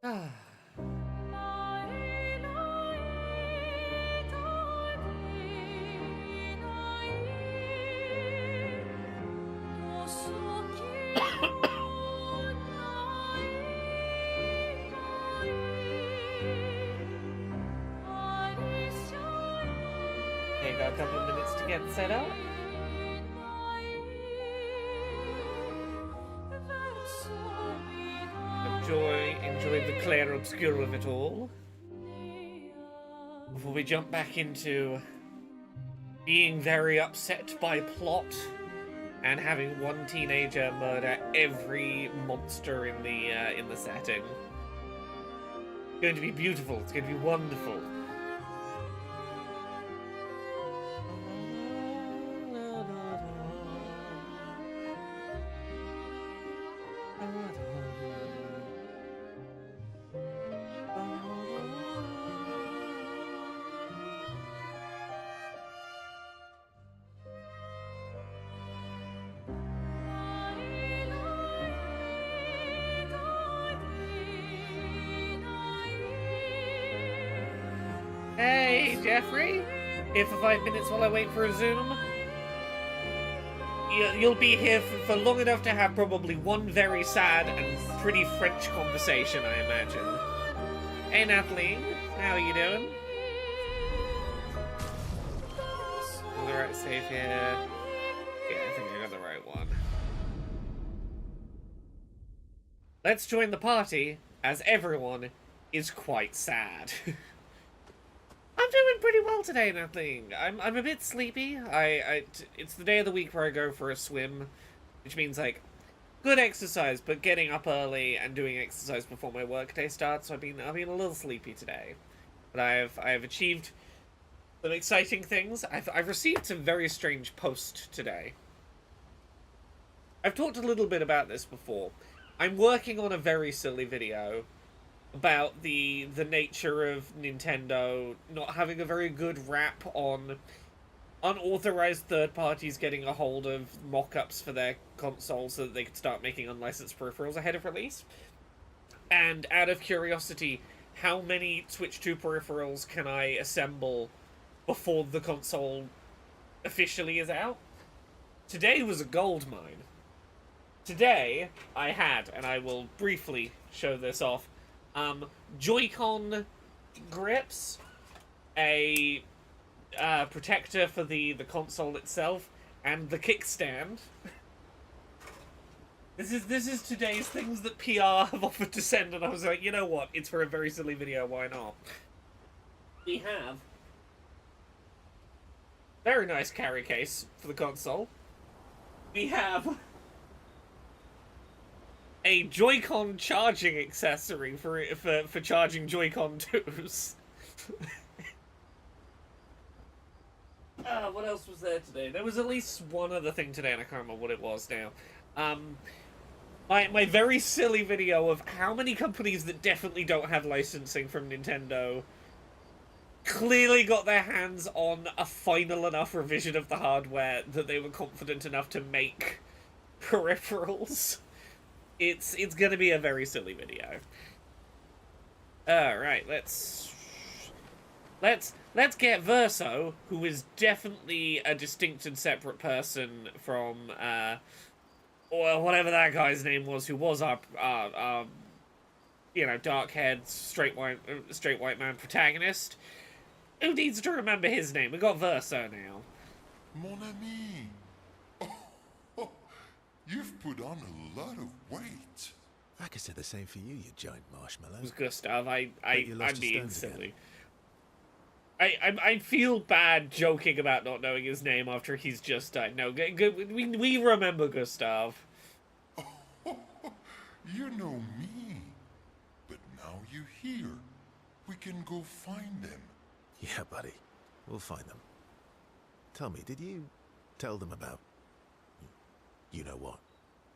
Ah. Okay, got a couple of minutes to get set up. Enjoy the Clair Obscur of it all. Before we jump back into being very upset by plot and having one teenager murder every monster in the setting. It's going to be beautiful. It's going to be wonderful. Hey, Jeffrey! Here for 5 minutes while I wait for a Zoom? You'll be here for long enough to have probably one very sad and pretty French conversation, I imagine. Hey, Natalie. How are you doing? The right save here. Yeah, I think I got the right one. Let's join the party, as everyone is quite sad. I'm doing pretty well today, nothing. I'm a bit sleepy. It's the day of the week where I go for a swim, which means like good exercise, but getting up early and doing exercise before my workday starts. So I've been a little sleepy today, but I have achieved some exciting things. I've received some very strange post today. I've talked a little bit about this before. I'm working on a very silly video about the nature of Nintendo not having a very good rap on unauthorized third parties getting a hold of mock-ups for their console so that they could start making unlicensed peripherals ahead of release. And out of curiosity, how many Switch 2 peripherals can I assemble before the console officially is out? Today was a gold mine. Today, I had, and I will briefly show this off, Joy-Con grips, a protector for the console itself, and the kickstand. This is today's things that PR have offered to send, and I was like, you know what? It's for a very silly video. Why not? We have very nice carry case for the console. We have a Joy-Con charging accessory for charging Joy-Con 2s. What else was there today? There was at least one other thing today, and I can't remember what it was now. My very silly video of how many companies that definitely don't have licensing from Nintendo clearly got their hands on a final enough revision of the hardware that they were confident enough to make peripherals. It's gonna be a very silly video. Alright, let's get Verso, who is definitely a distinct and separate person from or whatever that guy's name was, who was our you know, dark-haired straight white man protagonist. Who needs to remember his name? We got Verso now. Mon ami. You've put on a lot of weight. I could say the same for you, you giant marshmallow. It was Gustav. I'm lost your being stones silly. I feel bad joking about not knowing his name after he's just died. No, we remember Gustav. You know me. But now you're here. We can go find them. Yeah, buddy. We'll find them. Tell me, did you tell them about... you know what?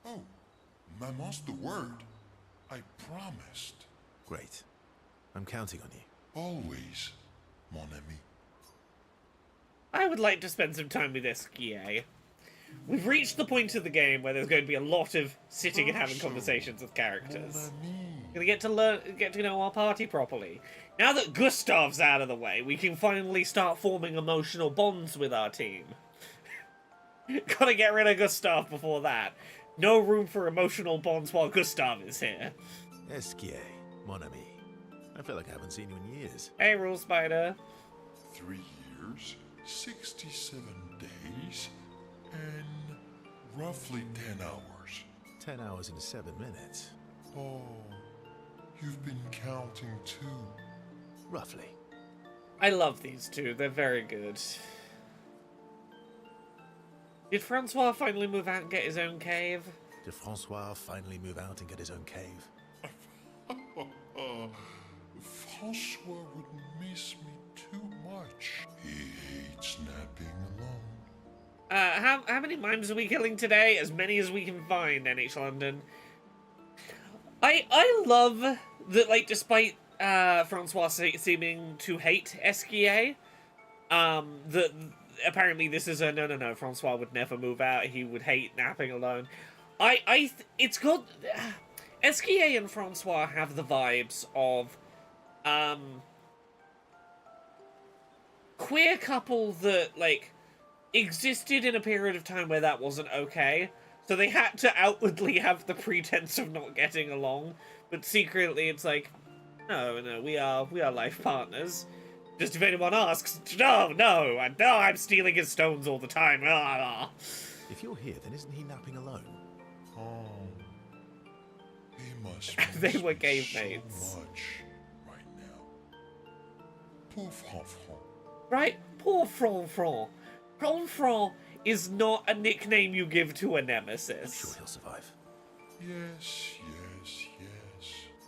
Oh, Maman's the word. I promised. Great. I'm counting on you. Always, mon ami. I would like to spend some time with Esquier. We've reached the point of the game where there's going to be a lot of sitting and having conversations with characters. Mon ami. Gonna get to know our party properly. Now that Gustav's out of the way, we can finally start forming emotional bonds with our team. Gotta get rid of Gustav before that. No room for emotional bonds while Gustav is here. Esquier, mon ami. I feel like I haven't seen you in years. Hey, Rule Spider. 3 years, 67 days, and roughly 10 hours. 10 hours and 7 minutes. Oh, you've been counting too. Roughly. I love these two. They're very good. Did Francois finally move out and get his own cave? Did Francois finally move out and get his own cave? Francois would miss me too much. He hates napping alone. How many mimes are we killing today? As many as we can find, NH London. I love that, like, despite Francois seeming to hate Esquier, that apparently this is a no, Francois would never move out, he would hate napping alone. It's good. Esquier and Francois have the vibes of, queer couple that, like, existed in a period of time where that wasn't okay, so they had to outwardly have the pretense of not getting along, but secretly it's like, no, we are life partners. Just if anyone asks, no, I'm stealing his stones all the time. If you're here, then isn't he napping alone? Oh, he must They miss were me cave so mates. much right now. Poor Franfran. Right? Poor Franfran. Franfran is not a nickname you give to a I'm nemesis. sure he'll survive. Yes.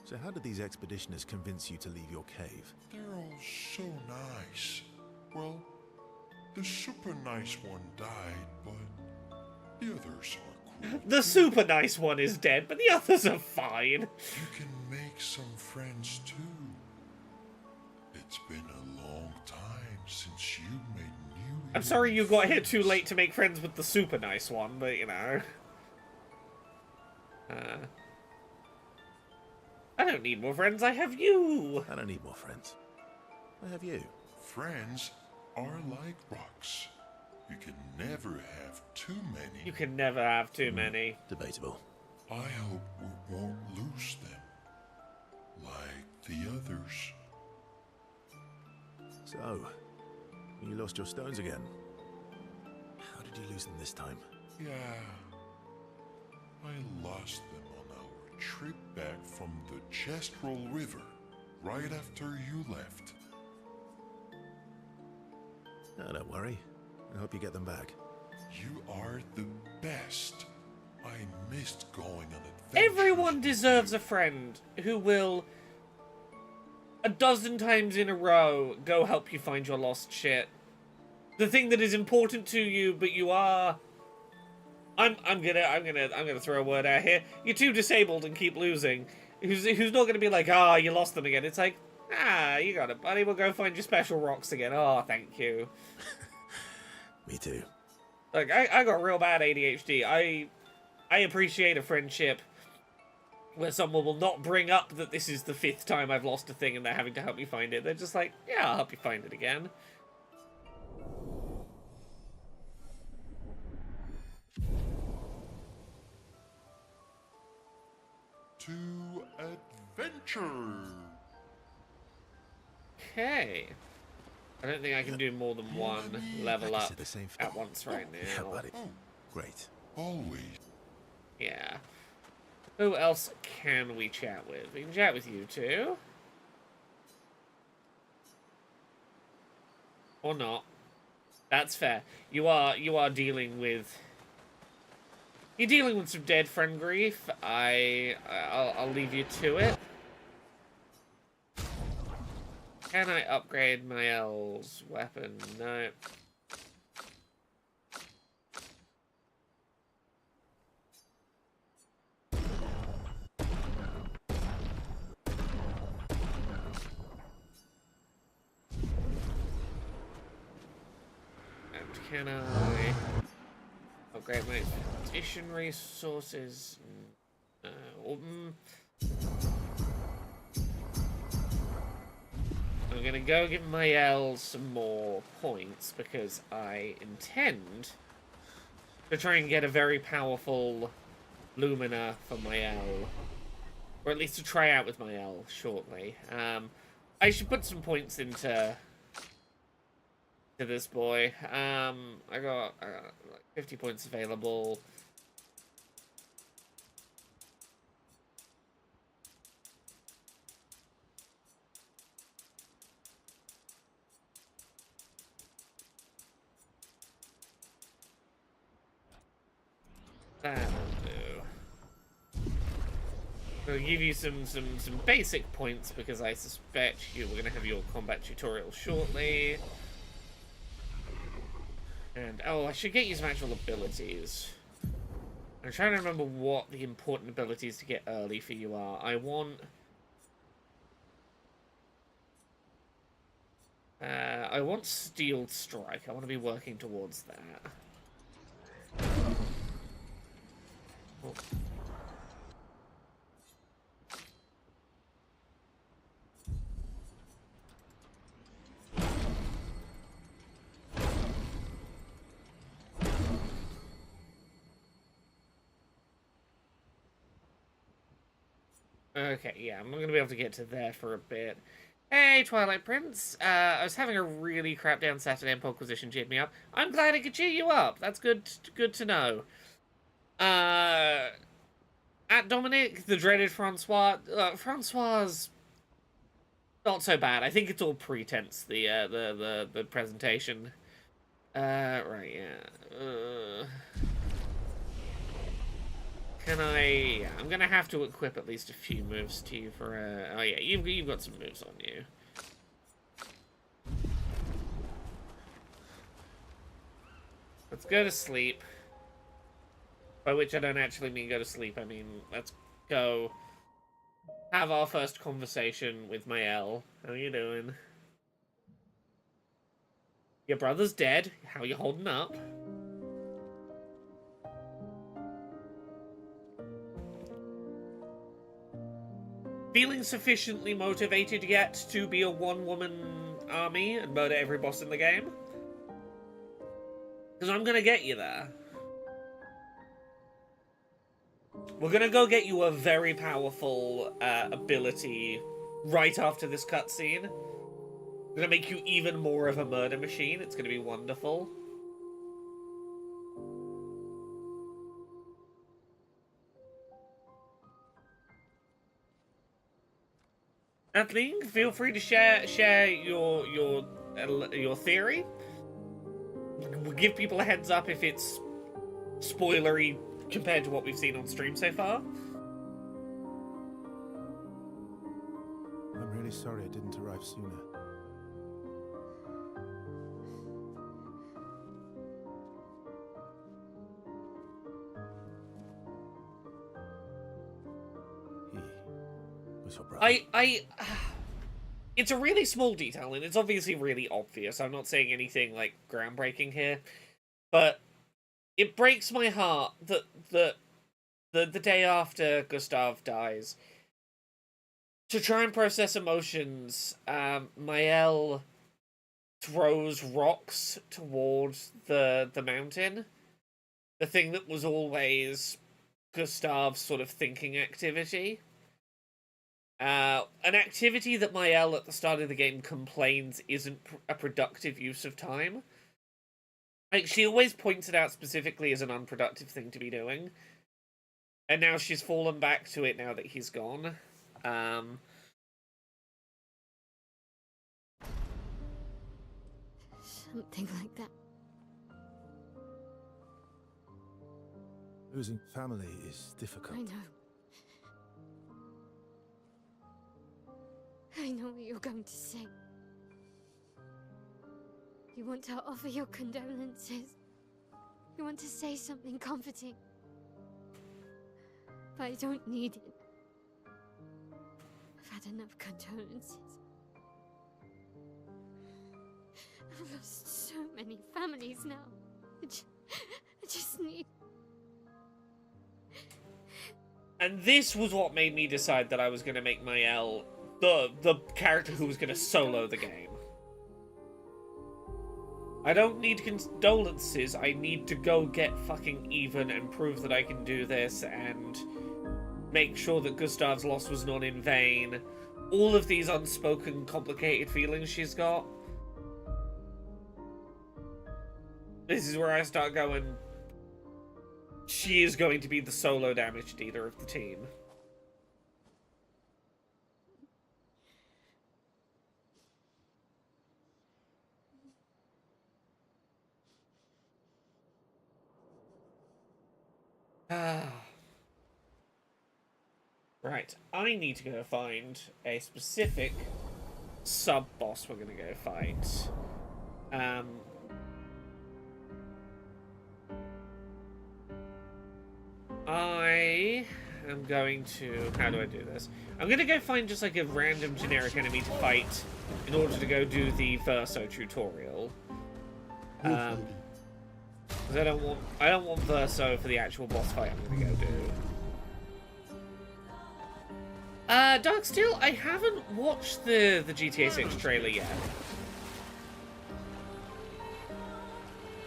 So how did these expeditioners convince you to leave your cave? They're all so nice. Well, the super nice one died, but the others are cool. The super nice one is dead, but the others are fine. You can make some friends too. It's been a long time since you made new. I'm sorry you got here too late to make friends with the super nice one, but you know. I don't need more friends, I have you! I don't need more friends. I have you. Friends are like rocks. You can never have too many. You can never have too many. Debatable. I hope we won't lose them. Like the others. So, you lost your stones again. How did you lose them this time? Yeah. I lost them on our trip back from the Chestrel River, right after you left. Oh, don't worry. I hope you get them back. You are the best. I missed going on adventures. Everyone deserves a friend who will, a dozen times in a row, go help you find your lost shit. The thing that is important to you, but you are... I'm gonna throw a word out here. You're too disabled and keep losing. Who's not gonna be like, you lost them again. It's like, you got it, buddy. We'll go find your special rocks again. Oh, thank you. Me too. Like, I got real bad ADHD. I appreciate a friendship where someone will not bring up that this is the 5th time I've lost a thing and they're having to help me find it. They're just like, yeah, I'll help you find it again. To adventure. Okay. I don't think I can do more than one level I up said the same at once right Yeah, now. buddy. Oh, Great. always. Yeah. Who else can we chat with? We can chat with you too. Or not. That's fair. You are dealing with... You're dealing with some dead friend grief. I'll leave you to it. Can I upgrade my L's weapon? No. And can I upgrade my expedition resources? we're gonna go give my L some more points because I intend to try and get a very powerful Lumina for my L. Or at least to try out with my L shortly. I should put some points into this boy. I got like 50 points available. That'll do. I'll give you some basic points because I suspect we're going to have your combat tutorial shortly. And, oh, I should get you some actual abilities. I'm trying to remember what the important abilities to get early for you are. I want Steeled Strike. I want to be working towards that. Oh. Okay, yeah, I'm not going to be able to get to there for a bit. Hey, Twilight Prince. I was having a really crap down Saturday and Poquisition cheered me up. I'm glad I could cheer you up. That's good to know. At Dominic, the dreaded Francois. Francois not so bad. I think it's all pretense, the presentation. Right, yeah. Can I... Yeah, I'm gonna have to equip at least a few moves to you for, oh yeah, you've got some moves on you. Let's go to sleep. By which I don't actually mean go to sleep, I mean, let's go have our first conversation with my L. How you doing? Your brother's dead. How you holding up? Feeling sufficiently motivated yet to be a one-woman army and murder every boss in the game? Because I'm gonna get you there. We're gonna go get you a very powerful ability right after this cutscene. We're gonna make you even more of a murder machine. It's gonna be wonderful. Kathleen, feel free to share your theory. We'll give people a heads up if it's spoilery compared to what we've seen on stream so far. I'm really sorry it didn't arrive sooner. He was your brother. It's a really small detail, and it's obviously really obvious. I'm not saying anything, like, groundbreaking here. But it breaks my heart that the day after Gustav dies, to try and process emotions, Mael throws rocks towards the mountain. The thing that was always Gustav's sort of thinking activity. An activity that Mael at the start of the game complains isn't a productive use of time. Like, she always points it out specifically as an unproductive thing to be doing. And now she's fallen back to it now that he's gone. Something like that. Losing family is difficult. I know. I know what you're going to say. You want to offer your condolences. You want to say something comforting. But I don't need it. I've had enough condolences. I've lost so many families now. I just need... And this was what made me decide that I was going to make Mael the character who was gonna solo the game. I don't need condolences, I need to go get fucking even and prove that I can do this and make sure that Gustav's loss was not in vain. All of these unspoken, complicated feelings she's got. This is where I start going, she is going to be the solo damage dealer of the team. Right, I need to go find a specific sub-boss we're gonna go fight. I am going to... How do I do this? I'm gonna go find just like a random generic enemy to fight in order to go do the Verso tutorial. Because I don't want Verso for the actual boss fight I'm gonna go do. Darksteel, I haven't watched the GTA 6 trailer yet.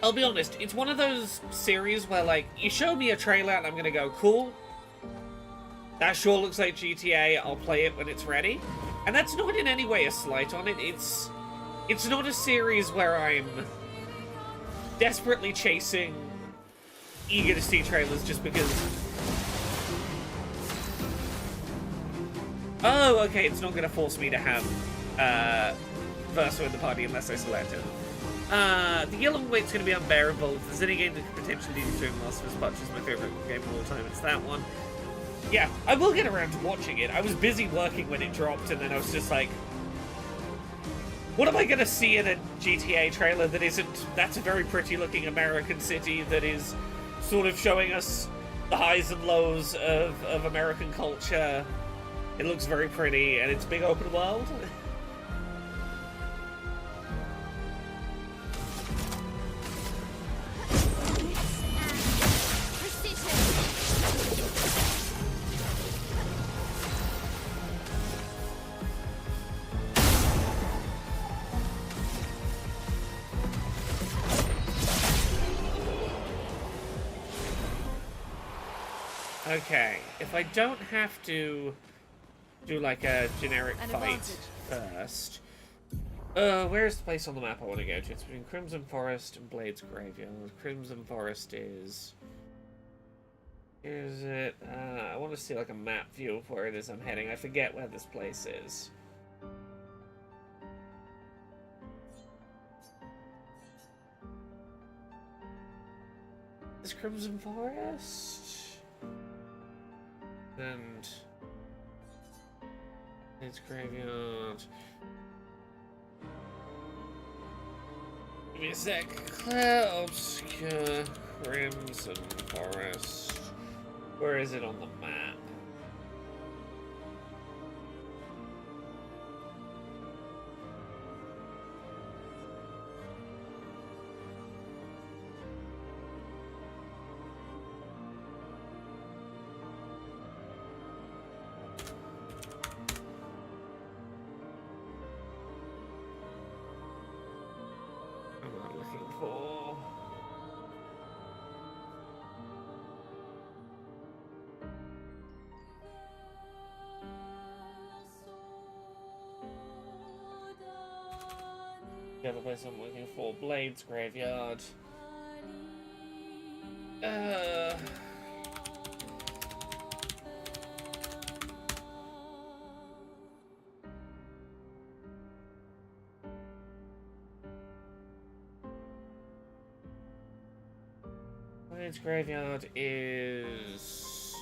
I'll be honest, it's one of those series where, like, you show me a trailer and I'm gonna go, cool. That sure looks like GTA, I'll play it when it's ready. And that's not in any way a slight on it, it's not a series where I'm desperately chasing, eager to see trailers just because... Oh, okay, it's not gonna force me to have, Verso in the party unless I select it. The yellow wait's gonna be unbearable. If there's any game that could potentially lead to Last of Us Punch is my favorite game of all time, it's that one. Yeah, I will get around to watching it. I was busy working when it dropped, and then I was just like, what am I gonna see in a GTA trailer that isn't, that's a very pretty looking American city that is sort of showing us the highs and lows of American culture. It looks very pretty, and it's big open world. Okay, if I don't have to do like a generic fight first. Where's the place on the map I want to go to? It's between Crimson Forest and Blade's Graveyard. Crimson Forest is... Is it? I want to see like a map view of where it is I'm heading. I forget where this place is. Is Crimson Forest? And... It's Graveyard. Give me a sec. Clair, Obscur, Crimson Forest. Where is it on the map? The other place I'm looking for, Blade's Graveyard. Blade's Graveyard is...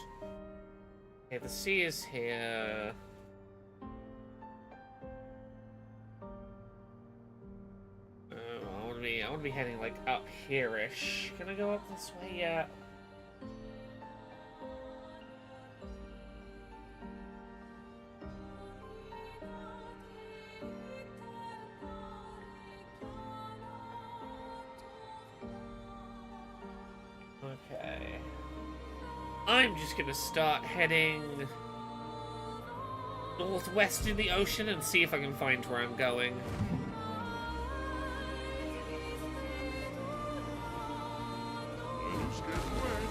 Okay, the sea is here. I want to be heading like up here-ish. Can I go up this way yet? Okay. I'm just gonna start heading northwest in the ocean and see if I can find where I'm going. Let's get wet.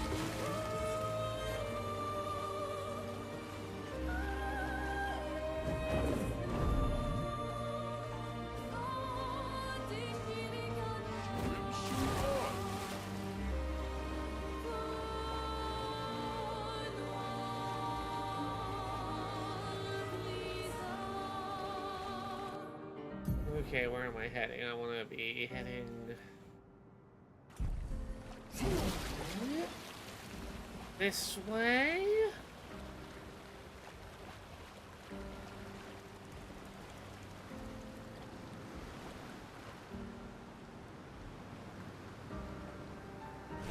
Okay, where am I heading? I want to be heading... this way?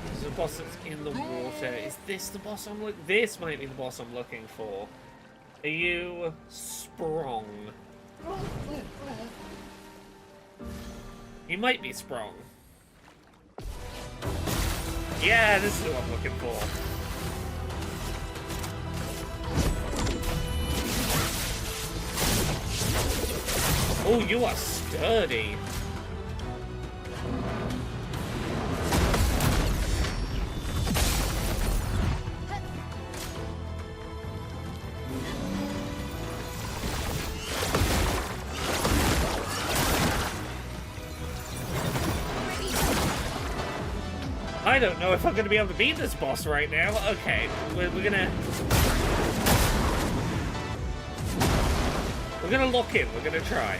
There's a boss that's in the water. Is this the boss I'm looking... This might be the boss I'm looking for. Are you sprung? You might be sprung. Yeah, this is what I'm looking for. Oh, you are sturdy. I don't know if I'm going to be able to beat this boss right now. Okay, we're gonna lock in. We're gonna try.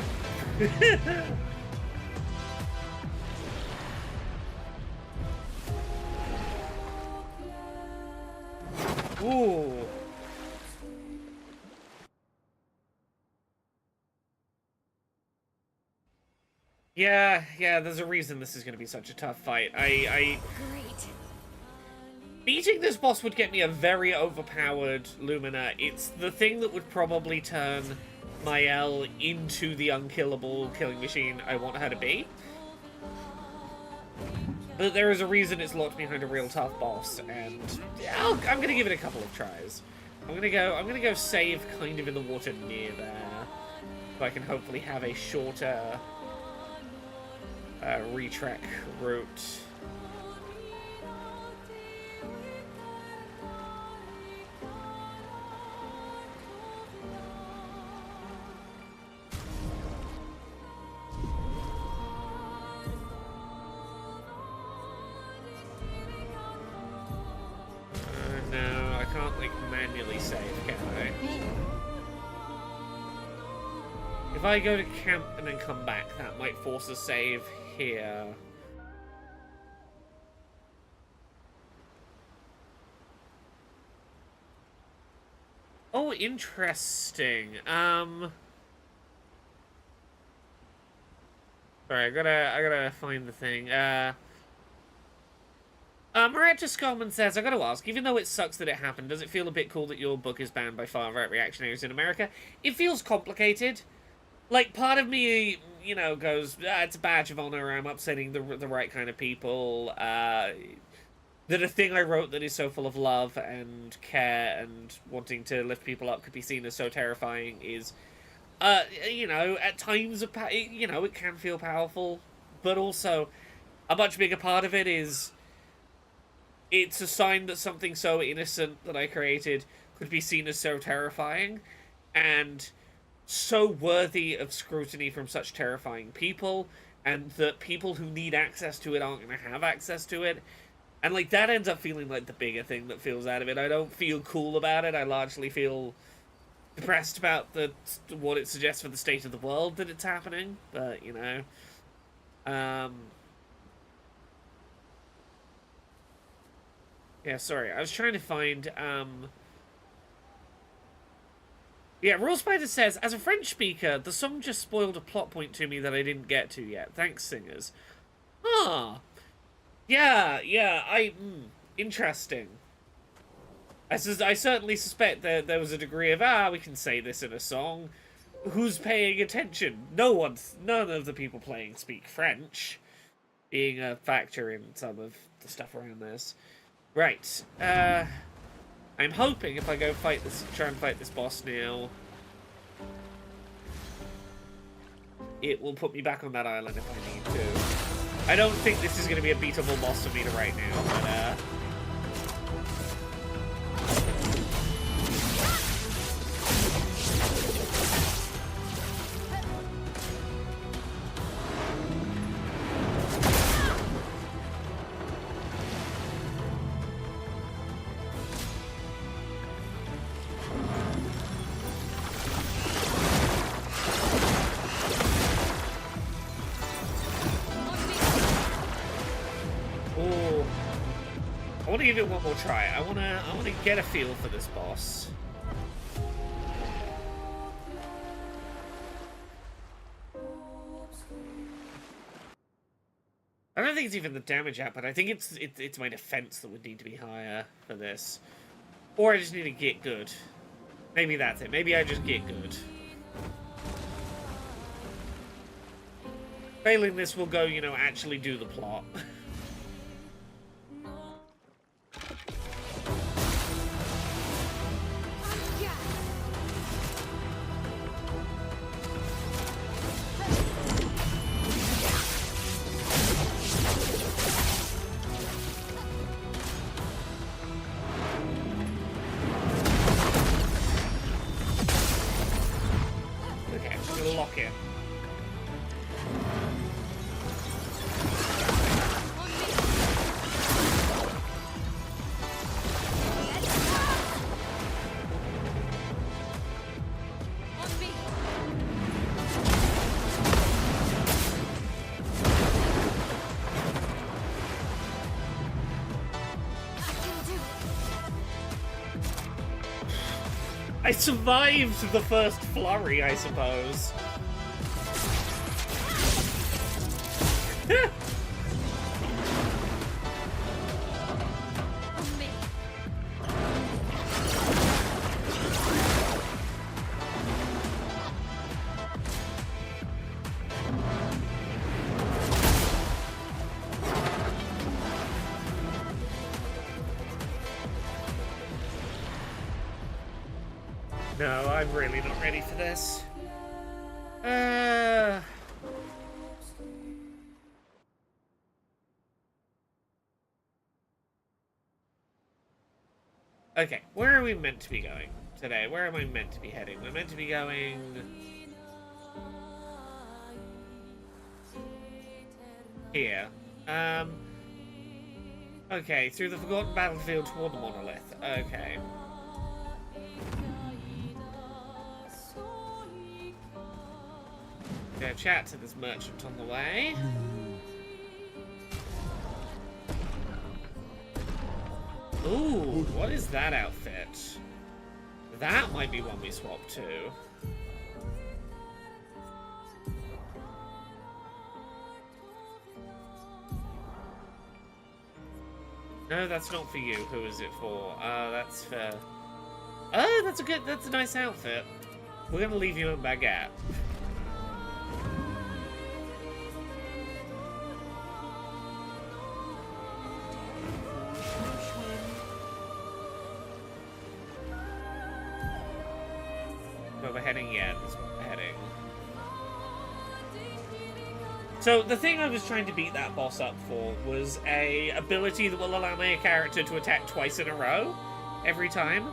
Ooh. Yeah, there's a reason this is going to be such a tough fight. Great. Beating this boss would get me a very overpowered Lumina. It's the thing that would probably turn Mael into the unkillable killing machine I want her to be. But there is a reason it's locked behind a real tough boss, and I'm going to give it a couple of tries. I'm gonna go save kind of in the water near there, so I can hopefully have a shorter retrek route. No, I can't like manually save, can I? If I go to camp and then come back, that might force a save here. Oh, interesting. Sorry, I gotta find the thing. Miranda Scollman says, I gotta ask, even though it sucks that it happened, does it feel a bit cool that your book is banned by far-right reactionaries in America? It feels complicated. Like, part of me, you know, goes, it's a badge of honor, I'm upsetting the right kind of people, that a thing I wrote that is so full of love and care and wanting to lift people up could be seen as so terrifying is, you know, at times, you know, it can feel powerful, but also, a much bigger part of it is, it's a sign that something so innocent that I created could be seen as so terrifying, and so worthy of scrutiny from such terrifying people, and that people who need access to it aren't going to have access to it. And, like, that ends up feeling like the bigger thing that feels out of it. I don't feel cool about it. I largely feel depressed about what it suggests for the state of the world that it's happening. But, you know. Yeah, sorry. I was trying to find, Yeah, Rule Spider says, as a French speaker, the song just spoiled a plot point to me that I didn't get to yet. Thanks, singers. Ah. Yeah, interesting. I certainly suspect that there was a degree of, we can say this in a song. Who's paying attention? None of the people playing speak French, being a factor in some of the stuff around this. Right, I'm hoping if I go try and fight this boss now, it will put me back on that island if I need to. I don't think this is going to be a beatable boss for me right now, but I want to give it one more try. I want to get a feel for this boss. I don't think it's even the damage app, but I think it's my defense that would need to be higher for this. Or I just need to get good. Maybe that's it. Maybe I just get good. Failing this will go, you know, actually do the plot. I survived the first flurry, I suppose. No, I'm really not ready for this. Okay, where are we meant to be going today? Where am I meant to be heading? We're meant to be going... here. Okay, through the Forgotten Battlefield toward the Monolith. Okay. Gonna chat to this merchant on the way. Ooh, what is that outfit? That might be one we swap to. No, that's not for you. Who is it for? That's for... Oh, that's a nice outfit. We're gonna leave you in Baguette. Where we're heading yet? That's where we're heading. So the thing I was trying to beat that boss up for was a ability that will allow my character to attack twice in a row, every time.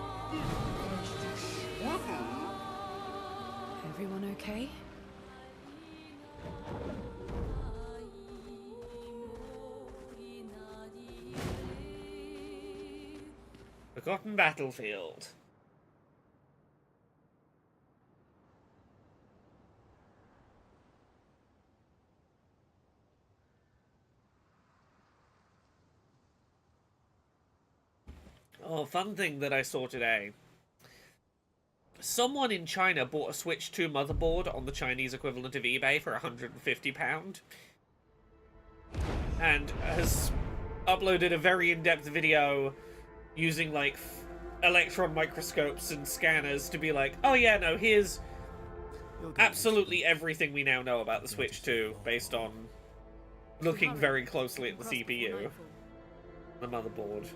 Everyone okay? Forgotten Battlefield. Oh, fun thing that I saw today. Someone in China bought a Switch 2 motherboard on the Chinese equivalent of eBay for £150. And has uploaded a very in-depth video using, like, electron microscopes and scanners to be like, oh yeah, no, here's absolutely everything we now know about the Switch 2 based on looking very closely at the CPU, the motherboard.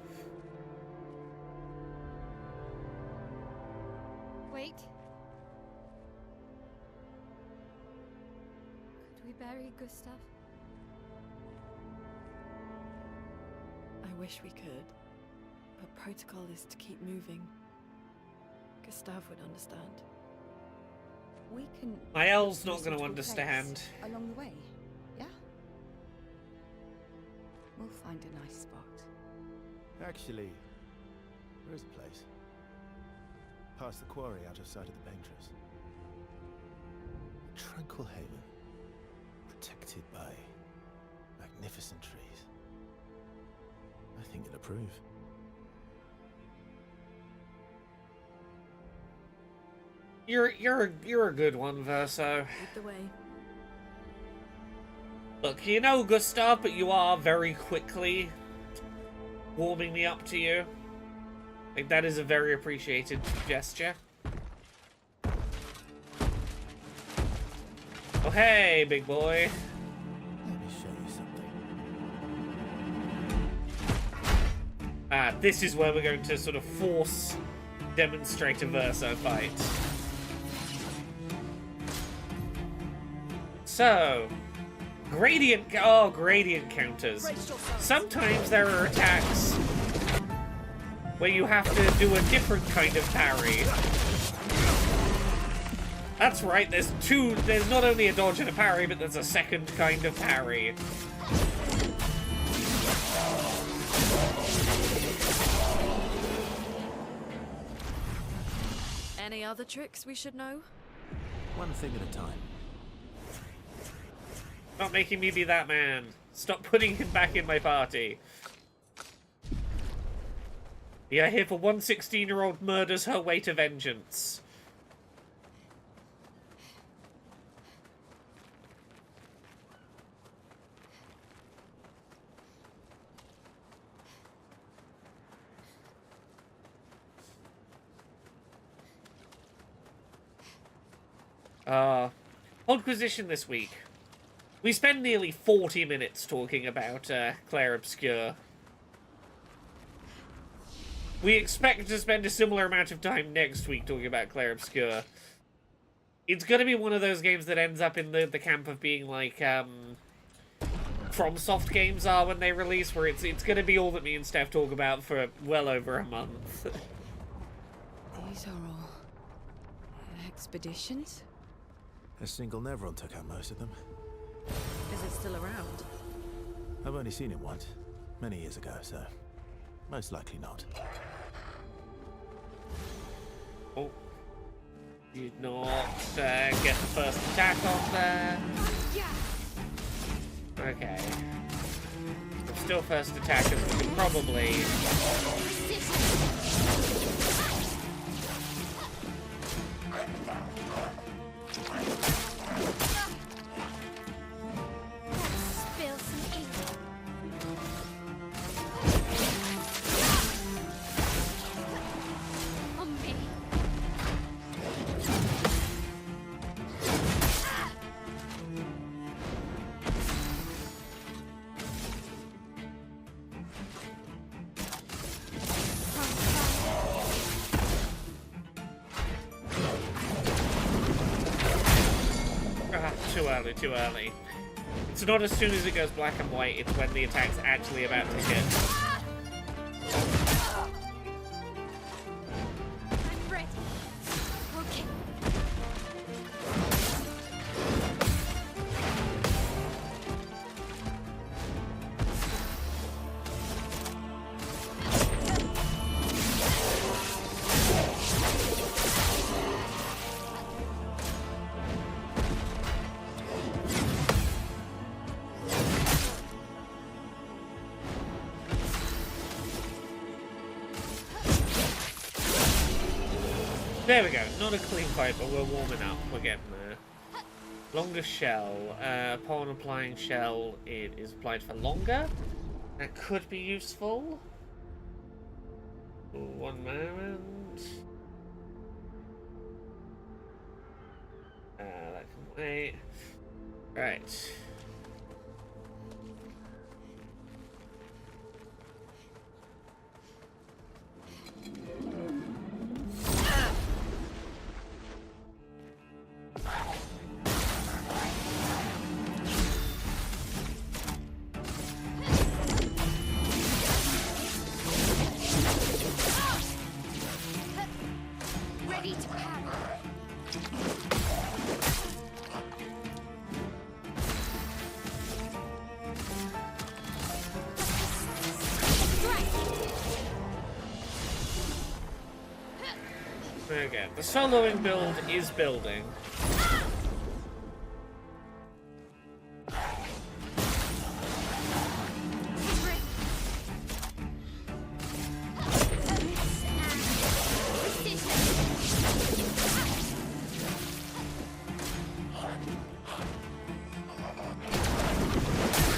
Wait. we bury Gustav? I wish we could, but protocol is to keep moving. Gustav would understand. We can. My elf's not listen going to a understand. place along the way, yeah? We'll find a nice spot. Actually, there is a place. Past the quarry, out of sight of the painters. A tranquil haven, protected by magnificent trees. I think you'll approve. You're a good one, Verso. Lead the way. Look, you know Gustav, but you are very quickly warming me up to you. Like, that is a very appreciated gesture. Oh, hey, big boy. Let me show you something. Ah, this is where we're going to sort of force demonstrate a Verso fight. So, gradient counters. Sometimes there are attacks where you have to do a different kind of parry. That's right, there's not only a dodge and a parry, but there's a second kind of parry. Any other tricks we should know? One thing at a time. Not making me be that man. Stop putting him back in my party. Yeah, here for one 16-year-old murders her way to vengeance. Hold position this week. We spend nearly 40 minutes talking about Clair Obscur. We expect to spend a similar amount of time next week talking about Clair Obscur. It's gonna be one of those games that ends up in the camp of being like, FromSoft games are when they release, where it's gonna be all that me and Steph talk about for well over a month. These are all expeditions? A single Nevron took out most of them. Is it still around? I've only seen it once, many years ago, so most likely not. Oh. Did not get the first attack on there. Okay. Still first attackers, we can probably... Spill some ink. On me. Too early. It's not as soon as it goes black and white, it's when the attack's actually about to hit. I'm ready. Okay. There we go. Not a clean fight, but we're warming up. We're getting there. Longer shell. Upon applying shell, it is applied for longer. That could be useful. One moment. That can wait. Right. Okay, the soloing build is building.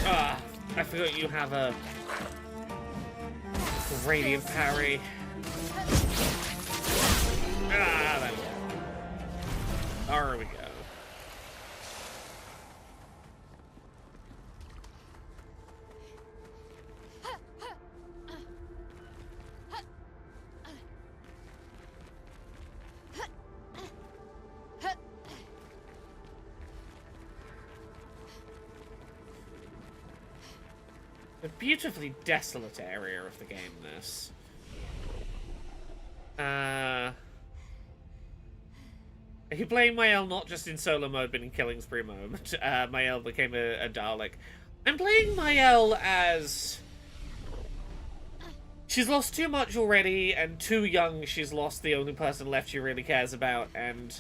Ah, I forgot you have a radiant parry. Ah, there we go. There we go. A beautifully desolate area of the game, this. He playing Mael not just in solo mode, but in killing spree mode. Mael became a Dalek. I'm playing Mael as... She's lost too much already, and too young she's lost the only person left she really cares about, and...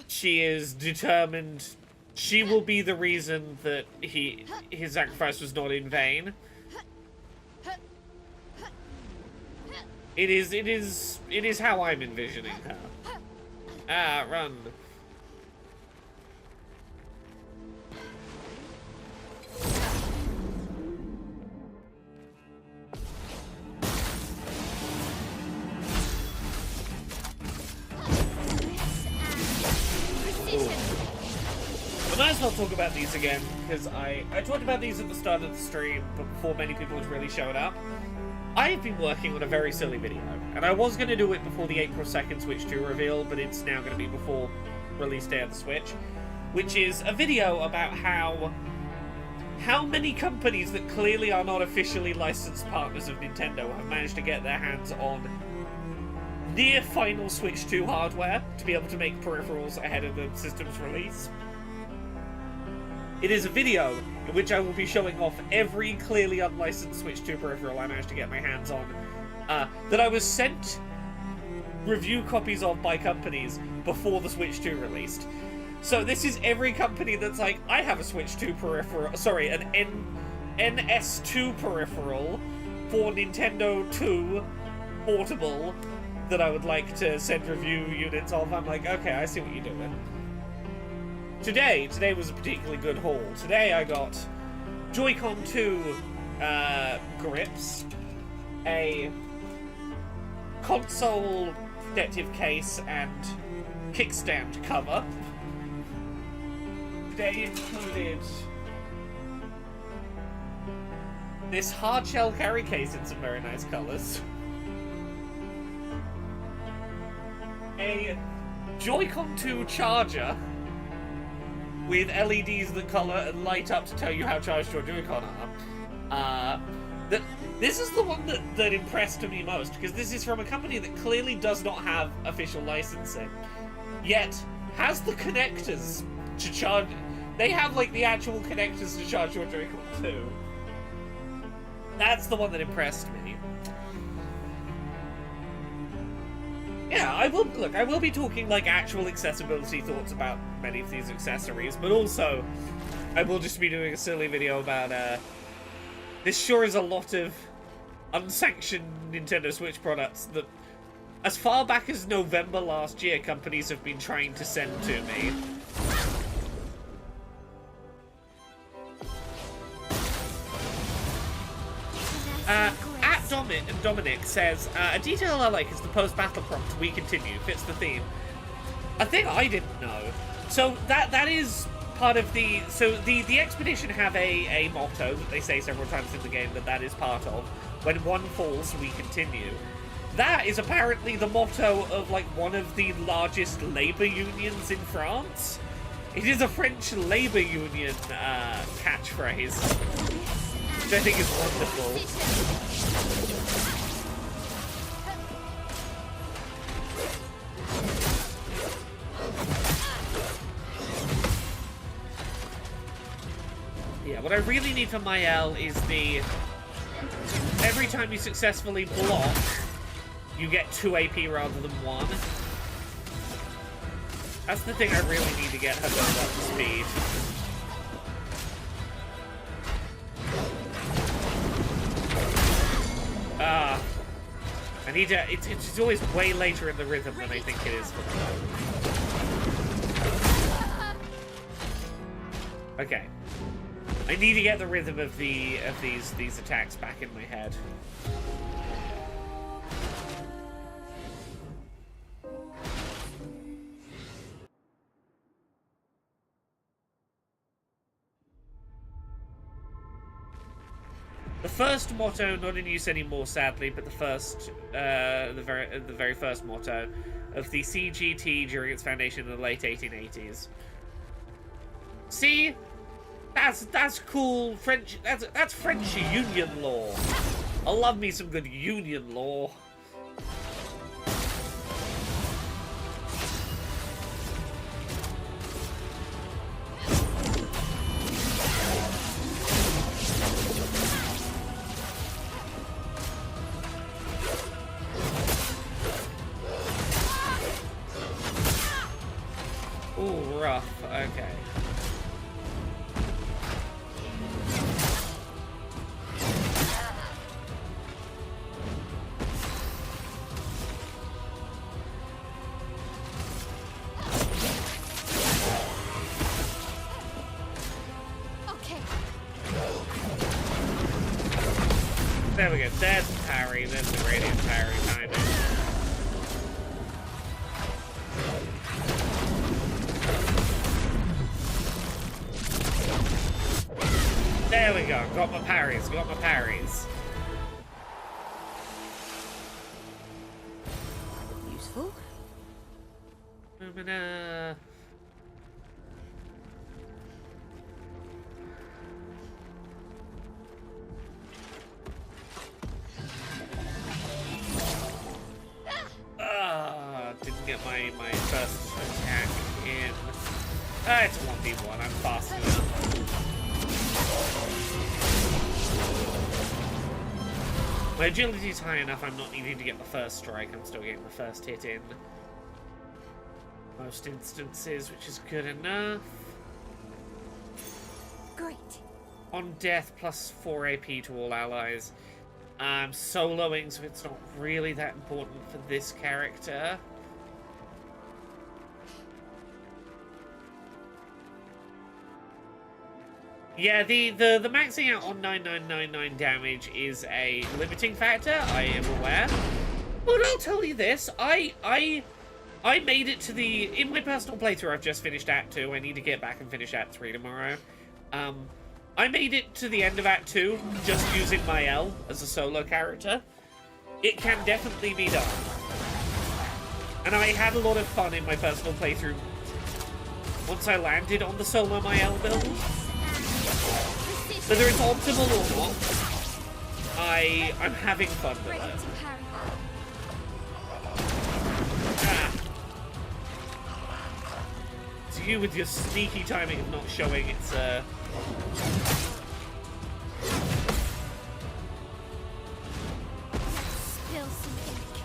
She is determined... She will be the reason that his sacrifice was not in vain. It is how I'm envisioning her. Ah, run. I might as well talk about these again, because I talked about these at the start of the stream, but before many people had really showed up. I've been working on a very silly video, and I was going to do it before the April 2nd Switch 2 reveal, but it's now going to be before release day of the Switch, which is a video about how many companies that clearly are not officially licensed partners of Nintendo have managed to get their hands on near final Switch 2 hardware to be able to make peripherals ahead of the system's release. It is a video in which I will be showing off every clearly unlicensed Switch 2 peripheral I managed to get my hands on that I was sent review copies of by companies before the Switch 2 released. So this is every company that's like, I have a Switch 2 peripheral, sorry, an NS2 peripheral for Nintendo 2 portable that I would like to send review units of. I'm like, okay, I see what you're doing. Today was a particularly good haul. Today I got Joy-Con 2 grips, a console protective case and kickstand cover. Today included this hardshell carry case in some very nice colours, a Joy-Con 2 charger with LEDs that color and light up to tell you how charged your Joy-Con are. This is the one that impressed me most, because this is from a company that clearly does not have official licensing, yet has the connectors to charge. They have like the actual connectors to charge your Joy-Con 2. That's the one that impressed me. Yeah, I will be talking like actual accessibility thoughts about many of these accessories, but also I will just be doing a silly video about this sure is a lot of unsanctioned Nintendo Switch products that as far back as November last year companies have been trying to send to me. Dominic says, a detail I like is the post-battle prompt, "We continue," fits the theme. A thing I didn't know. So that is part of the... So the expedition have a motto that they say several times in the game that is part of. When one falls, we continue. That is apparently the motto of like one of the largest labor unions in France. It is a French labor union catchphrase, which I think is wonderful. Yeah, what I really need for Mael is the... Every time you successfully block, you get 2 AP rather than 1. That's the thing I really need to get her build up to speed. I need to... It's always way later in the rhythm than I think it is for the... Okay. I need to get the rhythm of these attacks back in my head. The first motto, not in use anymore, sadly, but the first, the very first motto of the CGT during its foundation in the late 1880s. See, that's cool French. That's French Union law. I love me some good Union law. Ooh, rough. Okay. There we go. There's the parry. There's the radiant parry timing. There we go. Got my parries. Got my parries. Useful. Didn't get my first attack in. It's a 1v1. I'm fast enough. My agility's high enough, I'm not needing to get the first strike, I'm still getting the first hit in most instances, which is good enough. Great. On death, plus 4 AP to all allies. I'm soloing, so it's not really that important for this character. Yeah, the maxing out on 9999 damage is a limiting factor, I am aware. But I'll tell you this, I made it to the... In my personal playthrough, I've just finished Act 2. I need to get back and finish Act 3 tomorrow. I made it to the end of Act 2 just using my L as a solo character. It can definitely be done. And I had a lot of fun in my personal playthrough once I landed on the solo my L build. Whether it's optimal or not, I'm having fun with it. It's you with your sneaky timing of not showing its Spill some ink.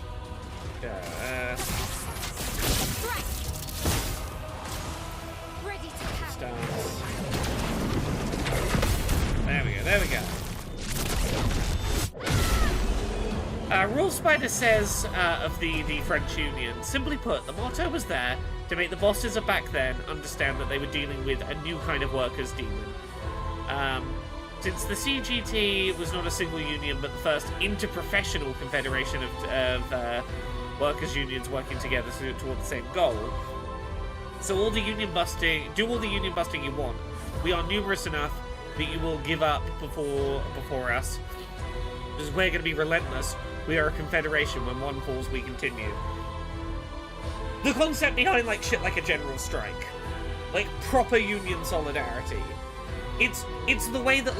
Ready to pound. Stance. There we go, there we go. Rule Spider says of the French Union, simply put, the motto was there to make the bosses of back then understand that they were dealing with a new kind of workers' demon. Since the CGT was not a single union, but the first interprofessional confederation of workers' unions working together toward the same goal. So do all the union busting you want. We are numerous enough that you will give up before us. Because we're going to be relentless. We are a confederation. When one falls, we continue. The concept behind shit like a general strike, like proper union solidarity. It's the way that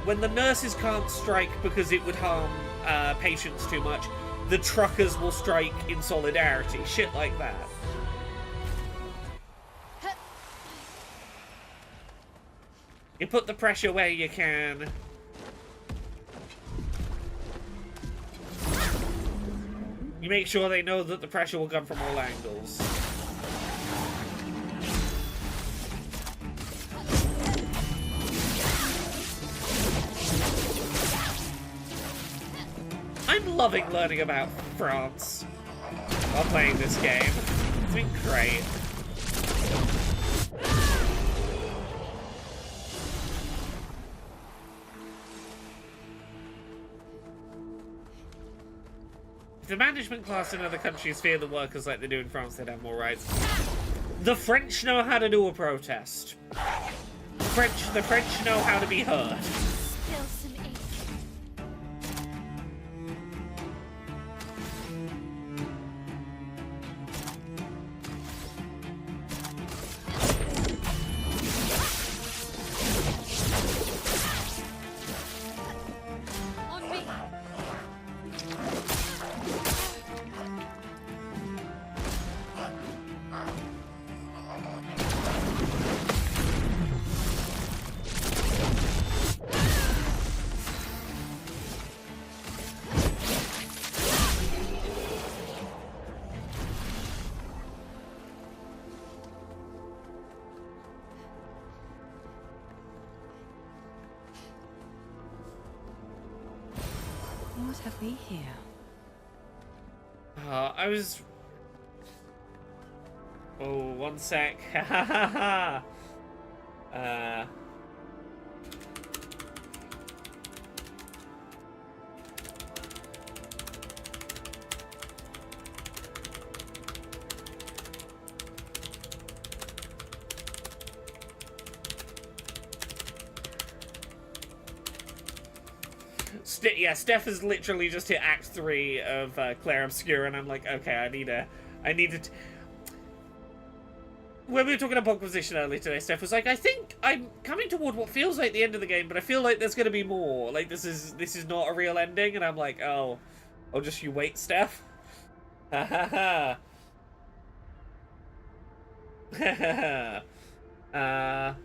when the nurses can't strike because it would harm patients too much, the truckers will strike in solidarity. Shit like that. You put the pressure where you can. You make sure they know that the pressure will come from all angles. I'm loving learning about France while playing this game. It's been great. If the management class in other countries fear the workers like they do in France, they'd have more rights. The French know how to do a protest. The French know how to be heard. Spill some ink. On me. What have we here? I was... Oh, one sec. Ha ha ha ha. Yeah, Steph has literally just hit Act 3 of Clair Obscur, and I'm like, okay, I need to... When we were talking about position earlier today, Steph was like, I think I'm coming toward what feels like the end of the game, but I feel like there's going to be more. Like, this is not a real ending, and I'm like, oh, just you wait, Steph. Ha ha ha. Ha ha.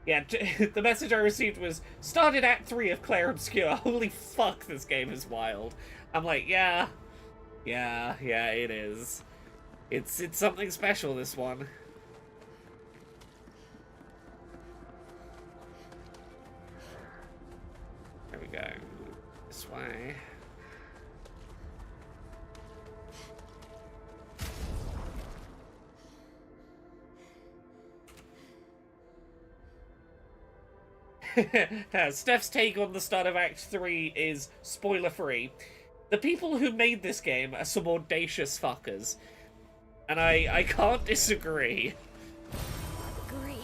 Yeah, the message I received was, started Act 3 of Clair Obscur. Holy fuck, this game is wild. I'm like, yeah, it is. It's something special, this one. There we go. This way. Steph's take on the start of Act 3 is spoiler-free. The people who made this game are some audacious fuckers. And I can't disagree. Great.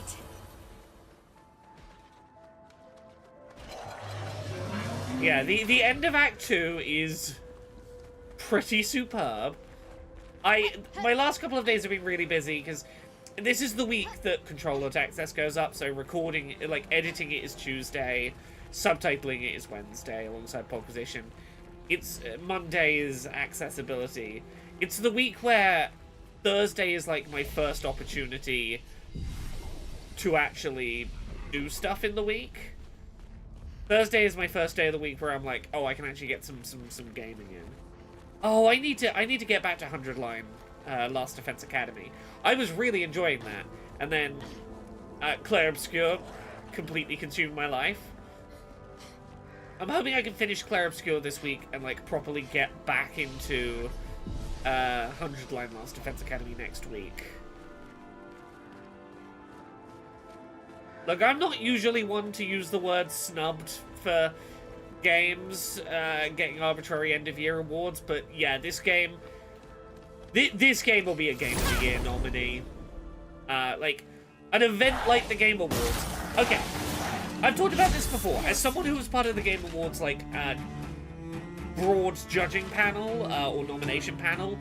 Yeah, the end of Act 2 is pretty superb. My last couple of days have been really busy because this is the week that Controller Access goes up, so recording, like, editing it is Tuesday, subtitling it is Wednesday alongside Podposition. It's Monday is accessibility. It's the week where Thursday is, like, my first opportunity to actually do stuff in the week. Thursday is my first day of the week where I'm like, oh, I can actually get some gaming in. Oh, I need to get back to 100 Line. Last Defense Academy. I was really enjoying that. And then Clair Obscur completely consumed my life. I'm hoping I can finish Clair Obscur this week and like properly get back into 100 Line Last Defense Academy next week. Look, I'm not usually one to use the word snubbed for games getting arbitrary end-of-year awards, but yeah, this game... This game will be a Game of the Year nominee. Like, an event like the Game Awards. Okay, I've talked about this before. As someone who was part of the Game Awards, like, broad judging panel, or nomination panel,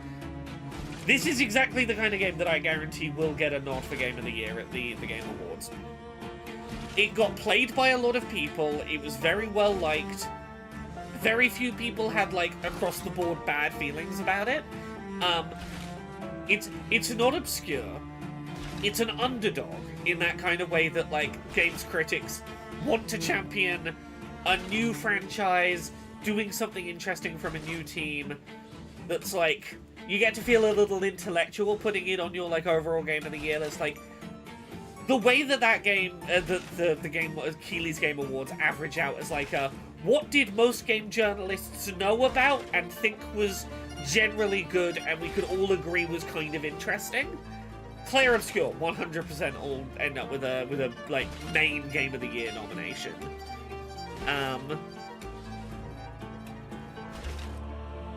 this is exactly the kind of game that I guarantee will get a nod for Game of the Year at the Game Awards. It got played by a lot of people, it was very well liked. Very few people had, like, across-the-board bad feelings about it. It's not obscure. It's an underdog in that kind of way that, like, games critics want to champion a new franchise doing something interesting from a new team that's like, you get to feel a little intellectual putting it on your like overall game of the year. That's like the way that game, the game Keeley's Game Awards average out as like a what did most game journalists know about and think was generally good and we could all agree was kind of interesting. Clair Obscur 100% all end up with a like main game of the year nomination.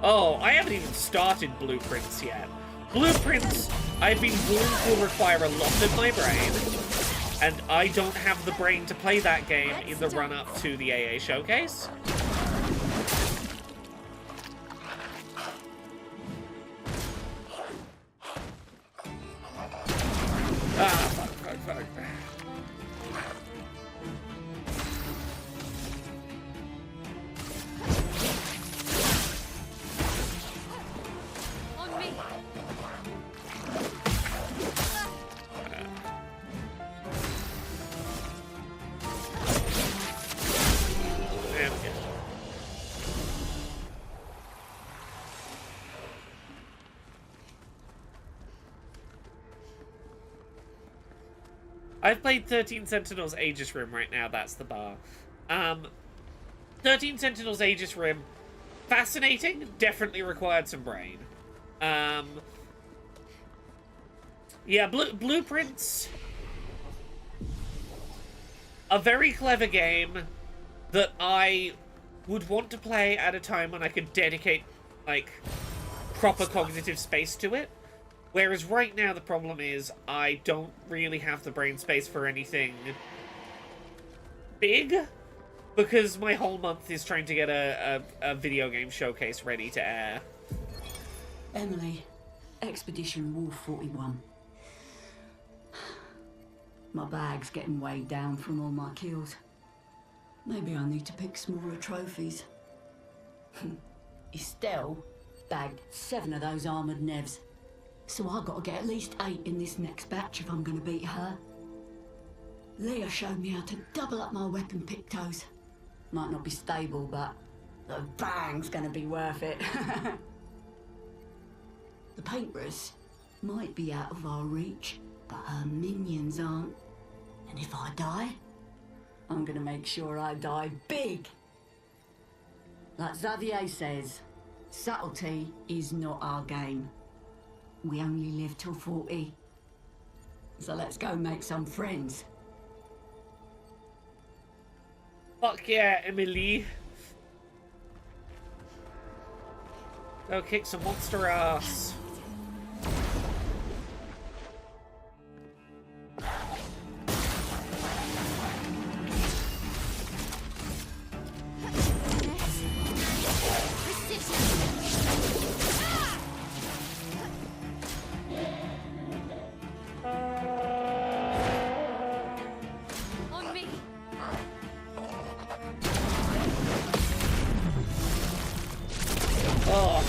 Oh, I haven't even started Blueprints yet. Blueprints, I've been warned, will require a lot of my brain, and I don't have the brain to play that game in the run-up to the AA showcase. Ah, fuck. On me. There we go. I've played 13 Sentinels Aegis Rim right now, that's the bar. 13 Sentinels Aegis Rim, fascinating, definitely required some brain. Yeah, Blueprints, a very clever game that I would want to play at a time when I could dedicate, like, proper cognitive space to it. Whereas right now the problem is I don't really have the brain space for anything big, because my whole month is trying to get a video game showcase ready to air. Emily, Expedition Wolf 41. My bag's getting weighed down from all my kills. Maybe I need to pick smaller trophies. Estelle bagged 7 of those armoured nevs. So I've got to get at least 8 in this next batch if I'm going to beat her. Leah showed me how to double up my weapon pictos. Might not be stable, but the bang's going to be worth it. The paintbrus might be out of our reach, but her minions aren't. And if I die, I'm going to make sure I die big. Like Xavier says, subtlety is not our game. We only live till 40. So let's go make some friends. Fuck yeah, Emily. Go kick some monster ass. On me. Oh,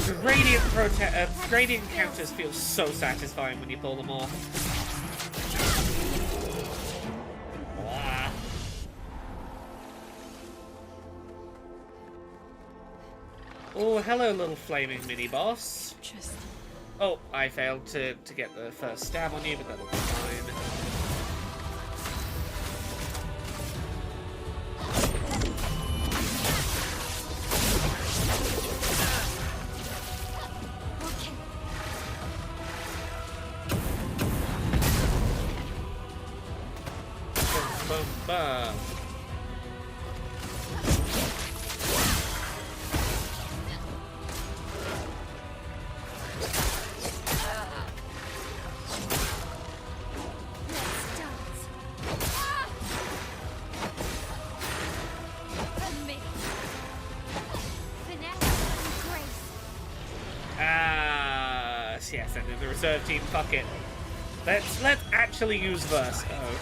gradient counters feel so satisfying when you pull them off. Blah. Oh, hello, little flaming mini boss. Just Oh, I failed to get the first stab on you, but that'll be fine. Boom, boom. Let's dance. On me. Finesse and grace. Yes, and then the reserve team, fuck it. Let's actually use Verse. Oh.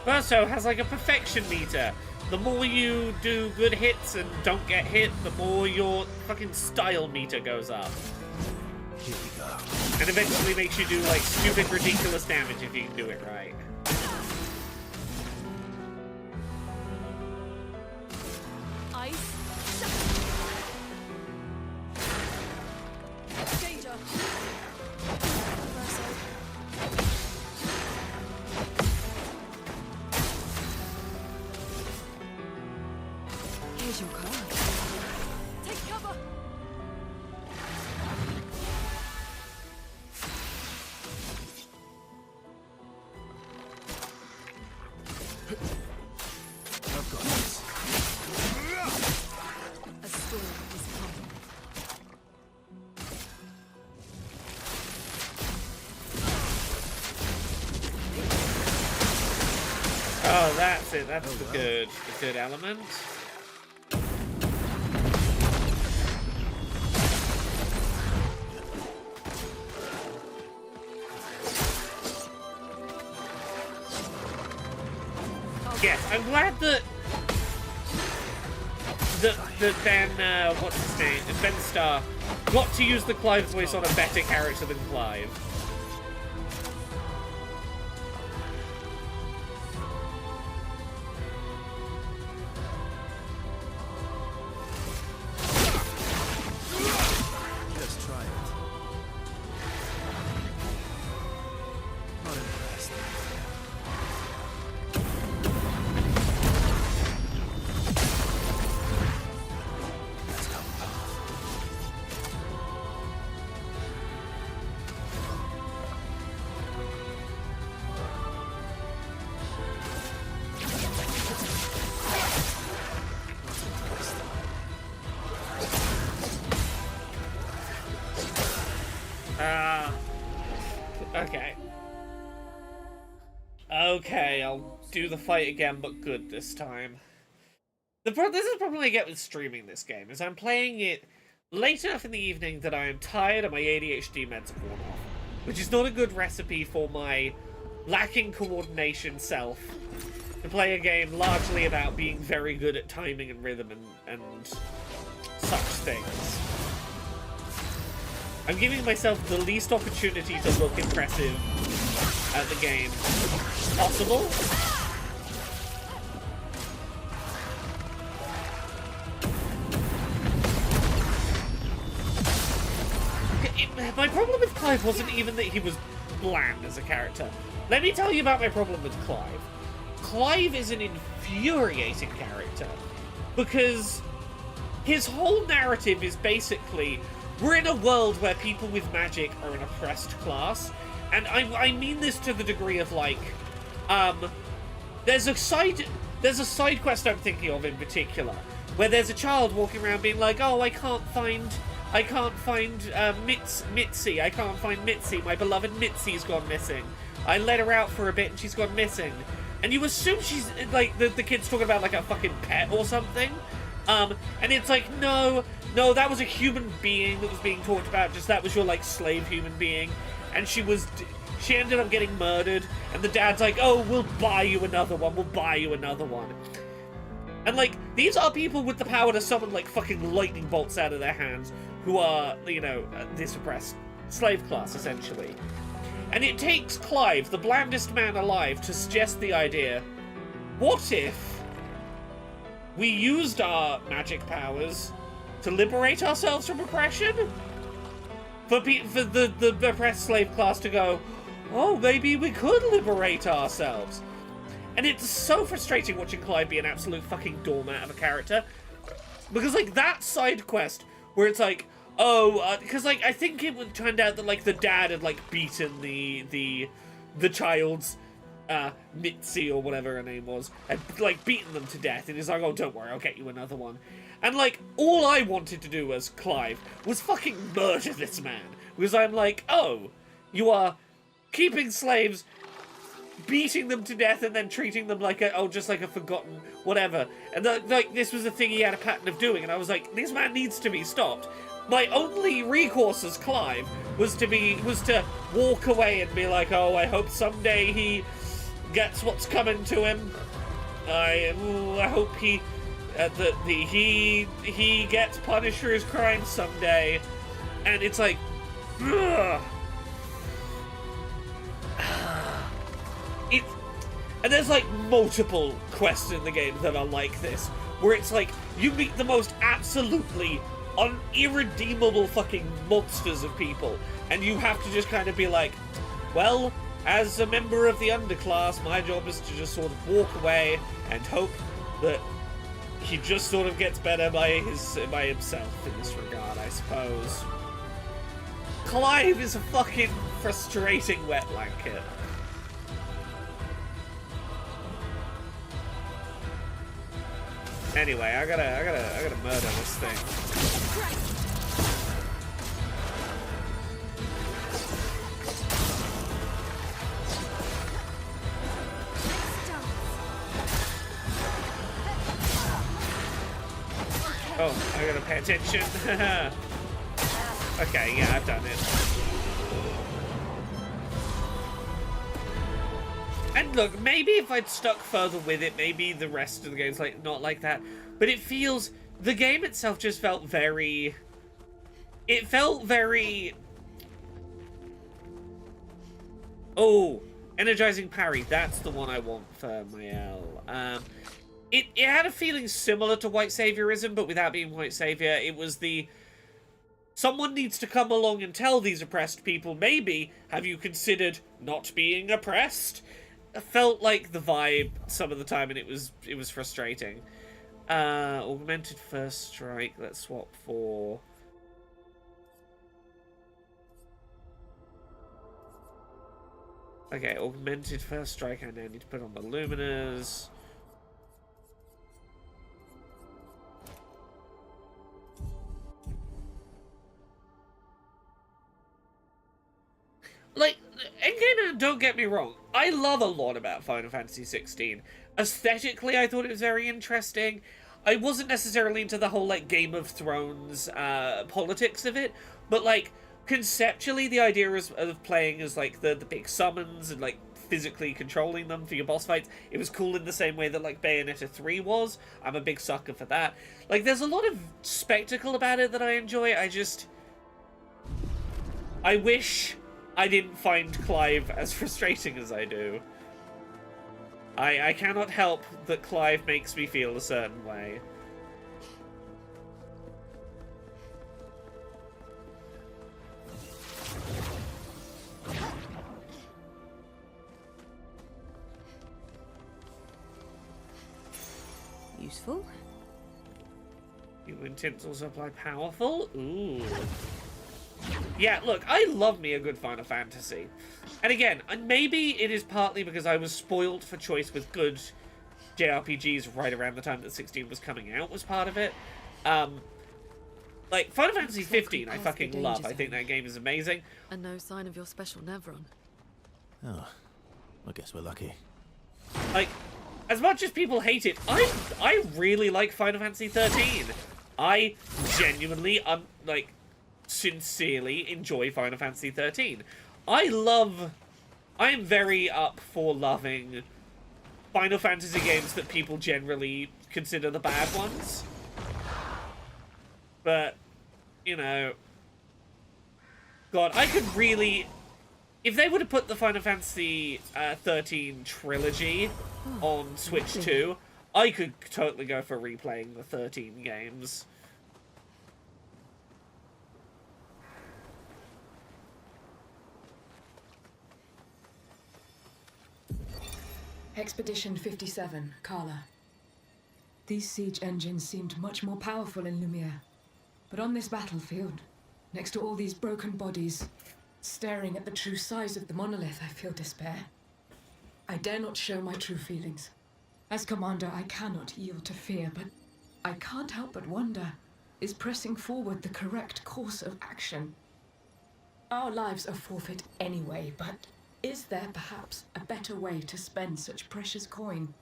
Verso has like a perfection meter. the more you do good hits and don't get hit, the more your fucking style meter goes up. Here we go. And eventually makes you do, like, stupid, ridiculous damage if you can do it right. Ice. Danger. Reversal. Here's your card. Take cover. I've got this. A storm is coming. Oh, that's it. That's the good element. Yes, I'm glad that Ben, what's his name? Ben Starr got to use the Clive voice on a better character than Clive. Just try it. Not impressed. Let's go. Okay. Okay, I'll do the fight again, but good this time. This is the problem I get with streaming this game, is I'm playing it late enough in the evening that I am tired and my ADHD meds have worn off. Which is not a good recipe for my lacking coordination self to play a game largely about being very good at timing and rhythm and such things. I'm giving myself the least opportunity to look impressive at the game possible. My problem with Clive wasn't even that he was bland as a character. Let me tell you about my problem with Clive. Clive is an infuriating character because his whole narrative is basically, we're in a world where people with magic are an oppressed class, and I mean this to the degree of, like, there's a side quest I'm thinking of in particular, where there's a child walking around being like, oh, I can't find Mitzi, I can't find Mitzi, my beloved Mitzi's gone missing. I let her out for a bit and she's gone missing. And you assume she's, like, the kid's talking about, like, a fucking pet or something. And it's like, no, that was a human being that was being talked about, just that was your, like, slave human being. And she ended up getting murdered, and the dad's like, oh, we'll buy you another one. And, like, these are people with the power to summon, like, fucking lightning bolts out of their hands, who are, you know, this oppressed slave class, essentially. And it takes Clive, the blandest man alive, to suggest the idea, what if we used our magic powers to liberate ourselves from oppression? For the oppressed slave class to go, oh, maybe we could liberate ourselves. And it's so frustrating watching Clive be an absolute fucking doormat of a character. Because, like, that side quest, where it's like, oh, because, like, I think it would turned out that, like, the dad had, like, beaten the child's, Mitzi, or whatever her name was, had, like, beaten them to death, and he's like, oh, don't worry, I'll get you another one. And, like, all I wanted to do as Clive was fucking murder this man. Because I'm like, oh, you are keeping slaves, beating them to death, and then treating them like just like a forgotten whatever. And, like, this was a thing he had a pattern of doing, and I was like, this man needs to be stopped. My only recourse as Clive was to walk away and be like, oh, I hope someday he gets what's coming to him. I hope he he gets punished for his crimes someday. And it's like, ugh. And there's like multiple quests in the game that are like this, where it's like you meet the most absolutely irredeemable fucking monsters of people, and you have to just kind of be like, well, as a member of the underclass, my job is to just sort of walk away and hope that he just sort of gets better by himself in this regard, I suppose. Clive is a fucking frustrating wet blanket. Anyway, I gotta murder this thing. Oh, I gotta pay attention. Okay, yeah, I've done it. And look, maybe if I'd stuck further with it, maybe the rest of the game's like not like that. But it feels, the game itself just felt very, oh, energizing parry. That's the one I want for my L. It had a feeling similar to white saviorism, but without being white savior. It was the, someone needs to come along and tell these oppressed people, maybe, have you considered not being oppressed? Felt like the vibe some of the time, and it was frustrating. Augmented first strike. Let's swap for. Okay, augmented first strike. I now need to put on the luminers. Like, again, don't get me wrong, I love a lot about Final Fantasy 16. Aesthetically, I thought it was very interesting. I wasn't necessarily into the whole, like, Game of Thrones politics of it, but, like, conceptually, the idea of playing as, like, the big summons and, like, physically controlling them for your boss fights, it was cool in the same way that, like, Bayonetta 3 was. I'm a big sucker for that. Like, there's a lot of spectacle about it that I enjoy. I wish I didn't find Clive as frustrating as I do. I cannot help that Clive makes me feel a certain way. Useful. You intents also apply powerful? Ooh. Yeah, look, I love me a good Final Fantasy. And again, maybe it is partly because I was spoiled for choice with good JRPGs right around the time that 16 was coming out was part of it. Like, Final Fantasy 15 I fucking love. I think that game is amazing. And no sign of your special Nevron. Oh, I guess we're lucky. Like, as much as people hate it, I really like Final Fantasy 13. I genuinely, like, sincerely enjoy Final Fantasy 13. I am very up for loving Final Fantasy games that people generally consider the bad ones. But, you know, God, I could really, if they would have put the Final Fantasy 13 trilogy on Switch 2, I could totally go for replaying the 13 games. Expedition 57, Carla. These siege engines seemed much more powerful in Lumiere. But on this battlefield, next to all these broken bodies, staring at the true size of the monolith, I feel despair. I dare not show my true feelings. As commander, I cannot yield to fear, but I can't help but wonder, is pressing forward the correct course of action? Our lives are forfeit anyway, but is there perhaps a better way to spend such precious coin?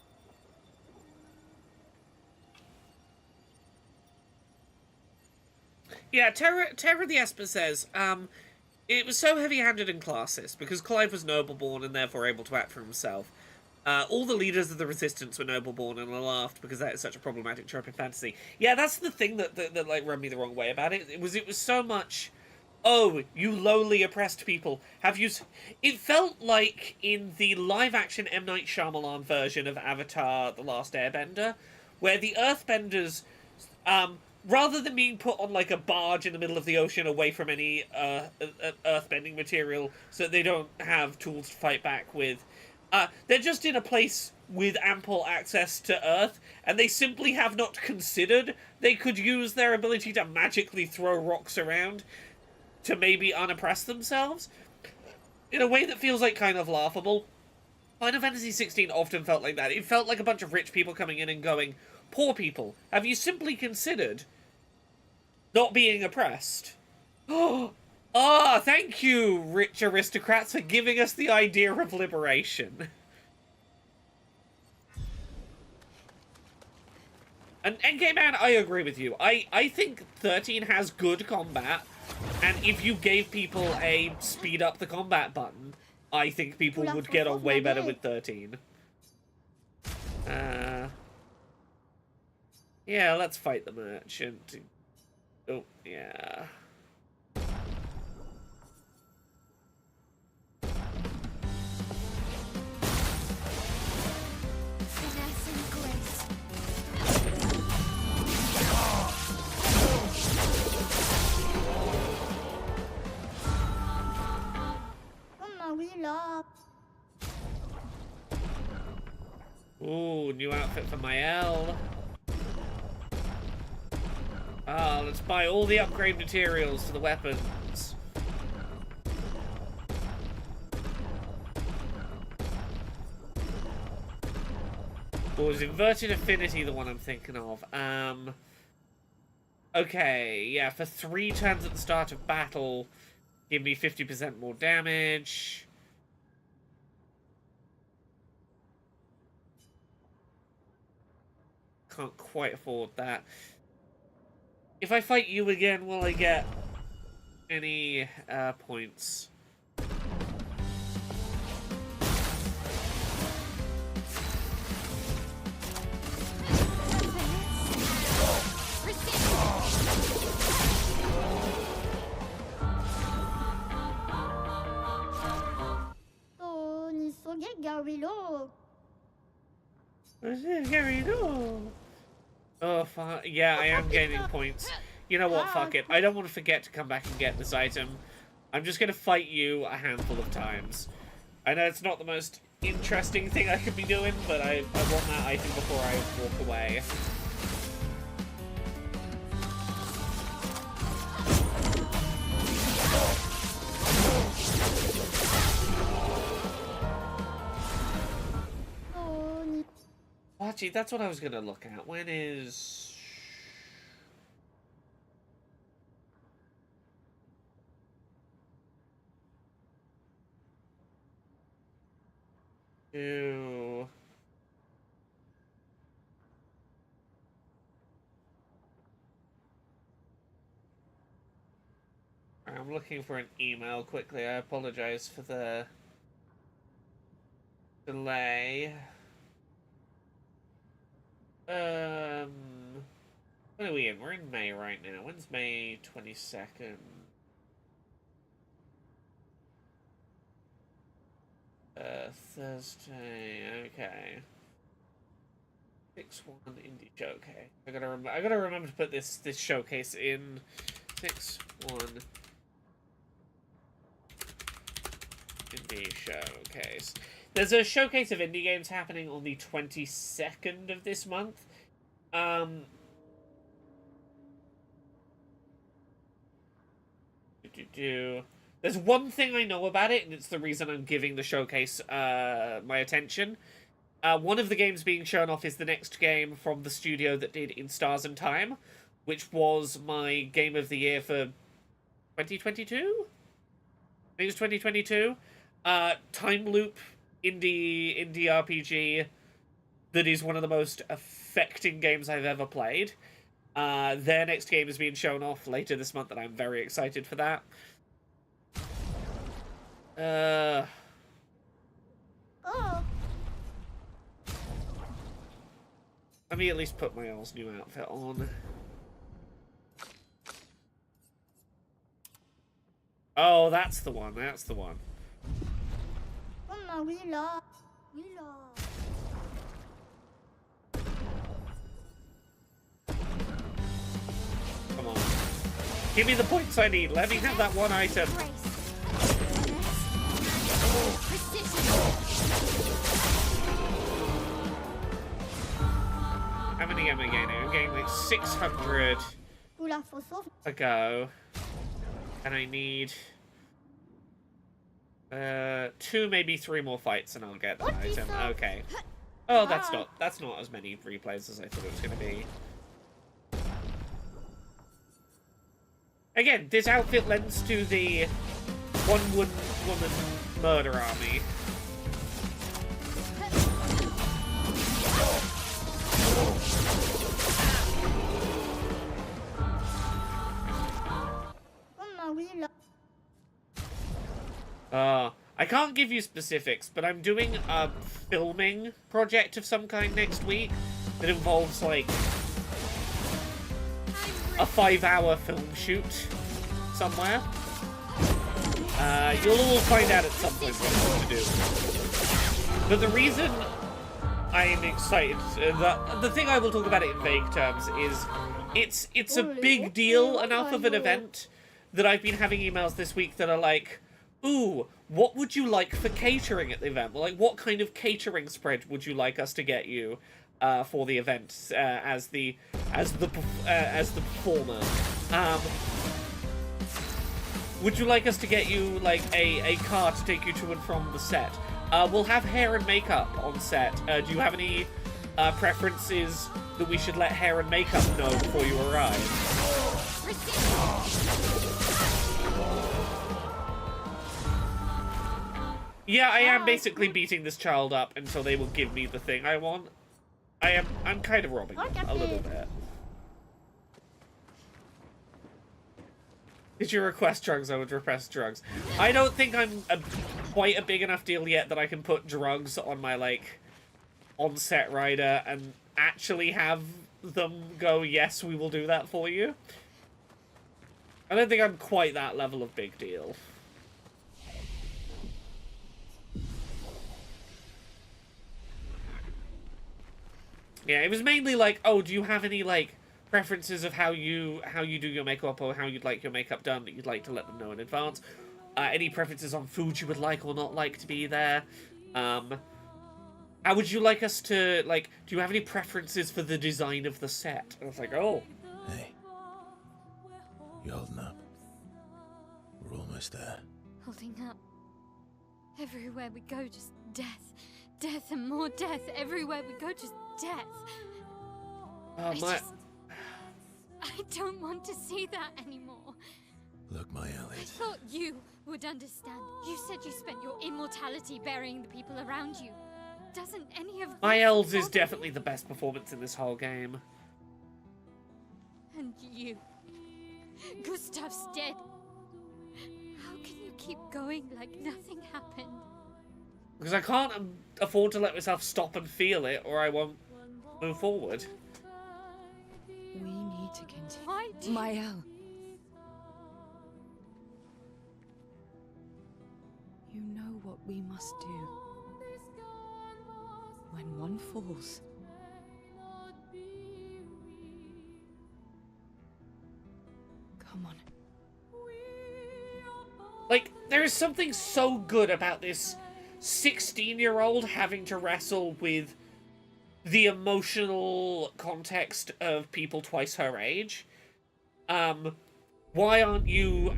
Yeah, Terra the Esper says, it was so heavy-handed and classist, because Clive was noble-born and therefore able to act for himself. All the leaders of the resistance were noble-born, and I laughed because that is such a problematic trope in fantasy. Yeah, that's the thing that like rubbed me the wrong way about it. It was so much, oh, you lowly oppressed people. Have you... It felt like in the live-action M. Night Shyamalan version of Avatar: The Last Airbender, where the Earthbenders, rather than being put on like a barge in the middle of the ocean away from any earthbending material so that they don't have tools to fight back with, they're just in a place with ample access to Earth, and they simply have not considered they could use their ability to magically throw rocks around to maybe unoppress themselves in a way that feels like kind of laughable. Final Fantasy XVI often felt like that. It felt like a bunch of rich people coming in and going, poor people, have you simply considered not being oppressed? Ah, thank you, rich aristocrats, for giving us the idea of liberation. And NK Man, I agree with you. I think 13 has good combat, and if you gave people a speed up the combat button, I think people would get on way better with 13. Yeah, let's fight the merchant. Oh, yeah. Finesse and grace. Ooh, new outfit for my L. Ah, let's buy all the upgrade materials for the weapons. Or is Inverted Affinity the one I'm thinking of? Okay, yeah, for 3 turns at the start of battle, give me 50% more damage. Can't quite afford that. If I fight you again, will I get any points? Oh, fuck. Yeah, I am gaining points. You know what, fuck it. I don't want to forget to come back and get this item. I'm just going to fight you a handful of times. I know it's not the most interesting thing I could be doing, but I want that item before I walk away. Well, actually, that's what I was going to look at. When is... Ew. I'm looking for an email quickly. I apologize for the delay. When are we in? We're in May right now. When's May 22nd? Thursday. Okay. 6-1 indie showcase. I gotta remember to put this showcase in. 6-1 indie showcase. There's a showcase of indie games happening on the 22nd of this month. There's one thing I know about it, and it's the reason I'm giving the showcase my attention. One of the games being shown off is the next game from the studio that did In Stars and Time, which was my game of the year for 2022? I think it was 2022. Time loop indie RPG that is one of the most affecting games I've ever played. Their next game is being shown off later this month, and I'm very excited for that. Let me at least put my Elle's new outfit on. Oh, that's the one. That's the one. Come on. Give me the points I need. Let me have that one item. How many am I gaining? I'm getting like 600 a go. And I need 2, maybe 3 more fights and I'll get that item. Okay. Oh, that's not as many replays as I thought it was gonna be. Again, this outfit lends to the one-woman murder army. I can't give you specifics, but I'm doing a filming project of some kind next week that involves, like, a 5-hour film shoot somewhere. You'll all find out at some point what I'm going to do. But the reason I'm excited, the thing I will talk about it in vague terms is it's a big deal enough of an event that I've been having emails this week that are like, ooh, what would you like for catering at the event? Well, like, what kind of catering spread would you like us to get you for the event as the performer? Would you like us to get you like a car to take you to and from the set? We'll have hair and makeup on set. Do you have any preferences that we should let hair and makeup know before you arrive? Yeah, I am basically beating this child up until they will give me the thing I want. I'm kind of robbing them a little bit. Did you request drugs? I would request drugs. I don't think I'm quite a big enough deal yet that I can put drugs on my, like, on-set rider and actually have them go, yes, we will do that for you. I don't think I'm quite that level of big deal. Yeah, it was mainly like, oh, do you have any, like, preferences of how you do your makeup or how you'd like your makeup done that you'd like to let them know in advance? Any preferences on food you would like or not like to be there? How would you like us to, like, do you have any preferences for the design of the set? And I was like, oh. Hey. You holding up? We're almost there. Holding up. Everywhere we go, just death. Death and more death. Everywhere we go, just death. I don't want to see that anymore. Look, my Elliot. I thought you would understand. You said you spent your immortality burying the people around you. Doesn't any of My Elves is definitely the best performance in this whole game. And you. Gustav's dead. How can you keep going like nothing happened? Because I can't afford to let myself stop and feel it, or I won't move forward. We need to continue. Why do you... Mael. You know what we must do. When one falls. Come on. Like, there is something so good about this 16-year-old having to wrestle with the emotional context of people twice her age. Why aren't you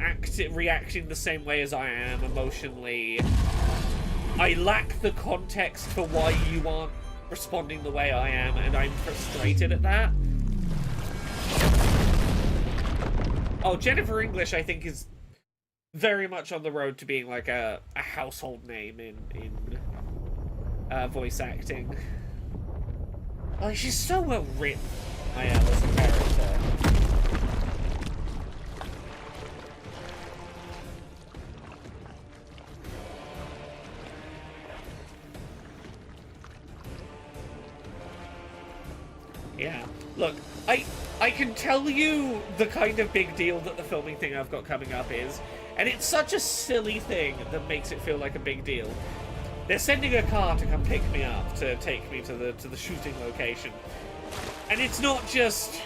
reacting the same way as I am emotionally? I lack the context for why you aren't responding the way I am, and I'm frustrated at that. Oh, Jennifer English, I think, is very much on the road to being like a household name in voice acting. Like, she's so well written, I am, as a character. Yeah. Look, I can tell you the kind of big deal that the filming thing I've got coming up is, and it's such a silly thing that makes it feel like a big deal. They're sending a car to come pick me up, to take me to the shooting location. And it's not just,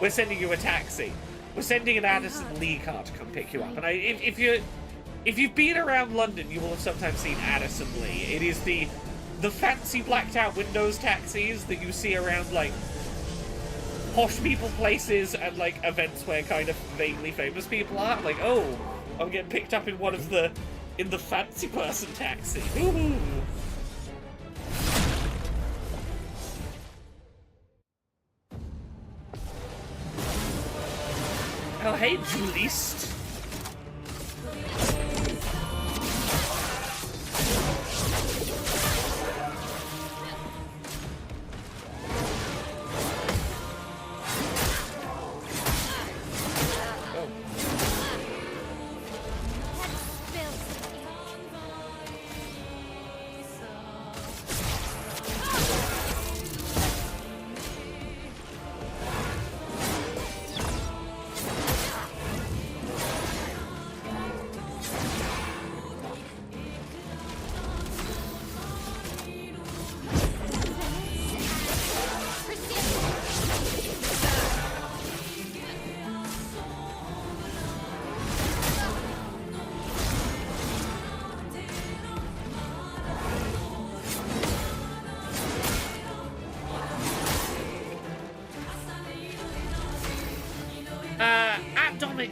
we're sending you a taxi. We're sending an Addison Lee car to come pick you up. And if you've been around London, you will have sometimes seen Addison Lee. It is the fancy blacked out windows taxis that you see around, like, posh people places and, like, events where kind of vaguely famous people are. Like, oh, I'm getting picked up in in the fancy person taxi. Woohoo! Oh, hey, Julist.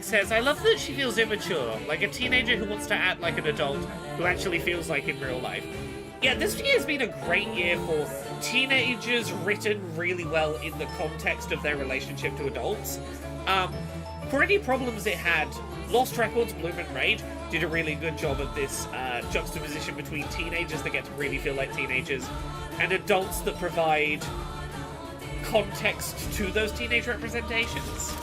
Says, I love that she feels immature, like a teenager who wants to act like an adult who actually feels like in real life. Yeah, this year's been a great year for teenagers written really well in the context of their relationship to adults. For any problems it had, Lost Records, Bloom and Rage did a really good job of this juxtaposition between teenagers that get to really feel like teenagers and adults that provide context to those teenage representations.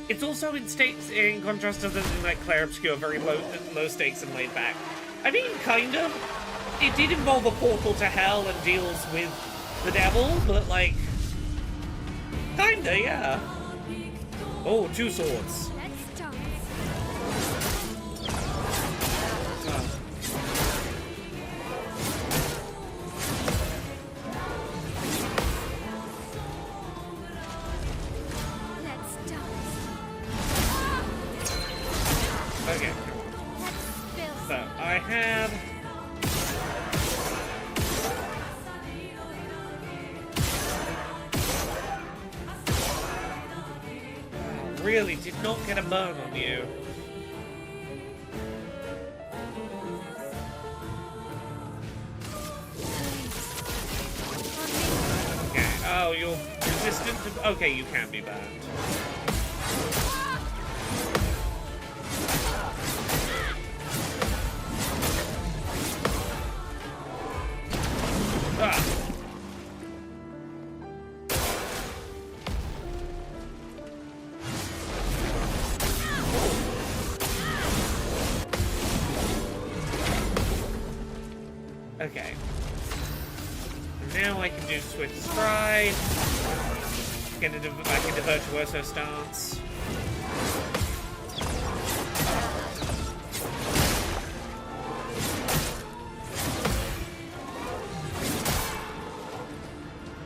It's also in contrast to something like Clair, Obscur, very low stakes and laid back. I mean, kind of. It did involve a portal to hell and deals with the devil, but like, kinda, yeah. Oh, 2 swords. Okay. So, I have... really did not get a burn on you. Okay, oh, you're resistant to... okay, you can be burned. Okay. Now I can do Swift Stride. I can do Virtuoso Stance.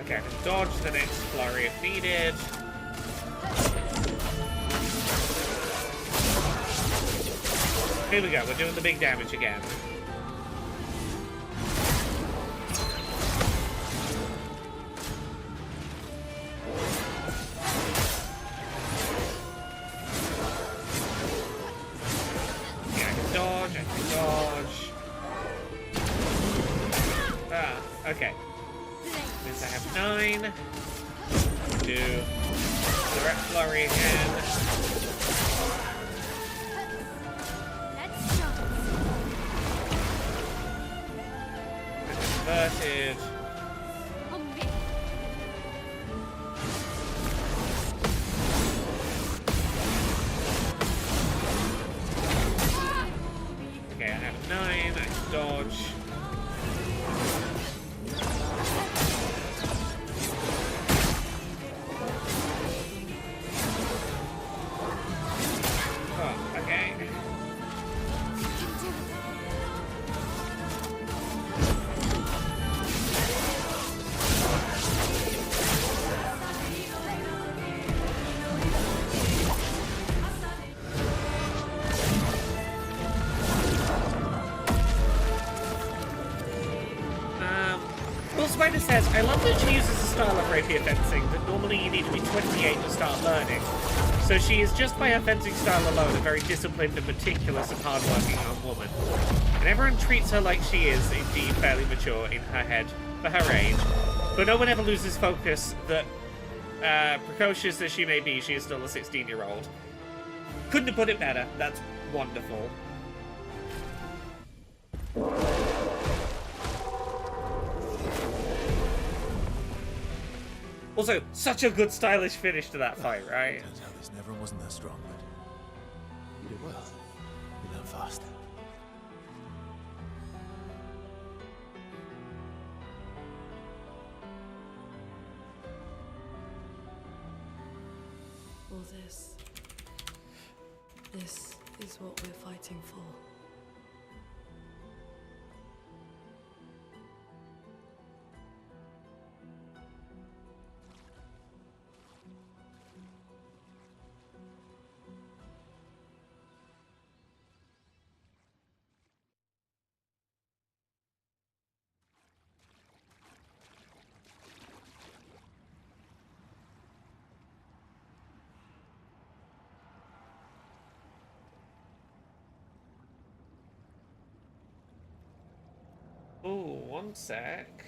Okay, I can dodge the next flurry if needed. Here we go, we're doing the big damage again. Okay. Means I have 9. Do direct flurry again. Let's jump. Inverted. On me. Okay, I have 9. I dodge. Oh, okay. Will Spider says, I love that she uses a style of rapier fencing that normally you need to be 28 to start learning. So she is, just by her fencing style alone, a very disciplined and meticulous and hard-working young woman. And everyone treats her like she is, indeed, fairly mature in her head for her age. But no one ever loses focus that, precocious as she may be, she is still a 16-year-old. Couldn't have put it better. That's wonderful. Also, such a good stylish finish to that fight, right? Turns out this never wasn't that strong, but you did well. You learn fast. All this. This is what we're fighting for. Ooh, one sec.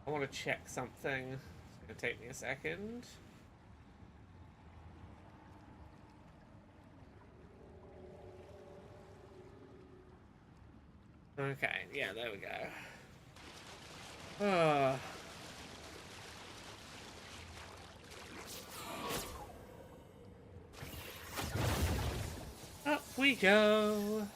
I want to check something. It's going to take me a second. Okay, yeah, there we go. Up we go.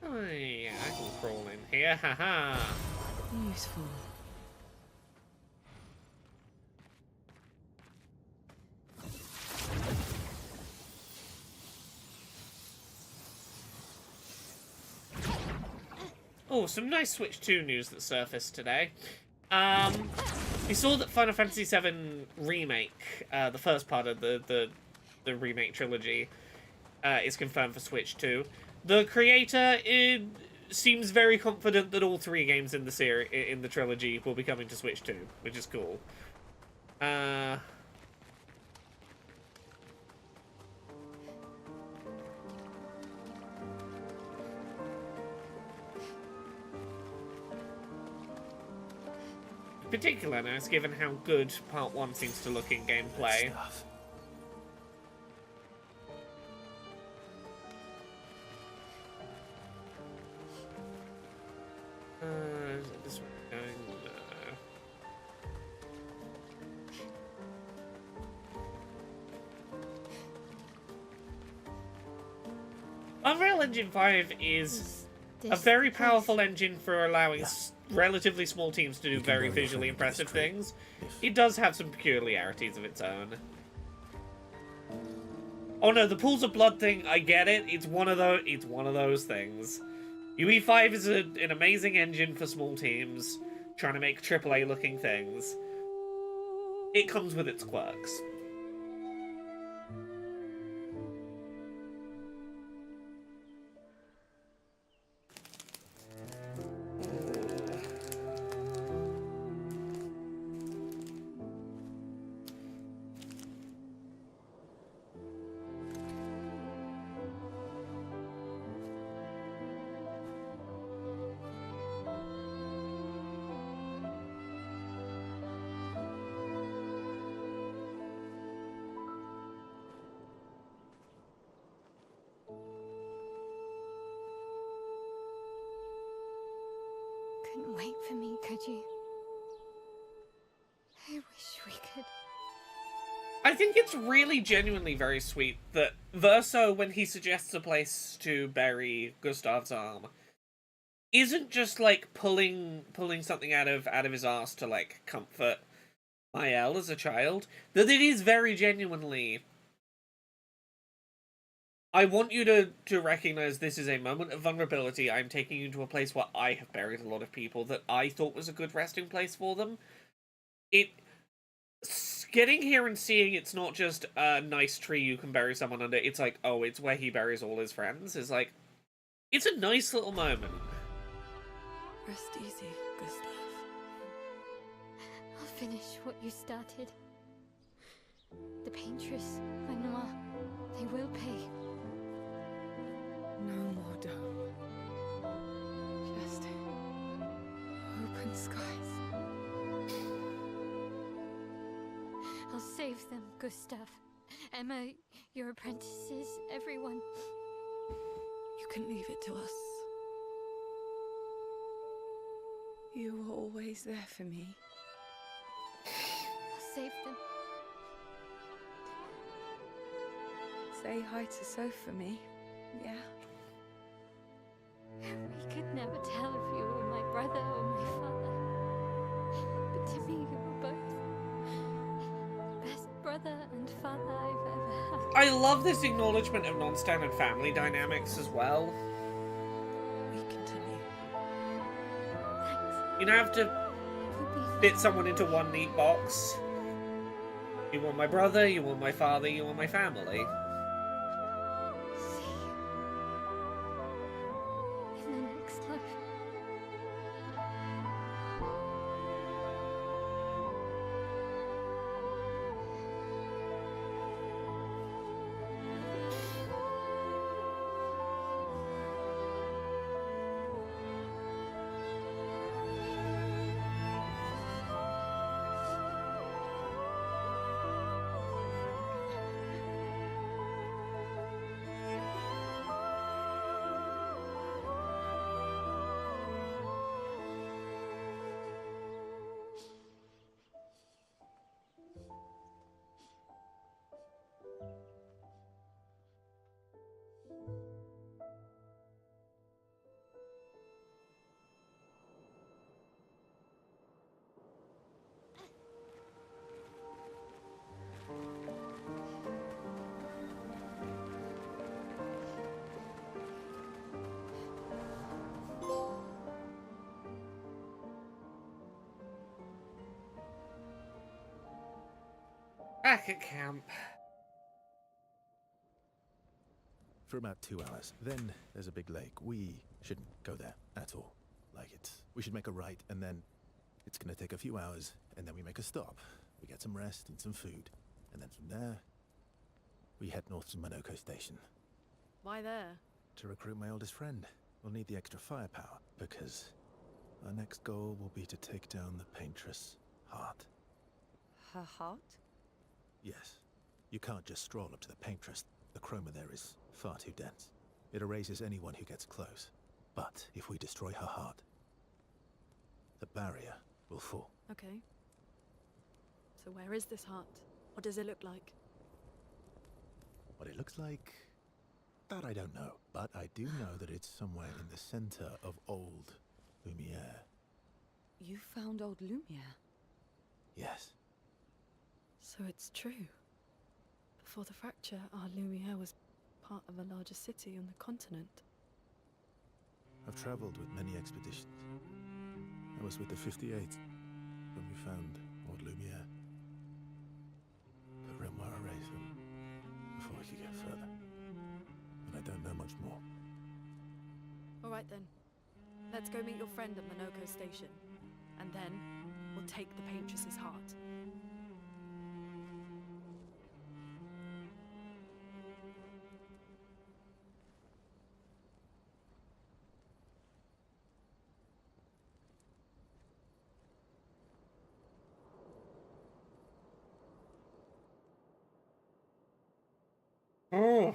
Oh yeah, I can crawl in here, haha. Useful. Oh, some nice Switch 2 news that surfaced today. We saw that Final Fantasy VII Remake, the first part of the remake trilogy, is confirmed for Switch 2. The creator seems very confident that all 3 games in the trilogy will be coming to Switch 2, which is cool. Particular nice, given how good Part 1 seems to look in gameplay. Stuff. Is it this one going? No. Unreal Engine 5 is a very powerful engine for allowing relatively small teams to do can very go visually from this impressive tree. things. It does have some peculiarities of its own. Oh no, the pools of blood thing, I get it. It's one of those things. UE5 is an amazing engine for small teams trying to make AAA looking things. It comes with its quirks. couldn't wait for me, could you? I wish we could. I think it's really genuinely very sweet that Verso, when he suggests a place to bury Gustav's arm, isn't just like pulling something out of his ass to like comfort Mael as a child. That it is very genuinely, I want you to recognize this is a moment of vulnerability. I'm taking you to a place where I have buried a lot of people that I thought was a good resting place for them. Getting here and seeing it's not just a nice tree you can bury someone under, it's like, oh, it's where he buries all his friends, is like, it's a nice little moment. Rest easy, Gustav. I'll finish what you started. The paintress, Renoir, they will pay. No more dough. Just open skies. I'll save them, Gustav. Emma, your apprentices, everyone. You can leave it to us. You were always there for me. I'll save them. Say hi to Soph for me, yeah? We could never tell if you were my brother or my father. But to me, you were both. Best brother and father I've ever had. I love this acknowledgement of non-standard family dynamics as well. We continue. Thanks. You don't have to For being fit someone into one neat box. You want my brother, you want my father, you want my family. See you in the next life. Back at camp. For about 2 hours. Then there's a big lake. We shouldn't go there at all. We should make a right, and then it's gonna take a few hours, and then we make a stop. We get some rest and some food, and then from there, we head north to Monoko Station. Why there? To recruit my oldest friend. We'll need the extra firepower, because our next goal will be to take down the Paintress' heart. Her heart? Yes. You can't just stroll up to the Paintress. The chroma there is far too dense. It erases anyone who gets close. But if we destroy her heart, the barrier will fall. Okay. So where is this heart? What does it look like? What it looks like, that I don't know. But I do know that it's somewhere in the center of old Lumiere. You found old Lumiere? Yes. So it's true. Before the fracture, our Lumiere was part of a larger city on the continent. I've traveled with many expeditions. I was with the 58th when we found old Lumiere. But Renoir erased them before we could get further. And I don't know much more. Alright then. Let's go meet your friend at Monoko Station. And then, we'll take the Paintress's heart. Oh.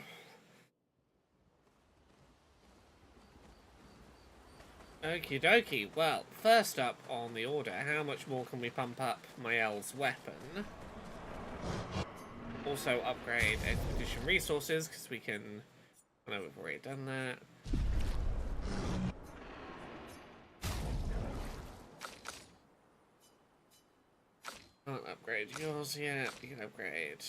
Okie dokie. Well, first up on the order, how much more can we pump up Mael's weapon? Also upgrade expedition resources, because we can... I know we've already done that. Can't upgrade yours yet. We can upgrade...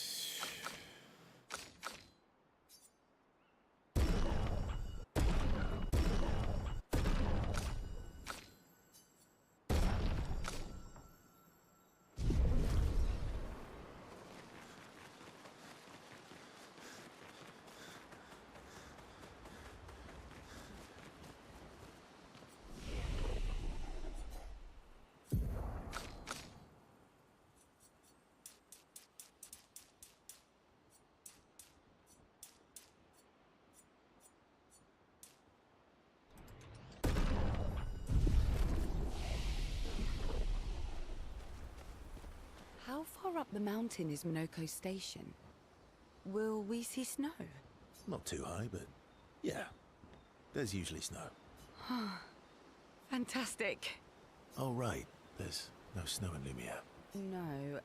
How far up the mountain is Minoko Station? Will we see snow? Not too high, but yeah. There's usually snow. Fantastic. Oh, right. There's no snow in Lumiere. No,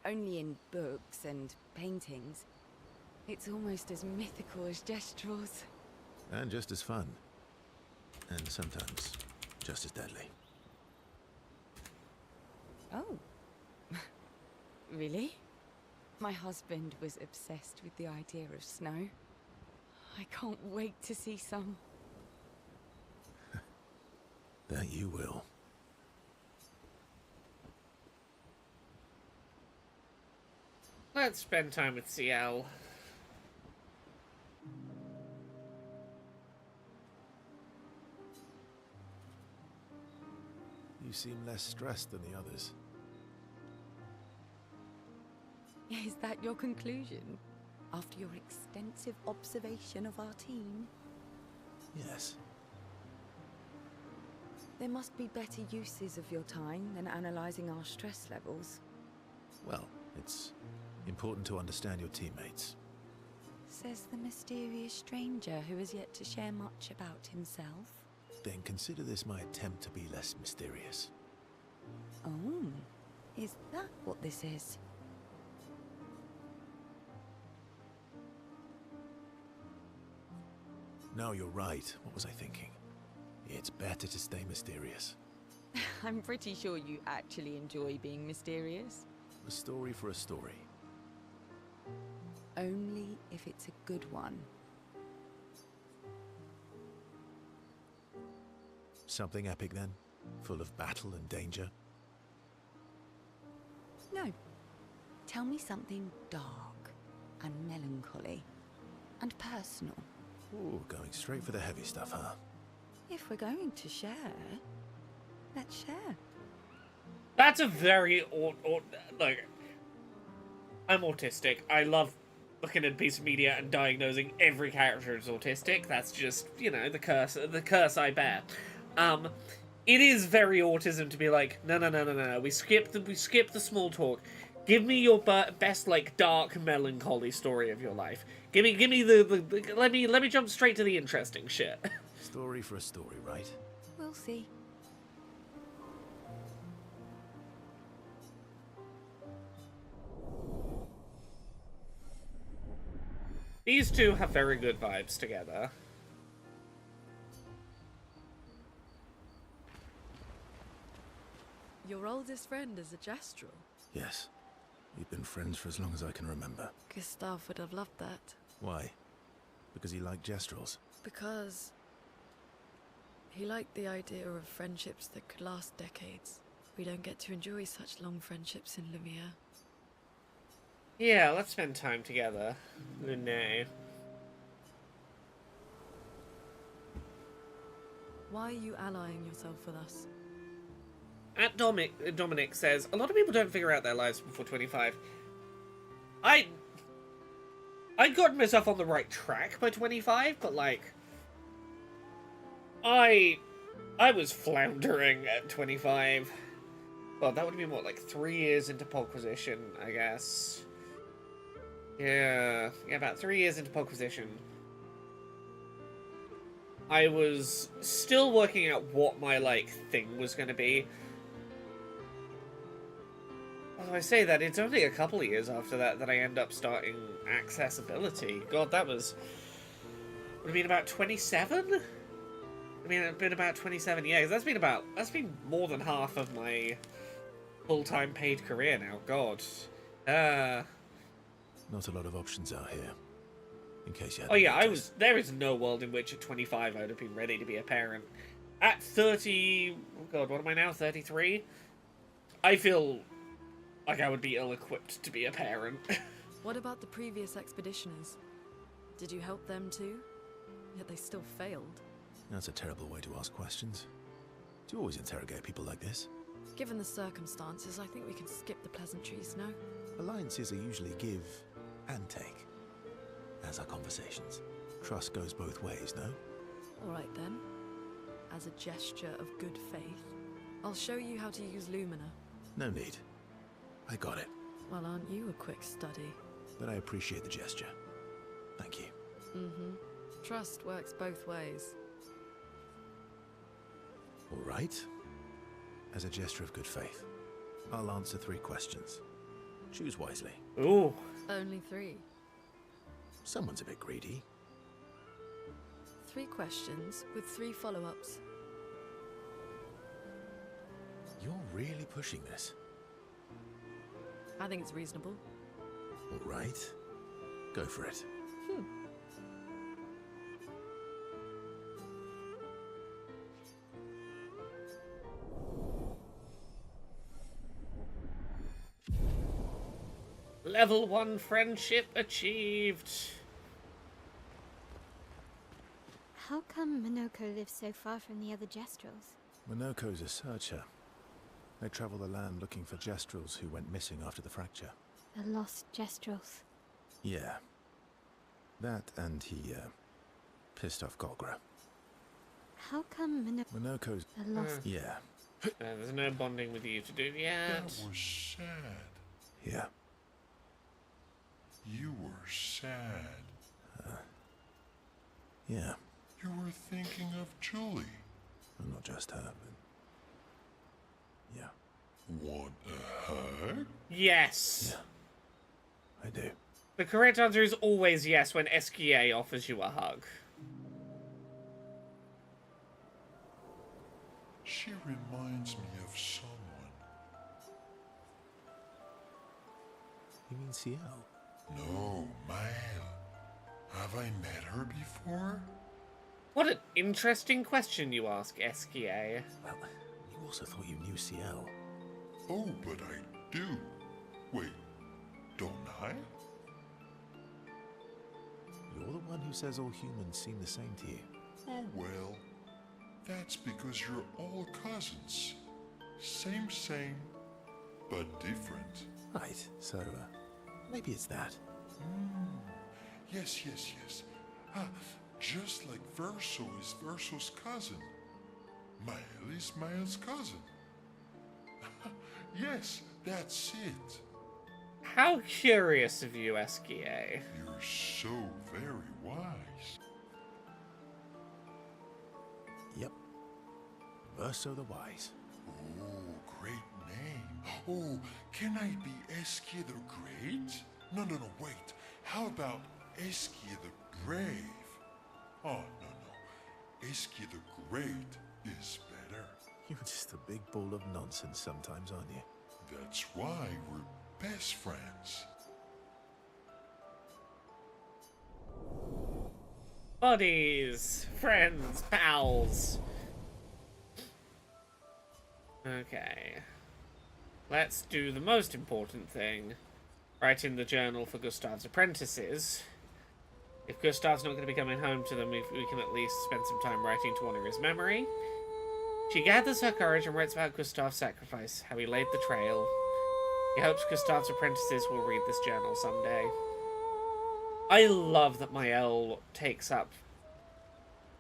only in books and paintings. It's almost as mythical as Gestrels. And just as fun. And sometimes just as deadly. Oh. Really? My husband was obsessed with the idea of snow. I can't wait to see some. That you will. Let's spend time with CL. You seem less stressed than the others. Is that your conclusion? After your extensive observation of our team? Yes. There must be better uses of your time than analyzing our stress levels. Well, it's important to understand your teammates. Says the mysterious stranger who has yet to share much about himself. Then consider this my attempt to be less mysterious. Oh, is that what this is? No, you're right. What was I thinking? It's better to stay mysterious. I'm pretty sure you actually enjoy being mysterious. A story for a story. Only if it's a good one. Something epic then? Full of battle and danger? No. Tell me something dark and melancholy and personal. Ooh, going straight for the heavy stuff, huh? If we're going to share, let's share. That's a very like. I'm autistic. I love looking at a piece of media and diagnosing every character as autistic. That's just, you know, the curse I bear. It is very autism to be like, no. We skip the small talk. Give me your best, like, dark melancholy story of your life. Give me let me jump straight to the interesting shit. Story for a story, right? We'll see. These two have very good vibes together. Your oldest friend is a Gestrel. Yes. We've been friends for as long as I can remember. Gustav would have loved that. Why? Because he liked Gestrels? Because he liked the idea of friendships that could last decades. We don't get to enjoy such long friendships in Lumiere. Yeah, let's spend time together. No. Why are you allying yourself with us? At Dominic says, a lot of people don't figure out their lives before 25. I'd gotten myself on the right track by 25, but, like, I was floundering at 25. Well, that would have been, what, like 3 years into Polquisition, I guess. Yeah, about 3 years into Polquisition. I was still working out what my, like, thing was going to be. As I say that, it's only a couple of years after that that I end up starting accessibility. God, that was... would have been about 27? I mean, it's been about 27 years. That's been more than half of my full-time paid career now. God. Not a lot of options out here. In case you had Oh yeah, there is no world in which at 25 I would have been ready to be a parent. At 30... oh god, what am I now? 33? I feel like I would be ill-equipped to be a parent. What about the previous expeditioners? Did you help them too? Yet they still failed. That's a terrible way to ask questions. Do you always interrogate people like this? Given the circumstances, I think we can skip the pleasantries, no? Alliances are usually give and take, as are conversations. Trust goes both ways, no? Alright then. As a gesture of good faith, I'll show you how to use Lumina. No need. I got it. Well, aren't you a quick study? But I appreciate the gesture. Thank you. Mm-hmm. Trust works both ways. All right. As a gesture of good faith, I'll answer 3 questions. Choose wisely. Ooh. Only 3. Someone's a bit greedy. 3 questions with 3 follow-ups. You're really pushing this. I think it's reasonable. All right. Go for it. Level 1 friendship achieved. How come Minoko lives so far from the other Jestrels? Monoko's a searcher. They travel the land looking for Jestrels who went missing after the fracture. The lost Jestrels. Yeah. That and he, pissed off Golgra. How come Monoko's... the lost... Yeah. There's no bonding with you to do yet. That was sad. Yeah. You were sad. Yeah. You were thinking of Julie. Well, not just her, but... yeah. Want a hug? Yes. Yeah. I do. The correct answer is always yes when SKA offers you a hug. She reminds me of someone. You mean CL? No, Mael. Have I met her before? What an interesting question you ask, SKA. Well, you also thought you knew CL. Oh, but I do. Wait, don't I? You're the one who says all humans seem the same to you. Oh, well. That's because you're all cousins. Same, but different. Right, so, maybe it's that. Yes. Just like Verso is Verso's cousin. Mael is Mael's cousin. Yes, that's it. How curious of you, SKA. You're so very wise. Yep. Verso the Wise. Oh, great name. Oh, can I be Eskia the Great? No, wait. How about Eskia the Brave? Oh, no. Eskia the Great is better. You're just a big ball of nonsense sometimes, aren't you? That's why we're best friends. Buddies, friends, pals. Okay. Let's do the most important thing. Write in the journal for Gustav's apprentices. If Gustav's not going to be coming home to them, we can at least spend some time writing to honor his memory. She gathers her courage and writes about Gustav's sacrifice, how he laid the trail. He hopes Gustav's apprentices will read this journal someday. I love that Mael takes up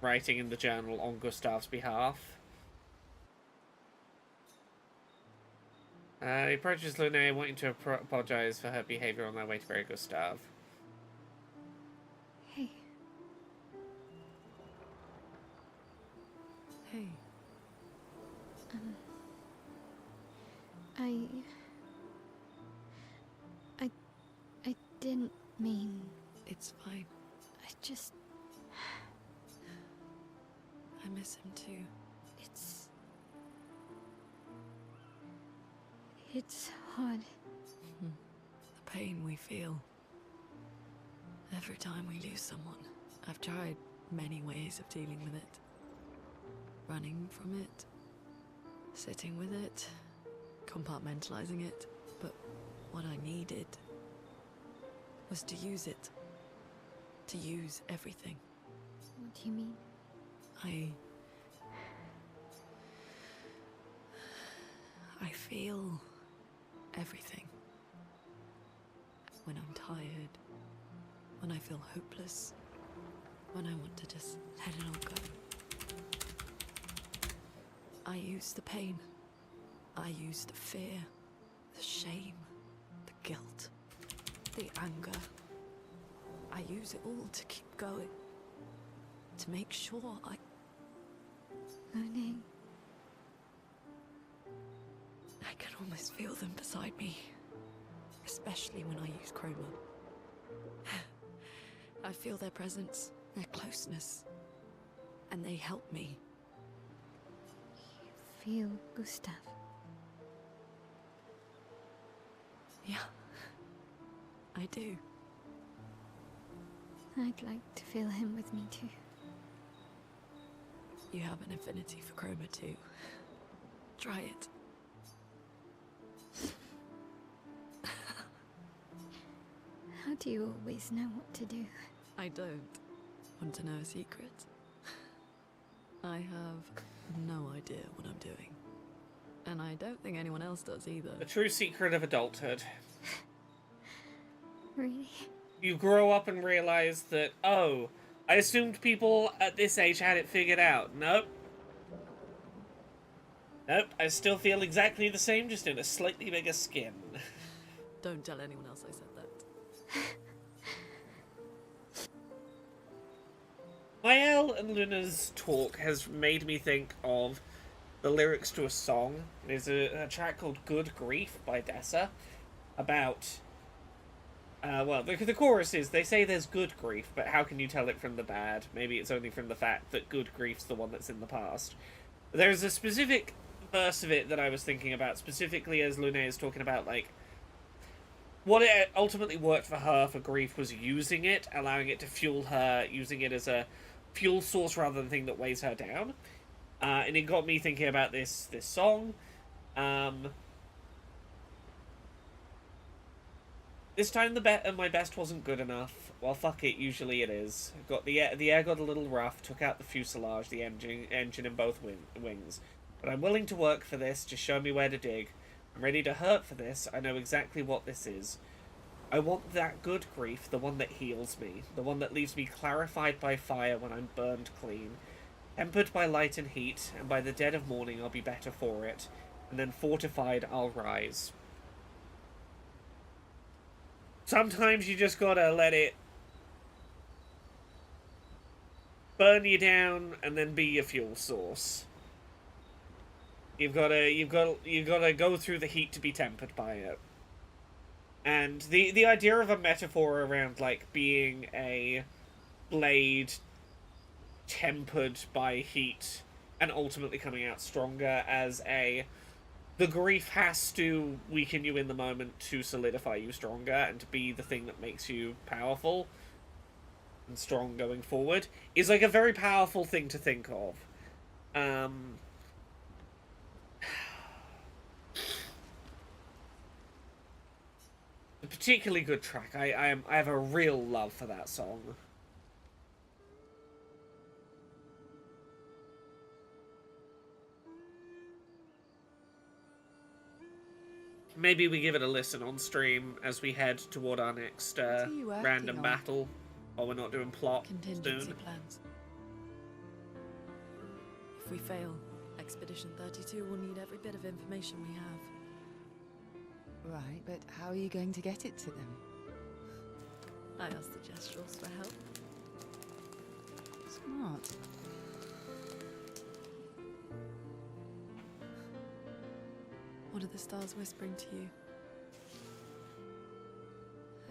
writing in the journal on Gustav's behalf. He approaches Lune, wanting to apologize for her behavior on their way to bury Gustav. Hey. okay? I didn't mean... It's fine. I just... I miss him too. It's hard. The pain we feel every time we lose someone. I've tried many ways of dealing with it. Running from it, sitting with it, compartmentalizing it. But what I needed was to use it. To use everything. What do you mean? I feel everything. When I'm tired, when I feel hopeless, when I want to just let it all go. I use the pain. I use the fear, the shame, the guilt, the anger. I use it all to keep going. To make sure Lune. I can almost feel them beside me. Especially when I use Chroma. I feel their presence, their closeness. And they help me. You feel Gustav? Yeah. I do. I'd like to feel him with me too. You have an affinity for Chroma too. Try it. How do you always know what to do? I don't. Want to know a secret? I have no idea what I'm doing. And I don't think anyone else does either. The true secret of adulthood. Really? You grow up and realize that, oh, I assumed people at this age had it figured out. Nope. Nope, I still feel exactly the same, just in a slightly bigger skin. Don't tell anyone else I said that. Mael and Luna's talk has made me think of the lyrics to a song. There's a track called Good Grief by Dessa about... well, the chorus is, they say there's good grief, but how can you tell it from the bad? Maybe it's only from the fact that good grief's the one that's in the past. There's a specific verse of it that I was thinking about, specifically as Lune is talking about, like, what it ultimately worked for her for grief was using it, allowing it to fuel her, using it as a fuel source rather than the thing that weighs her down. And it got me thinking about this song. This time my best wasn't good enough. Well, fuck it, usually it is. The air got a little rough, took out the fuselage, the engine and both wings. But I'm willing to work for this, just show me where to dig. I'm ready to hurt for this, I know exactly what this is. I want that good grief, the one that heals me, the one that leaves me clarified by fire when I'm burned clean. Tempered by light and heat, and by the dead of morning I'll be better for it, and then fortified I'll rise. Sometimes you just gotta let it burn you down and then be your fuel source. You've gotta go through the heat to be tempered by it. And the idea of a metaphor around, like, being a blade tempered by heat and ultimately coming out stronger as the grief has to weaken you in the moment to solidify you stronger and to be the thing that makes you powerful and strong going forward is, like, a very powerful thing to think of. A particularly good track. I have a real love for that song. Maybe we give it a listen on stream as we head toward our next random battle, while we're not doing plot Contingency soon. plans. If we fail, Expedition 32 will need every bit of information we have. Right, but how are you going to get it to them? I asked the Gestrals for help. Smart. What are the stars whispering to you?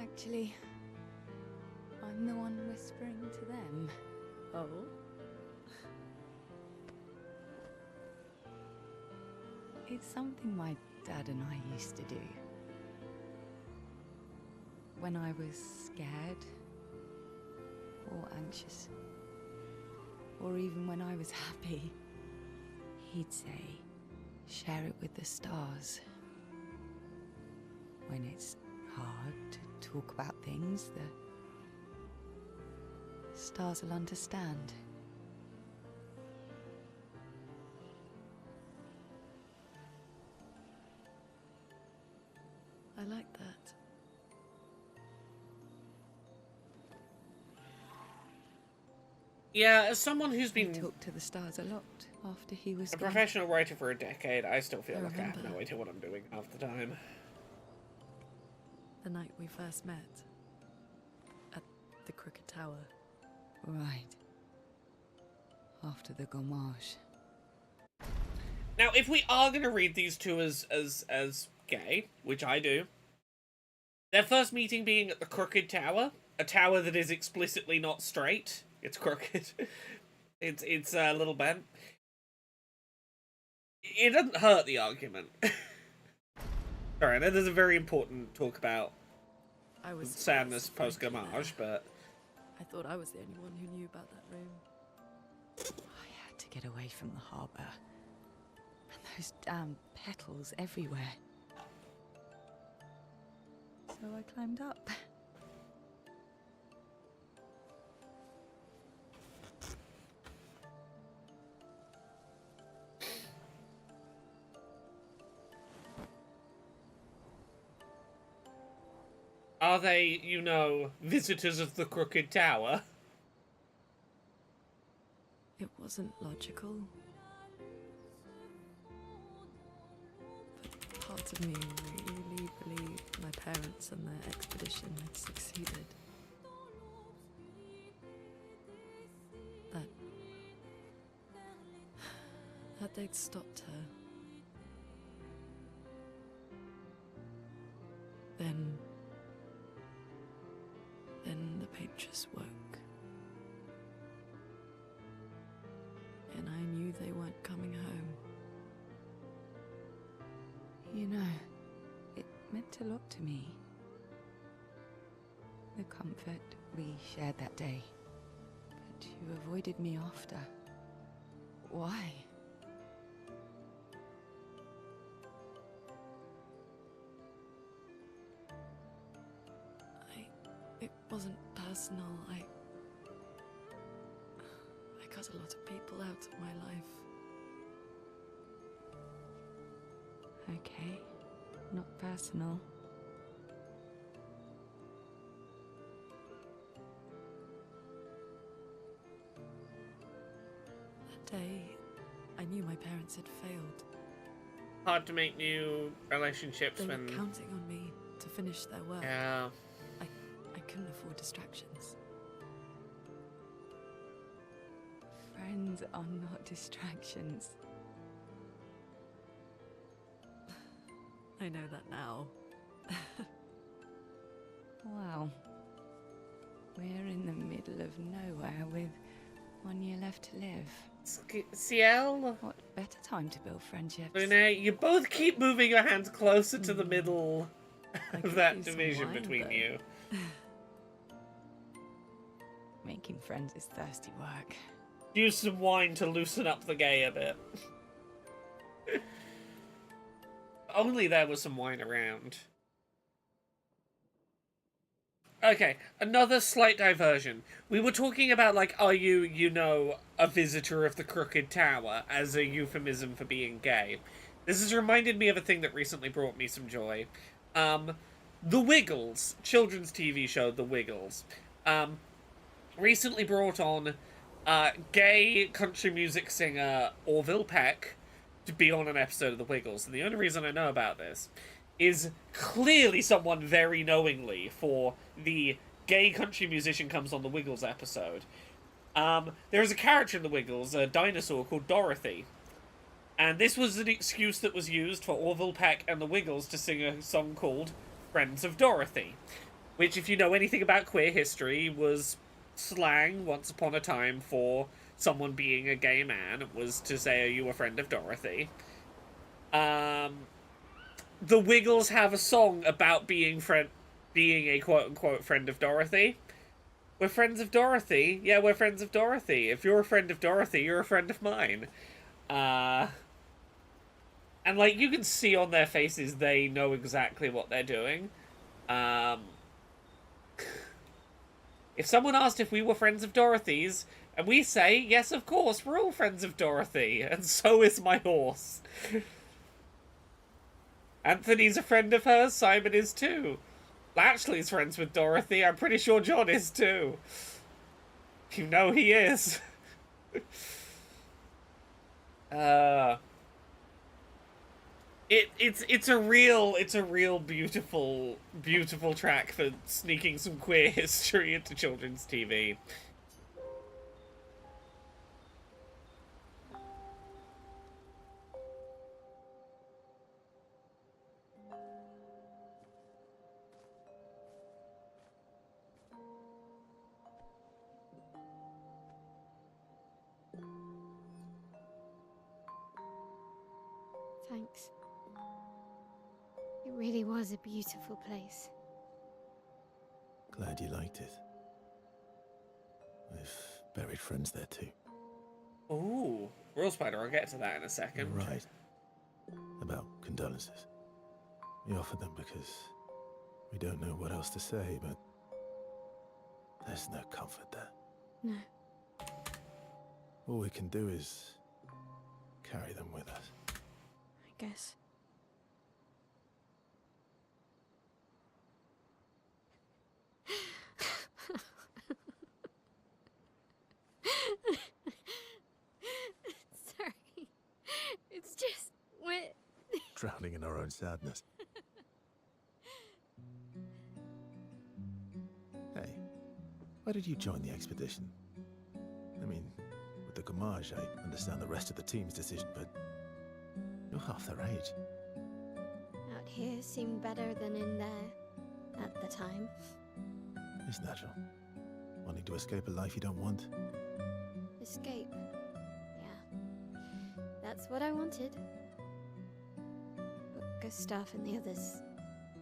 Actually, I'm the one whispering to them. Oh? It's something my dad and I used to do. When I was scared, or anxious, or even when I was happy, he'd say, share it with the stars. When it's hard to talk about things, the stars will understand. I like that. Yeah, as someone who's He been talked to the stars a lot after he was a gone. professional writer for a decade, I still feel I like I have remember. no idea what I'm doing half the time. The night we first met. At the Crooked Tower. Right. After the gommage. Now, if we are going to read these two as gay, which I do, their first meeting being at the Crooked Tower, a tower that is explicitly not straight. It's crooked. it's a little bent. It doesn't hurt the argument. Sorry, I know there's a very important talk about I was sadness surprised to find you post-Gamage, there. but I thought I was the only one who knew about that room. I had to get away from the harbour. And those damn petals everywhere. So I climbed up. are they, you know, visitors of the Crooked Tower? It wasn't logical. But parts of me really believed my parents and their expedition had succeeded. That they'd stopped her. Then the painters woke. And I knew they weren't coming home. You know, it meant a lot to me. The comfort we shared that day. But you avoided me after. Why? It wasn't personal. I cut a lot of people out of my life. Okay, not personal. That day, I knew my parents had failed. Hard to make new relationships They were when... counting on me to finish their work. Yeah. I couldn't afford distractions. Friends are not distractions. I know that now. Wow. We're in the middle of nowhere with 1 year left to live. Ciel? What better time to build friendships? Luna, you both keep moving your hands closer to the middle I of could that use some division wine, between though. you. Making friends is thirsty work. Use some wine to loosen up the gay a bit. Only there was some wine around. Okay, another slight diversion. We were talking about, like, are you, you know, a visitor of the Crooked Tower as a euphemism for being gay. This has reminded me of a thing that recently brought me some joy. The Wiggles, children's TV show The Wiggles, recently brought on gay country music singer Orville Peck to be on an episode of The Wiggles. And the only reason I know about this is clearly someone very knowingly for the gay country musician comes on The Wiggles episode. There is a character in The Wiggles, a dinosaur called Dorothy. And this was an excuse that was used for Orville Peck and the Wiggles to sing a song called Friends of Dorothy, which, if you know anything about queer history, was slang once upon a time for someone being a gay man. It was to say, are you a friend of Dorothy? The Wiggles have a song about being a quote-unquote friend of Dorothy. We're friends of Dorothy. Yeah, we're friends of Dorothy. If you're a friend of Dorothy, you're a friend of mine. And, like, you can see on their faces they know exactly what they're doing. If someone asked if we were friends of Dorothy's, and we say, yes, of course, we're all friends of Dorothy, and so is my horse. Anthony's a friend of hers, Simon is too. Latchley's friends with Dorothy, I'm pretty sure John is too. You know he is. It's a real beautiful track for sneaking some queer history into children's TV. Thanks. It really was a beautiful place. Glad you liked it. We've buried friends there too. Ooh, Royal Spider, I'll get to that in a second. You're right. About condolences. We offer them because we don't know what else to say, but there's no comfort there. No. All we can do is carry them with us. I guess. Sorry. It's just wet. Drowning in our own sadness. Hey, why did you join the expedition? I mean, with the Gommage, I understand the rest of the team's decision, but you're half their age. Out here seemed better than in there at the time. It's natural. Wanting to escape a life you don't want. Escape. Yeah. That's what I wanted. But Gustav and the others,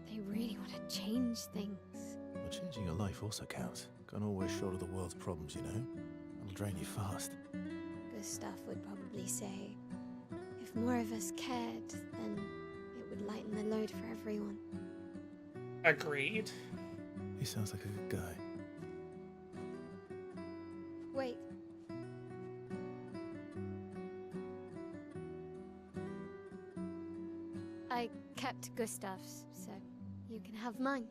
they really want to change things. Well, changing your life also counts. Can't always shoulder the world's problems, you know? It'll drain you fast. Gustav would probably say, if more of us cared, then it would lighten the load for everyone. Agreed. He sounds like a good guy. Wait. I kept Gustav's, so you can have mine.